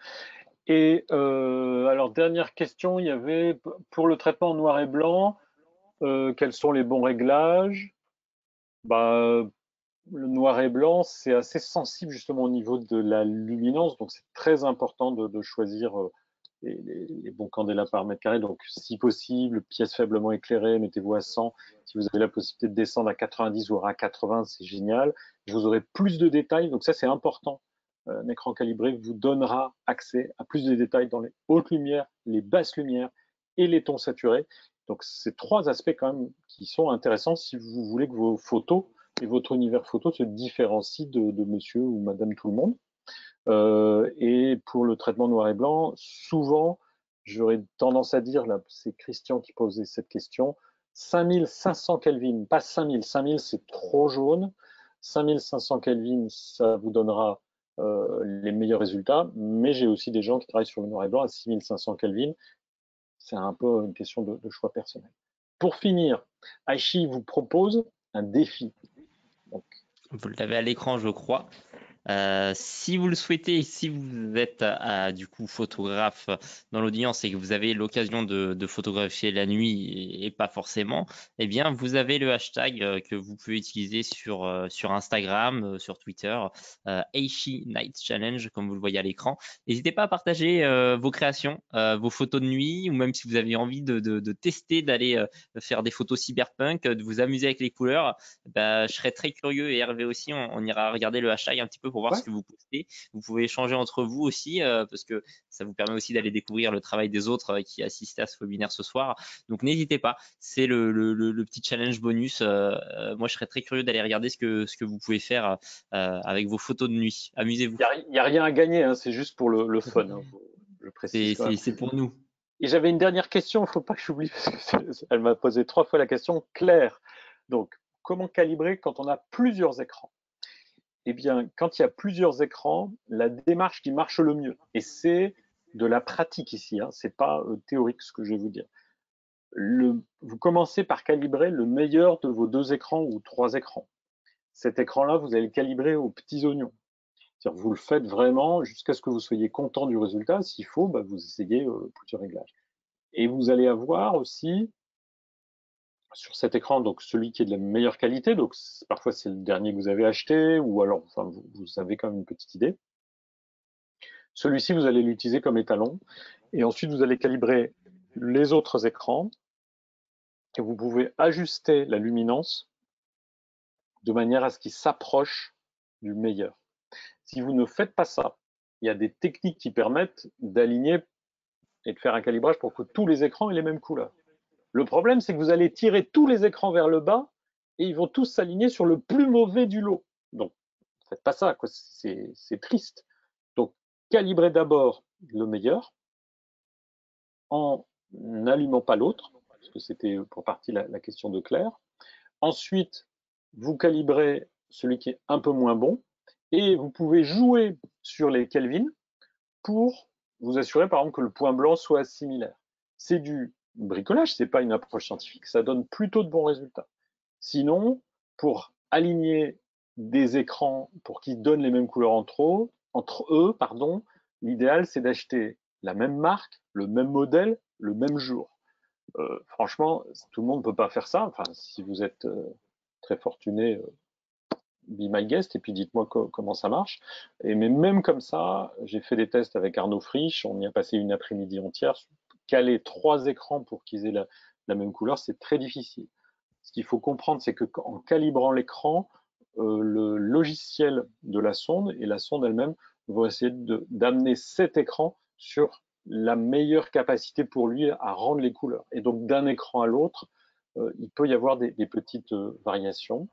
Et alors, dernière question, il y avait pour le traitement en noir et blanc, quels sont les bons réglages? Bah, le noir et blanc, c'est assez sensible justement au niveau de la luminance, donc c'est très important de choisir les bons candélabres par mètre carré. Donc, si possible, pièce faiblement éclairée, mettez-vous à 100. Si vous avez la possibilité de descendre à 90 ou à 80, c'est génial. Vous aurez plus de détails, donc ça c'est important. Un écran calibré vous donnera accès à plus de détails dans les hautes lumières, les basses lumières et les tons saturés. Donc, c'est trois aspects quand même qui sont intéressants si vous voulez que vos photos et votre univers photo se différencient de monsieur ou madame tout le monde. Et pour le traitement noir et blanc, souvent, j'aurais tendance à dire, là, c'est Christian qui posait cette question, 5500 Kelvin, pas 5000. 5000, c'est trop jaune. 5500 Kelvin, ça vous donnera les meilleurs résultats. Mais j'ai aussi des gens qui travaillent sur le noir et blanc à 6500 Kelvin. C'est un peu une question de choix personnel. Pour finir, Aichi vous propose un défi. Donc, Vous l'avez à l'écran, je crois. Si vous le souhaitez, si vous êtes du coup photographe dans l'audience et que vous avez l'occasion de photographier la nuit et pas forcément, eh bien vous avez le hashtag que vous pouvez utiliser sur Instagram, sur Twitter, Aichi Night Challenge, comme vous le voyez à l'écran. N'hésitez pas à partager vos créations, vos photos de nuit, ou même si vous avez envie de tester, d'aller faire des photos cyberpunk, de vous amuser avec les couleurs. Bah, je serais très curieux, et Hervé aussi, on ira regarder le hashtag un petit peu pour voir ouais, ce que vous postez. Vous pouvez échanger entre vous aussi, parce que ça vous permet aussi d'aller découvrir le travail des autres qui assistaient à ce webinaire ce soir. Donc n'hésitez pas, c'est le petit challenge bonus. Moi, je serais très curieux d'aller regarder ce que vous pouvez faire avec vos photos de nuit. Amusez-vous. il n'y a rien à gagner, hein, c'est juste pour le fun, hein, je précise quand même. C'est pour nous. Et j'avais une dernière question, il ne faut pas que j'oublie, parce que elle m'a posé 3 fois la question. Claire, donc comment calibrer quand on a plusieurs écrans? Eh bien, quand il y a plusieurs écrans, la démarche qui marche le mieux, et c'est de la pratique ici, hein, c'est pas théorique ce que je vais vous dire. Vous commencez par calibrer le meilleur de vos 2 écrans ou 3 écrans. Cet écran-là, vous allez le calibrer aux petits oignons. C'est-à-dire vous le faites vraiment jusqu'à ce que vous soyez content du résultat. S'il faut, bah, vous essayez plusieurs réglages. Et vous allez avoir aussi sur cet écran donc celui qui est de la meilleure qualité. Donc parfois c'est le dernier que vous avez acheté ou alors enfin, vous avez quand même une petite idée. Celui-ci, vous allez l'utiliser comme étalon. Et ensuite, vous allez calibrer les autres écrans. Et vous pouvez ajuster la luminance de manière à ce qu'il s'approche du meilleur. Si vous ne faites pas ça, il y a des techniques qui permettent d'aligner et de faire un calibrage pour que tous les écrans aient les mêmes couleurs. Le problème, c'est que vous allez tirer tous les écrans vers le bas et ils vont tous s'aligner sur le plus mauvais du lot. Donc, ne faites pas ça, c'est triste. Donc, calibrez d'abord le meilleur en n'allumant pas l'autre, parce que c'était pour partie la question de Claire. Ensuite, vous calibrez celui qui est un peu moins bon et vous pouvez jouer sur les Kelvin pour vous assurer par exemple que le point blanc soit similaire. C'est du bricolage, c'est pas une approche scientifique, ça donne plutôt de bons résultats. Sinon, pour aligner des écrans pour qu'ils donnent les mêmes couleurs entre eux, pardon, l'idéal c'est d'acheter la même marque, le même modèle, le même jour. Franchement, tout le monde ne peut pas faire ça. Enfin, si vous êtes très fortuné, be my guest et puis dites-moi comment ça marche. Et mais même comme ça, j'ai fait des tests avec Arnaud Frisch, on y a passé une après-midi entière, caler 3 écrans pour qu'ils aient la même couleur, c'est très difficile. Ce qu'il faut comprendre, c'est que en calibrant l'écran, le logiciel de la sonde et la sonde elle-même vont essayer d'amener cet écran sur la meilleure capacité pour lui à rendre les couleurs. Et donc d'un écran à l'autre, il peut y avoir des petites variations.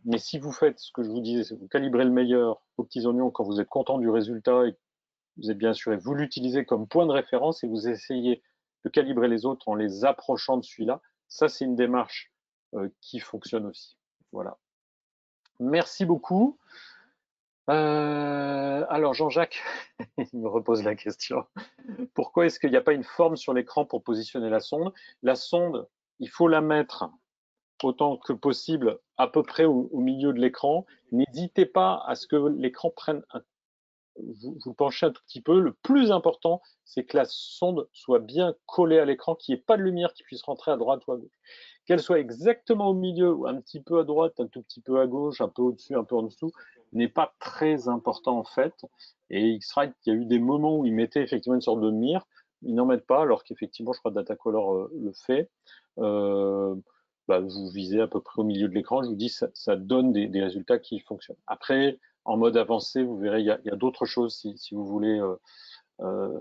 Mais si vous faites ce que je vous disais, c'est vous calibrez le meilleur aux petits oignons quand vous êtes content du résultat et vous êtes bien assuré, vous l'utilisez comme point de référence et vous essayez de calibrer les autres en les approchant de celui-là. Ça, c'est une démarche qui fonctionne aussi. Voilà. Merci beaucoup. Alors Jean-Jacques, il me repose la question. Pourquoi est-ce qu'il n'y a pas une forme sur l'écran pour positionner la sonde? La sonde, il faut la mettre autant que possible à peu près au milieu de l'écran. N'hésitez pas à ce que l'écran prenne vous penchez un tout petit peu. Le plus important, c'est que la sonde soit bien collée à l'écran, qu'il n'y ait pas de lumière qui puisse rentrer à droite ou à gauche. Qu'elle soit exactement au milieu ou un petit peu à droite, un tout petit peu à gauche, un peu au-dessus, un peu en dessous, n'est pas très important en fait. Et X-Rite, il y a eu des moments où ils mettaient effectivement une sorte de mire. Ils n'en mettent pas, alors qu'effectivement, je crois que Datacolor le fait. Euh, vous visez à peu près au milieu de l'écran. Je vous dis, ça donne des résultats qui fonctionnent. Après, en mode avancé, vous verrez, il y a d'autres choses si vous voulez euh,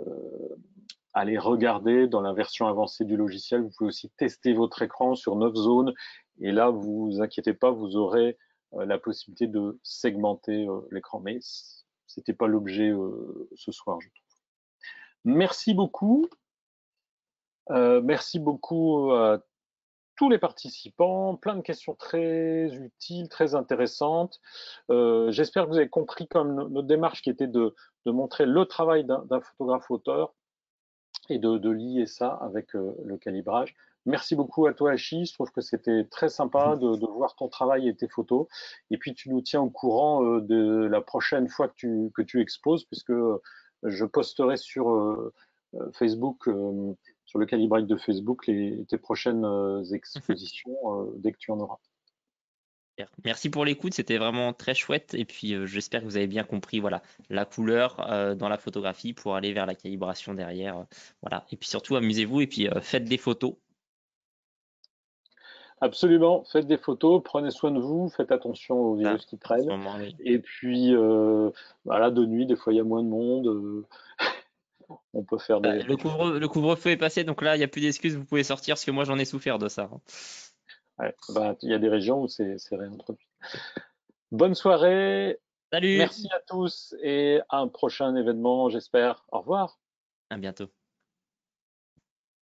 aller regarder dans la version avancée du logiciel. Vous pouvez aussi tester votre écran sur 9 zones. Et là, vous inquiétez pas, vous aurez la possibilité de segmenter l'écran. Mais c'était pas l'objet ce soir, je trouve. Merci beaucoup. Merci beaucoup à tous les participants, plein de questions très utiles, très intéressantes. J'espère que vous avez compris comme notre démarche qui était de montrer le travail d'un photographe auteur et de lier ça avec le calibrage. Merci beaucoup à toi, Achille. Je trouve que c'était très sympa de voir ton travail et tes photos. Et puis, tu nous tiens au courant de la prochaine fois que tu exposes, puisque je posterai sur Facebook, sur le calibrage de Facebook, tes prochaines expositions dès que tu en auras. Merci pour l'écoute, c'était vraiment très chouette. Et puis, j'espère que vous avez bien compris, voilà, la couleur dans la photographie pour aller vers la calibration derrière. Voilà. Et puis surtout, amusez-vous et puis faites des photos. Absolument, faites des photos, prenez soin de vous, faites attention aux Ça, virus qui en ce traînent. moment, oui. Et puis, voilà, de nuit, des fois, il y a moins de monde. On peut faire Bah, des. le couvre-feu est passé, donc là, il n'y a plus d'excuses, vous pouvez sortir, parce que moi, j'en ai souffert de ça. Ouais, il y a des régions où c'est réintroduit. Bonne soirée, Salut, merci à tous et à un prochain événement, j'espère. Au revoir. à bientôt.